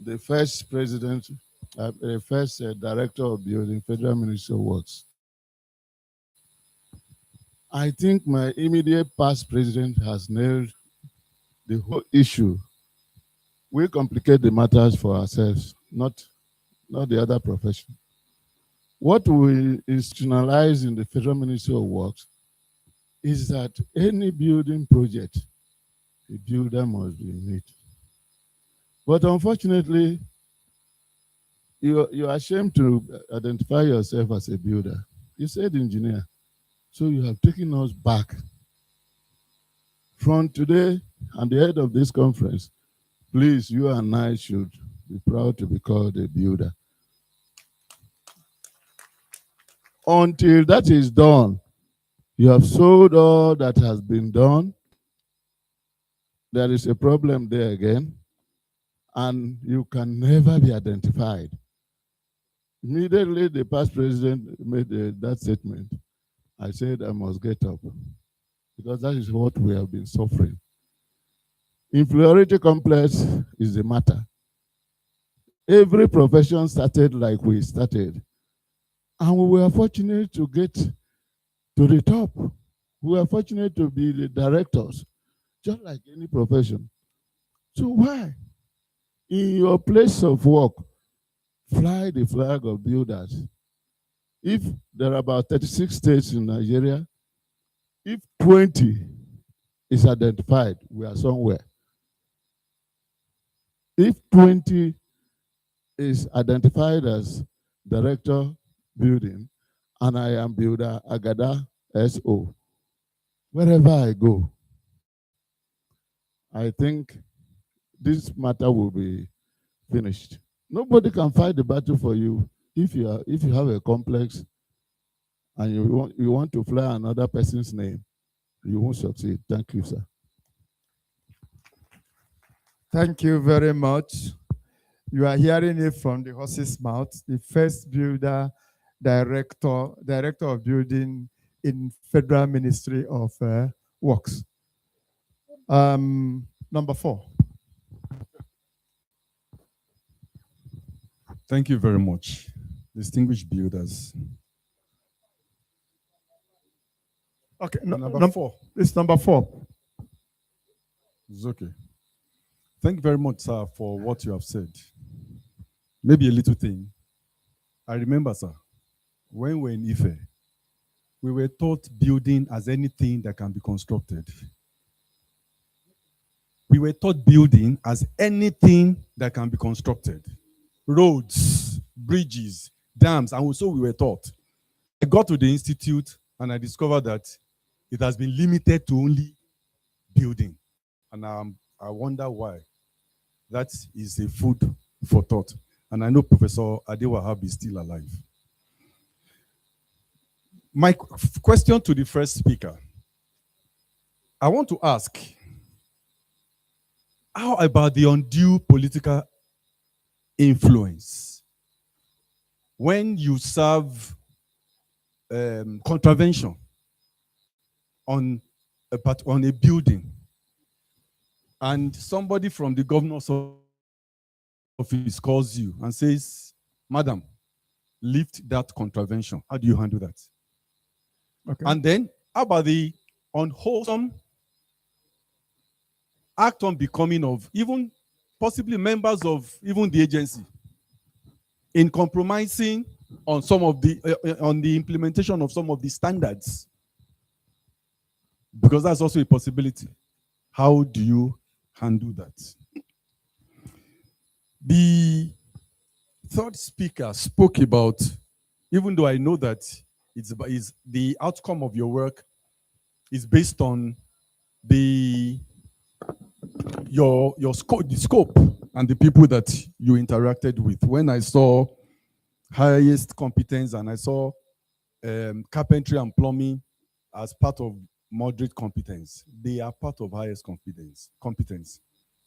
the first president, the first director of building, Federal Ministry of Works. I think my immediate past president has nailed the whole issue. We complicate the matters for ourselves, not the other profession. What we institutionalize in the Federal Ministry of Works is that any building project, the builder must be in it. But unfortunately, you're ashamed to identify yourself as a builder. You said engineer. So you have taken us back. From today and the head of this conference, please, you and I should be proud to be called a builder. Until that is done, you have sold all that has been done. There is a problem there again, and you can never be identified. Immediately, the past president made that statement. I said I must get up, because that is what we have been suffering. Inferiority complex is the matter. Every profession started like we started, and we were fortunate to get to the top. We were fortunate to be the directors, just like any profession. So why, in your place of work, fly the flag of builders? If there are about 36 states in Nigeria, if 20 is identified, we are somewhere. If 20 is identified as director building, and I am builder Agada S.O., wherever I go, I think this matter will be finished. Nobody can fight the battle for you if you have a complex and you want to fly another person's name. You won't succeed. Thank you, sir. Thank you very much. You are hearing it from the horse's mouth, the first builder, director of building in Federal Ministry of Works. Number 4. Thank you very much, distinguished builders. Okay, number 4. It's number 4. It's okay. Thank you very much, sir, for what you have said. Maybe a little thing. I remember, sir, when we were in Ife, we were taught building as anything that can be constructed. We were taught building as anything that can be constructed. Roads, bridges, dams, and so we were taught. I got to the institute and I discovered that it has been limited to only building. And I wonder why. That is a food for thought. And I know Professor Adewahab is still alive. My question to the first speaker, I want to ask, how about the undue political influence when you serve contravention on a building and somebody from the governor's office calls you and says, "Madam, lift that contravention." How do you handle that? Okay. And then, how about the unwholesome act on becoming of even possibly members of even the agency in compromising on some of the on the implementation of some of the standards, because that's also a possibility. How do you handle that? The third speaker spoke about, even though I know that is the outcome of your work is based on the scope, the scope and the people that you interacted with. When I saw highest competence and I saw carpentry and plumbing as part of moderate competence, they are part of highest competence.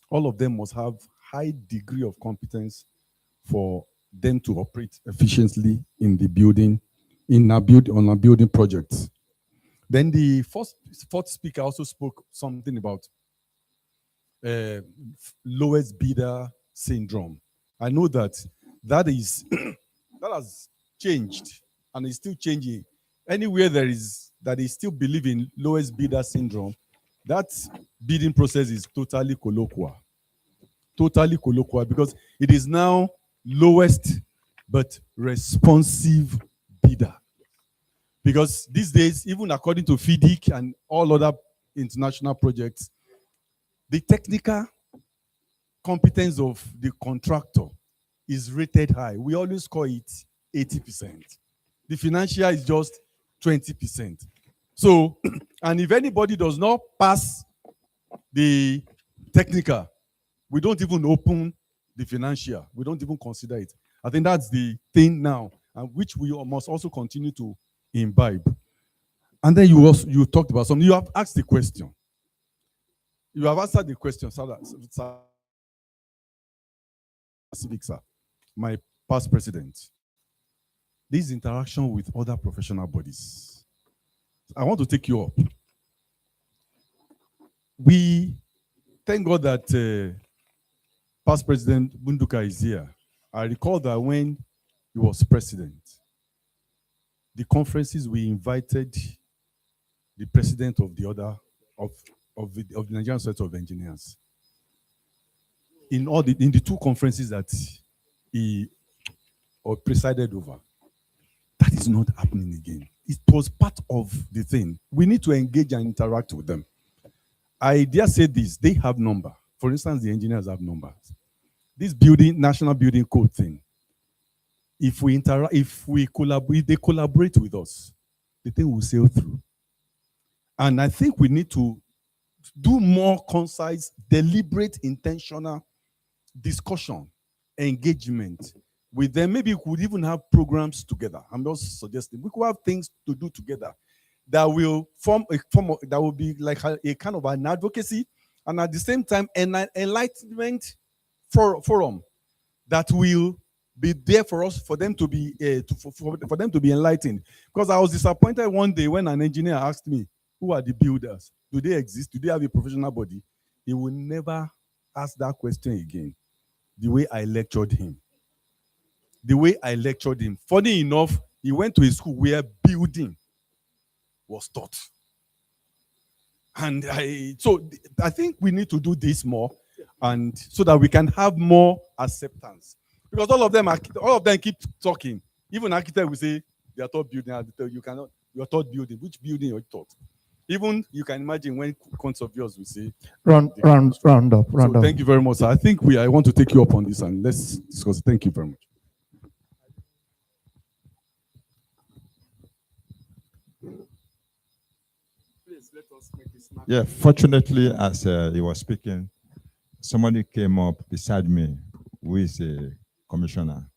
All of them must have high degree of competence for them to operate efficiently in the building, on a building project. Then the fourth speaker also spoke something about lowest bidder syndrome. I know that is that has changed and is still changing. Anywhere that they still believe in lowest bidder syndrome, that bidding process is totally colloquial. Totally colloquial, because it is now lowest but responsive bidder. Because these days, even according to FIDIC and all other international projects, the technical competence of the contractor is rated high. We always call it 80%. The financial is just 20%. So, and if anybody does not pass the technical, we don't even open the financial. We don't even consider it. I think that's the thing now, and which we must also continue to imbibe. And then you talked about something. You have asked the question. You have answered the question, Civic, sir, my past president. This interaction with other professional bodies. I want to take you up. We thank God that past President Bunduka is here. I recall that when he was president, the conferences we invited the president of the other of the Nigerian Society of Engineers. In the two conferences that he presided over, that is not happening again. It was part of the thing. We need to engage and interact with them. I dare say this: they have number. For instance, the engineers have numbers. This national building code thing. If they collaborate with us, the thing will sail through. And I think we need to do more concise, deliberate, intentional discussion, engagement with them. Maybe we could even have programs together. I'm just suggesting we could have things to do together that will that will be like a kind of an advocacy, and at the same time an enlightenment forum that will be there for us, for them to be for them to be enlightened. Because I was disappointed one day when an engineer asked me, "Who are the builders? Do they exist? Do they have a professional body?" He will never ask that question again. The way I lectured him. Funny enough, he went to a school where building was taught. And I think we need to do this more, and so that we can have more acceptance. Because all of them keep talking. Even architect will say they are taught building. You are taught building. Which building you are taught? Even you can imagine when cons of yours will say round up. Thank you very much, sir. I think I want to take you up on this and let's discuss it. Thank you very much. Please let us make this snappy. Yeah, fortunately, as he was speaking, somebody came up beside me who is a commissioner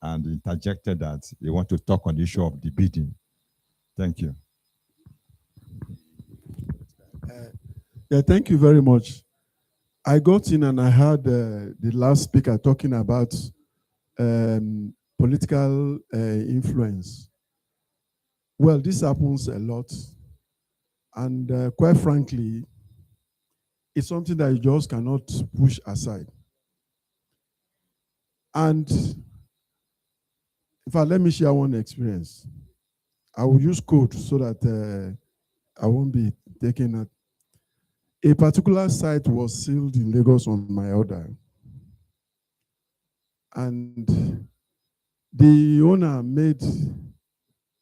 and interjected that he want to talk on the issue of the bidding. Thank you. Yeah, thank you very much. I got in and I heard the last speaker talking about political influence. Well, this happens a lot. And quite frankly, it's something that you just cannot push aside. And in fact, let me share one experience. I will use code so that I won't be taken at. A particular site was sealed in Lagos on my order. And the owner made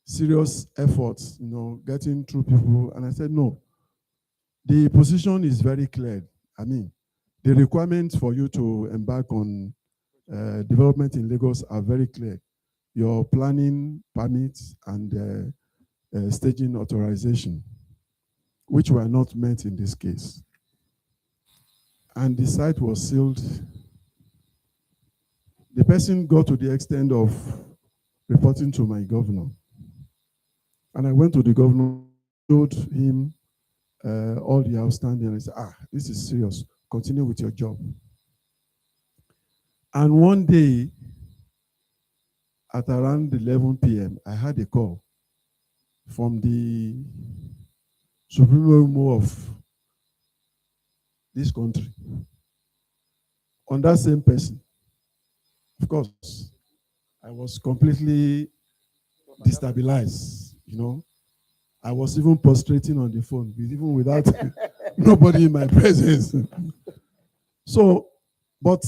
serious efforts, getting through people. And I said, no, the position is very clear. I mean, the requirements for you to embark on development in Lagos are very clear. Your planning permits and staging authorization, which were not met in this case. And the site was sealed. The person got to the extent of reporting to my governor. And I went to the governor, showed him all the outstanding, and I said, this is serious. Continue with your job. And one day, at around 11 p.m., I had a call from the Supreme of this country on that same person. Of course, I was completely destabilized, I was even prostrating on the phone, even without nobody in my presence. So, but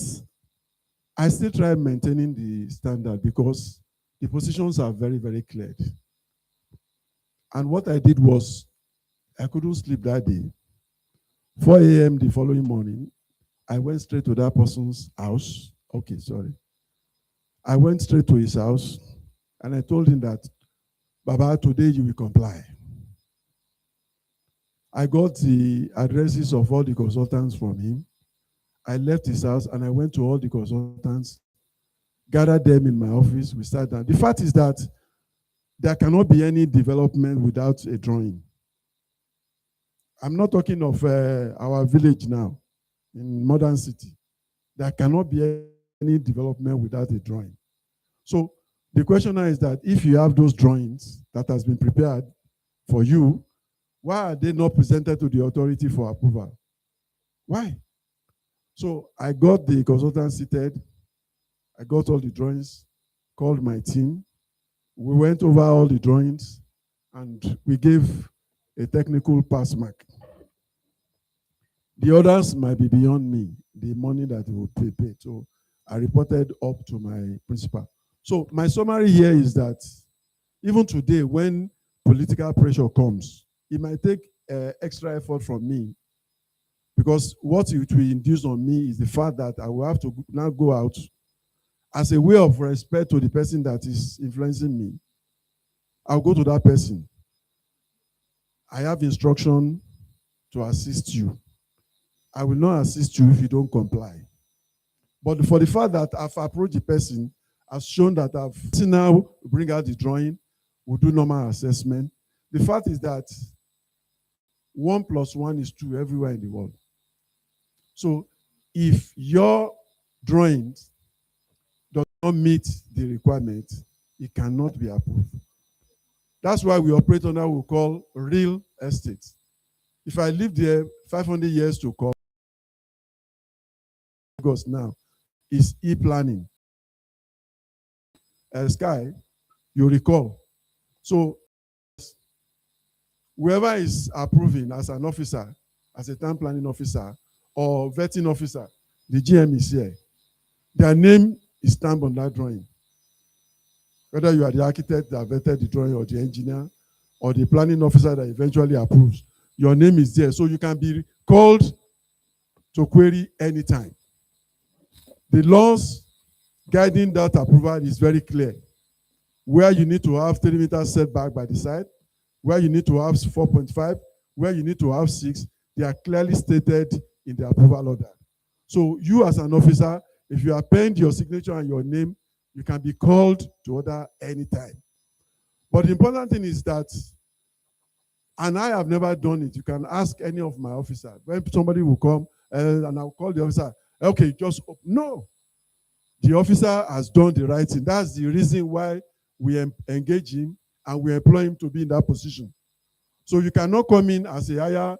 I still try maintaining the standard because the positions are very, very clear. And what I did was, I couldn't sleep that day. 4 a.m. the following morning, I went straight to that person's house. Okay, sorry. I went straight to his house and I told him that, Baba, today you will comply. I got the addresses of all the consultants from him. I left his house and I went to all the consultants, gathered them in my office. We sat down. The fact is that there cannot be any development without a drawing. I'm not talking of our village now, in modern city. There cannot be any development without a drawing. So the question now is that if you have those drawings that has been prepared for you, why are they not presented to the authority for approval? Why? So I got the consultant seated. I got all the drawings, called my team. We went over all the drawings and we gave a technical pass mark. The others might be beyond me, the money that they would pay. So I reported up to my principal. So my summary here is that even today, when political pressure comes, it might take extra effort from me because what it will induce on me is the fact that I will have to now go out as a way of respect to the person that is influencing me. I'll go to that person. I have instruction to assist you. I will not assist you if you don't comply. But for the fact that I've approached the person, I've shown that I've now bring out the drawing, we'll do normal assessment. The fact is that 1 + 1 is 2 everywhere in the world. So if your drawings does not meet the requirement, it cannot be approved. That's why we operate on what we call real estate. If I live there 500 years to come, because now is e-planning. Sky, you recall. So whoever is approving as an officer, as a town planning officer or vetting officer, the GM is here. Their name is stamped on that drawing. Whether you are the architect that vetted the drawing or the engineer or the planning officer that eventually approves, your name is there. So you can be called to query anytime. The laws guiding that approval is very clear. Where you need to have 3 meters setback by the side, where you need to have 4.5, where you need to have 6, they are clearly stated in the approval order. So you as an officer, if you append your signature and your name, you can be called to order anytime. But the important thing is that, and I have never done it, you can ask any of my officers. When somebody will come and I'll call the officer, okay, just, no. The officer has done the right thing. That's the reason why we engage him and we employ him to be in that position. So you cannot come in as a higher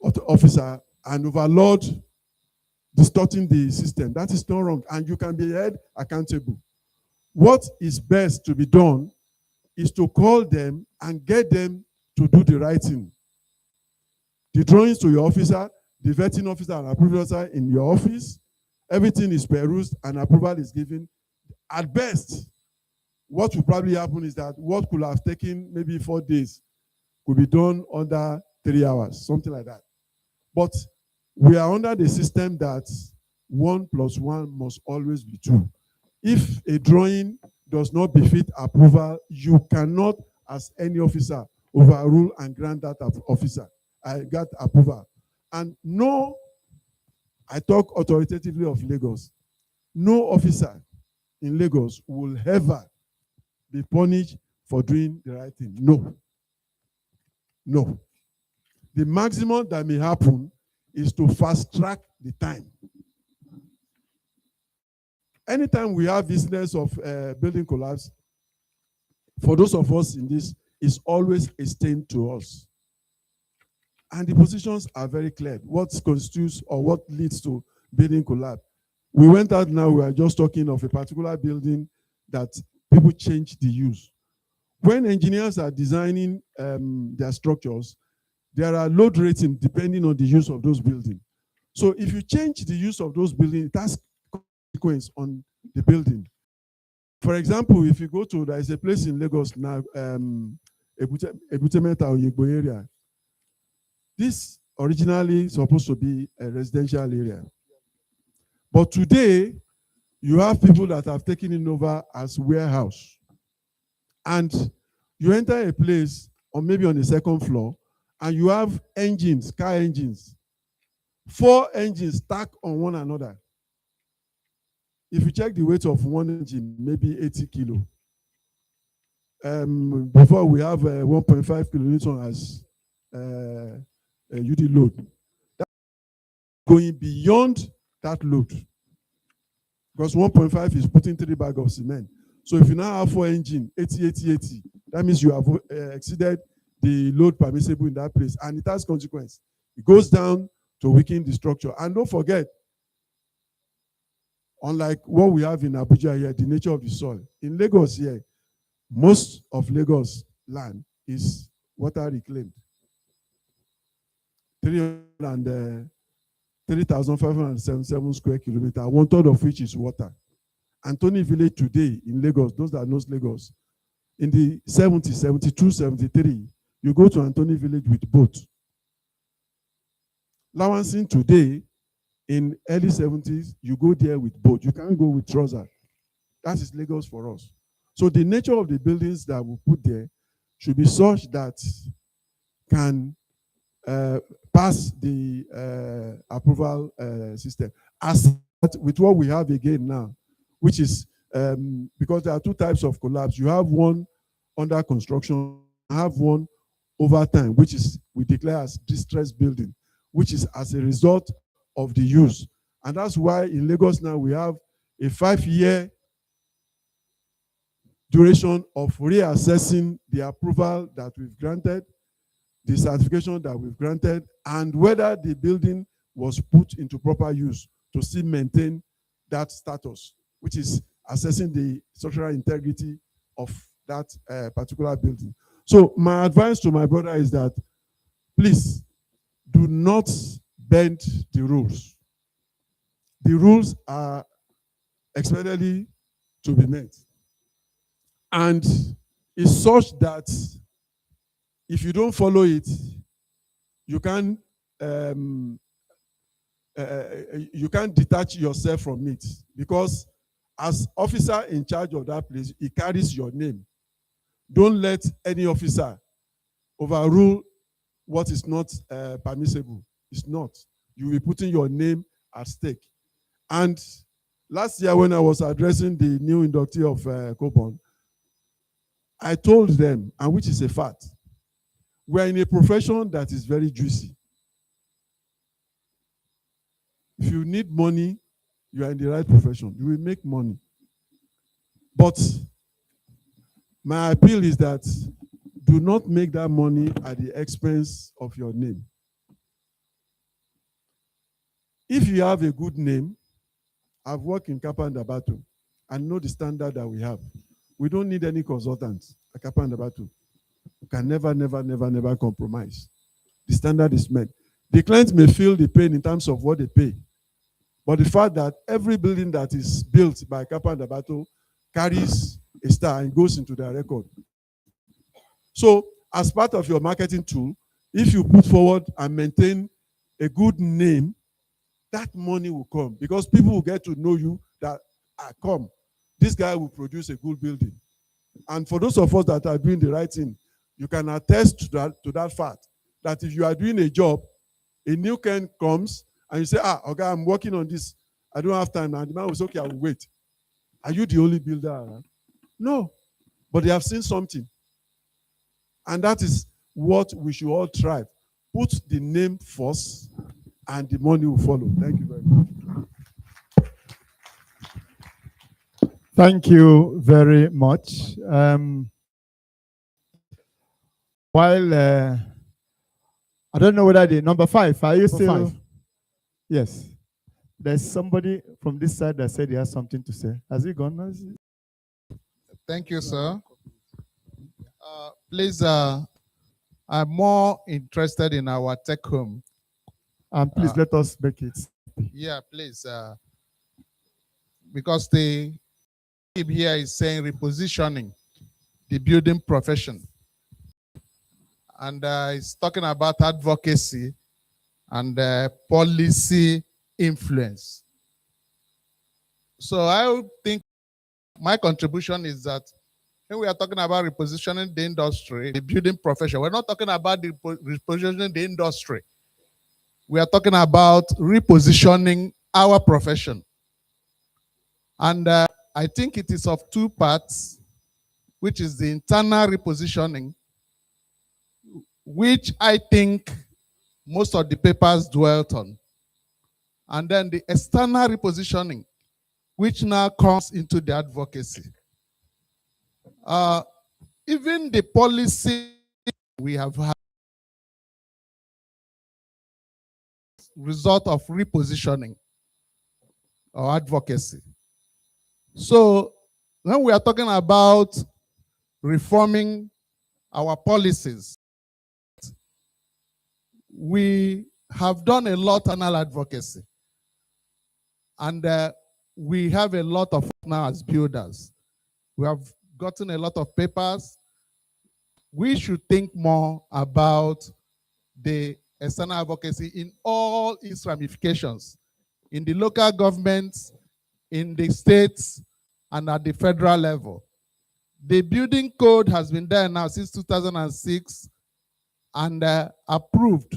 officer and overload distorting the system. That is not wrong, and you can be held accountable. What is best to be done is to call them and get them to do the right thing. The drawings to your officer, the vetting officer and approval officer in your office, everything is perused and approval is given. At best, what will probably happen is that what could have taken maybe 4 days could be done under 3 hours, something like that. But we are under the system that 1 + 1 must always be 2. If a drawing does not befit approval, you cannot, as any officer, overrule and grant that grant approval. And no, I talk authoritatively of Lagos, no officer in Lagos will ever be punished for doing the right thing. No. No. The maximum that may happen is to fast track the time. Anytime we have business of building collapse, for those of us in this, is always a stain to us. And the positions are very clear. What constitutes or what leads to building collapse? We went out now, we are just talking of a particular building that people change the use. When engineers are designing their structures, there are load ratings depending on the use of those buildings. So if you change the use of those buildings, it has consequence on the building. For example, if you go to, there is a place in Lagos now, Ebutemeta or Yegbo area. This originally supposed to be a residential area. But today, you have people that have taken it over as warehouse. And you enter a place, or maybe on the second floor, and you have engines, car engines, 4 engines stacked on one another. If you check the weight of one engine, maybe 80 kilo. Before we have 1.5 kilonewton as UD load. That's going beyond that load. Because 1.5 is putting 3 bags of cement. So if you now have 4 engines, 80, that means you have exceeded the load permissible in that place, and it has consequence. It goes down to weaken the structure. And don't forget, unlike what we have in Abuja here, the nature of the soil. In Lagos here, most of Lagos land is water reclaimed. 3,577 square kilometers, 1/3 of which is water. Anthony Village today in Lagos, those that knows Lagos, in the 70s, 72, 73, you go to Anthony Village with boat. Lawansing today, in early 70s, you go there with boat. You can't go with trouser. That is Lagos for us. So the nature of the buildings that we put there should be such that can pass the approval system. As with what we have again now, which is because there are 2 types of collapse. You have one under construction, have one over time, which is we declare as distressed building, which is as a result of the use. And that's why in Lagos now we have a 5-year duration of reassessing the approval that we've granted, the certification that we've granted, and whether the building was put into proper use to still maintain that status, which is assessing the structural integrity of that particular building. So my advice to my brother is that, please, do not bend the rules. The rules are expected to be met. And it's such that if you don't follow it, you can't detach yourself from it, because as officer in charge of that place, it carries your name. Don't let any officer overrule what is not permissible. It's not. You will be putting your name at stake. And last year when I was addressing the new inductee of Cobon, I told them, and which is a fact, we are in a profession that is very juicy. If you need money, you are in the right profession. You will make money. But my appeal is that do not make that money at the expense of your name. If you have a good name, I've worked in Kapa and Dabato and know the standard that we have. We don't need any consultants at Kapa and Dabato. We can never compromise. The standard is met. The client may feel the pain in terms of what they pay, but the fact that every building that is built by Kapa and Dabato carries a star and goes into their record. So, as part of your marketing tool, if you put forward and maintain a good name, that money will come because people will get to know you that, come, this guy will produce a good building. And for those of us that are doing the right thing, you can attest to that fact that if you are doing a job, a new client comes and you say, okay, I'm working on this. I don't have time. And the man will say, okay, I will wait. Are you the only builder around? No, but they have seen something. And that is what we should all try. Put the name first and the money will follow. Thank you very much. Thank you very much. I don't know whether the number 5, are you Number still? 5. Yes. There's somebody from this side that said he has something to say. Has he gone? Thank you, sir. Please, I'm more interested in our tech home. And please let us make it. Yeah, please. Because the tip here is saying repositioning the building profession. And it's talking about advocacy and policy influence. So I think my contribution is that when we are talking about repositioning the industry, the building profession, we're not talking about the repositioning the industry. We are talking about repositioning our profession. And I think it is of 2 parts, which is the internal repositioning, which I think most of the papers dwelt on. And then the external repositioning, which now comes into the advocacy. Even the policy we have had result of repositioning or advocacy. So when we are talking about reforming our policies, we have done a lot on advocacy. And we have a lot of now as builders. We have gotten a lot of papers. We should think more about the external advocacy in all its ramifications, in the local governments, in the states, and at the federal level. The building code has been there now since 2006 and approved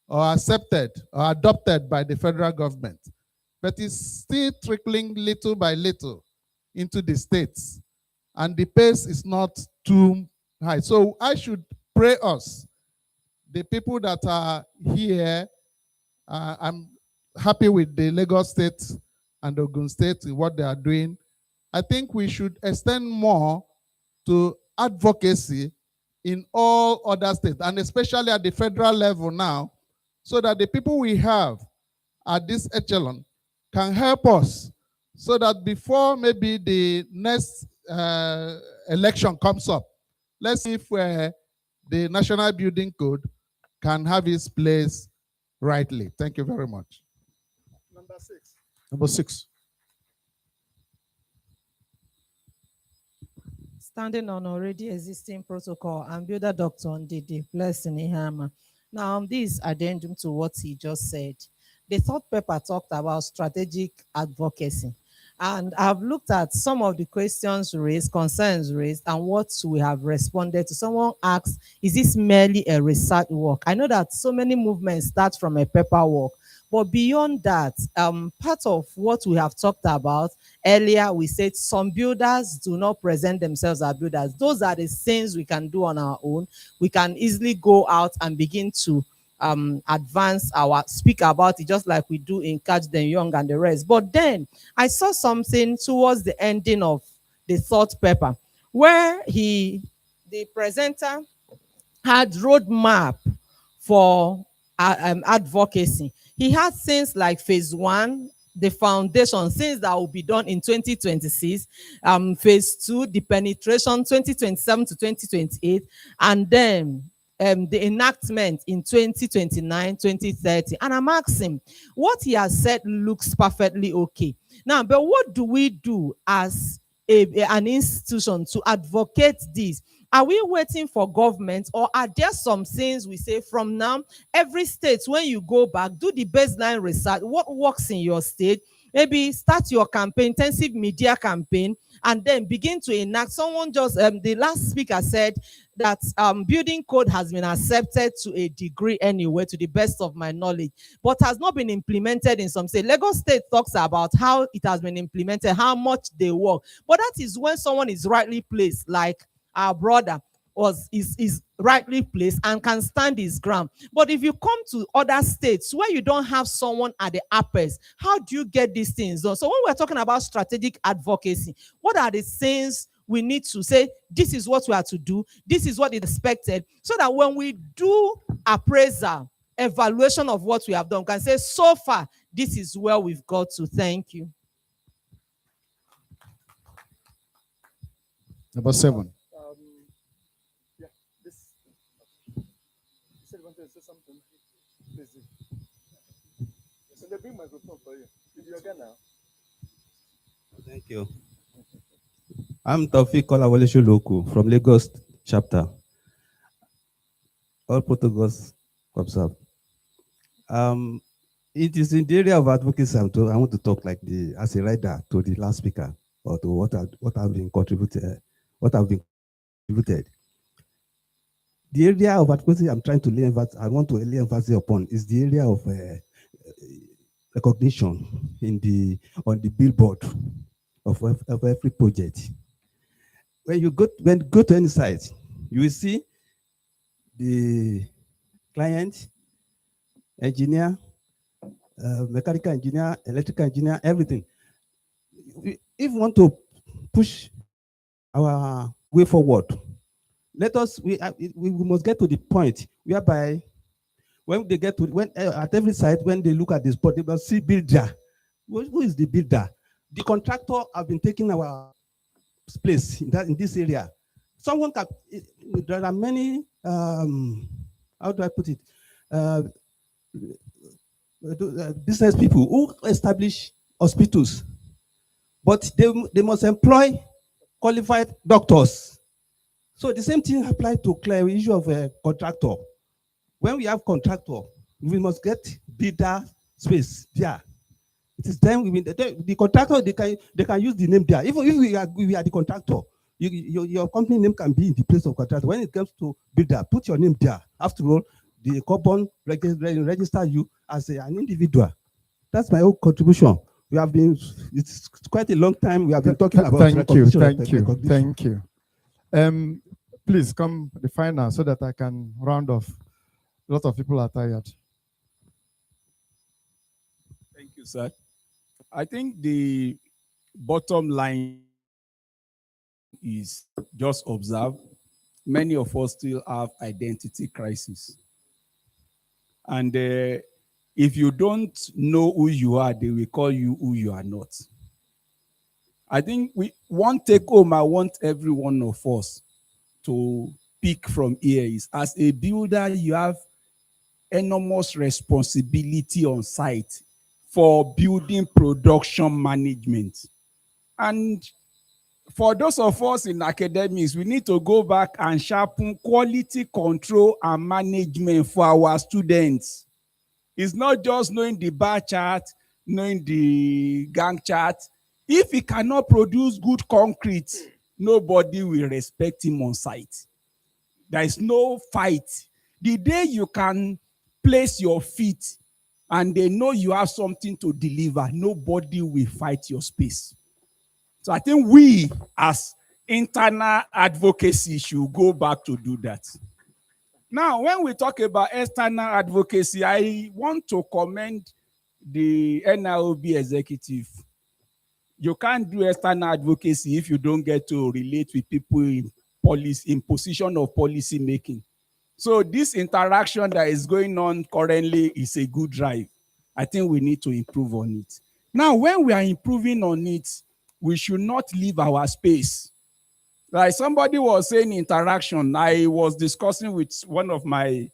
or accepted or adopted by the federal government. But it's still trickling little by little into the states. And the pace is not too high. So I should pray us, the people that are here, I'm happy with the Lagos State and Ogun State in what they are doing. I think we should extend more to advocacy in all other states, and especially at the federal level now, so that the people we have at this echelon can help us, so that before maybe the next election comes up, let's see if the National Building Code can have its place rightly. Thank you very much. Number 6. Number 6. Standing on already existing protocol and builder Dr. Ndidi Blessing Ihama. Now, this addendum to what he just said. The third paper talked about strategic advocacy. And I've looked at some of the questions raised, concerns raised, and what we have responded to. Someone asked, is this merely a research work? I know that so many movements start from a paperwork, but beyond that, part of what we have talked about earlier, we said some builders do not present themselves as builders. Those are the things we can do on our own. We can easily go out and begin to speak about it, just like we do in Catch Them Young and the rest. But then I saw something towards the ending of the third paper where the presenter had roadmap for advocacy. He had things like phase 1, the foundation, things that will be done in 2026, phase 2, the penetration 2027 to 2028, and then the enactment in 2029, 2030. And I'm asking, what he has said looks perfectly okay. Now, but what do we do as an institution to advocate this? Are we waiting for government, or are there some things we say from now? Every state, when you go back, do the baseline research. What works in your state? Maybe start your campaign, intensive media campaign, and then begin to enact. Someone just, the last speaker said that building code has been accepted to a degree anyway, to the best of my knowledge, but has not been implemented in some states. Lagos State talks about how it has been implemented, how much they work. But that is when someone is rightly placed, like our brother is rightly placed and can stand his ground. But if you come to other states where you don't have someone at the apex, how do you get these things done? So when we're talking about strategic advocacy, what are the things we need to say? This is what we are to do, this is what is expected, so that when we do appraisal, evaluation of what we have done, we can say, so far, this is where we've got to. Thank you. Number 7. Thank you. I'm Taufik Kolawole Sholoku from Lagos chapter. All protocols observed. It is in the area of advocacy I want to talk like as a rider to the last speaker, or to what have been contributed. The area of advocacy I'm trying to lay emphasis, I want to lay emphasis upon, is the area of recognition on the billboard of every project. When you go to any site, you will see the client, engineer, mechanical engineer, electrical engineer, everything. If we want to push our way forward, we must get to the point whereby at every site, when they look at this spot, they must see builder. Who is the builder? The contractor have been taking our place in this area. There are many, how do I put it? Business people who establish hospitals, but they must employ qualified doctors. So the same thing applies to clear issue of a contractor. When we have contractor, we must get bidder space there. It is then the contractor, they can use the name there. Even if we are the contractor, your company name can be in the place of contractor. When it comes to bidder, put your name there. After all, the company register you as an individual. That's my own contribution. It's quite a long time we have been talking about recognition. Thank you. Please come the final so that I can round off. A lot of people are tired. Thank you, sir. I think the bottom line is just observe. Many of us still have identity crisis. And if you don't know who you are, they will call you who you are not. I think one take home I want every one of us to pick from here is, as a builder, you have enormous responsibility on site for building production management. And for those of us in academics, we need to go back and sharpen quality control and management for our students. It's not just knowing the bar chart, knowing the gang chart. If he cannot produce good concrete, nobody will respect him on site. There is no fight. The day you can place your feet and they know you have something to deliver, nobody will fight your space. So I think we, as internal advocacy, should go back to do that. Now, when we talk about external advocacy, I want to commend the NIOB executive. You can't do external advocacy if you don't get to relate with people in position of policy making. So this interaction that is going on currently is a good drive. I think we need to improve on it. Now, when we are improving on it, we should not leave our space. Like somebody was saying interaction, I was discussing with one of my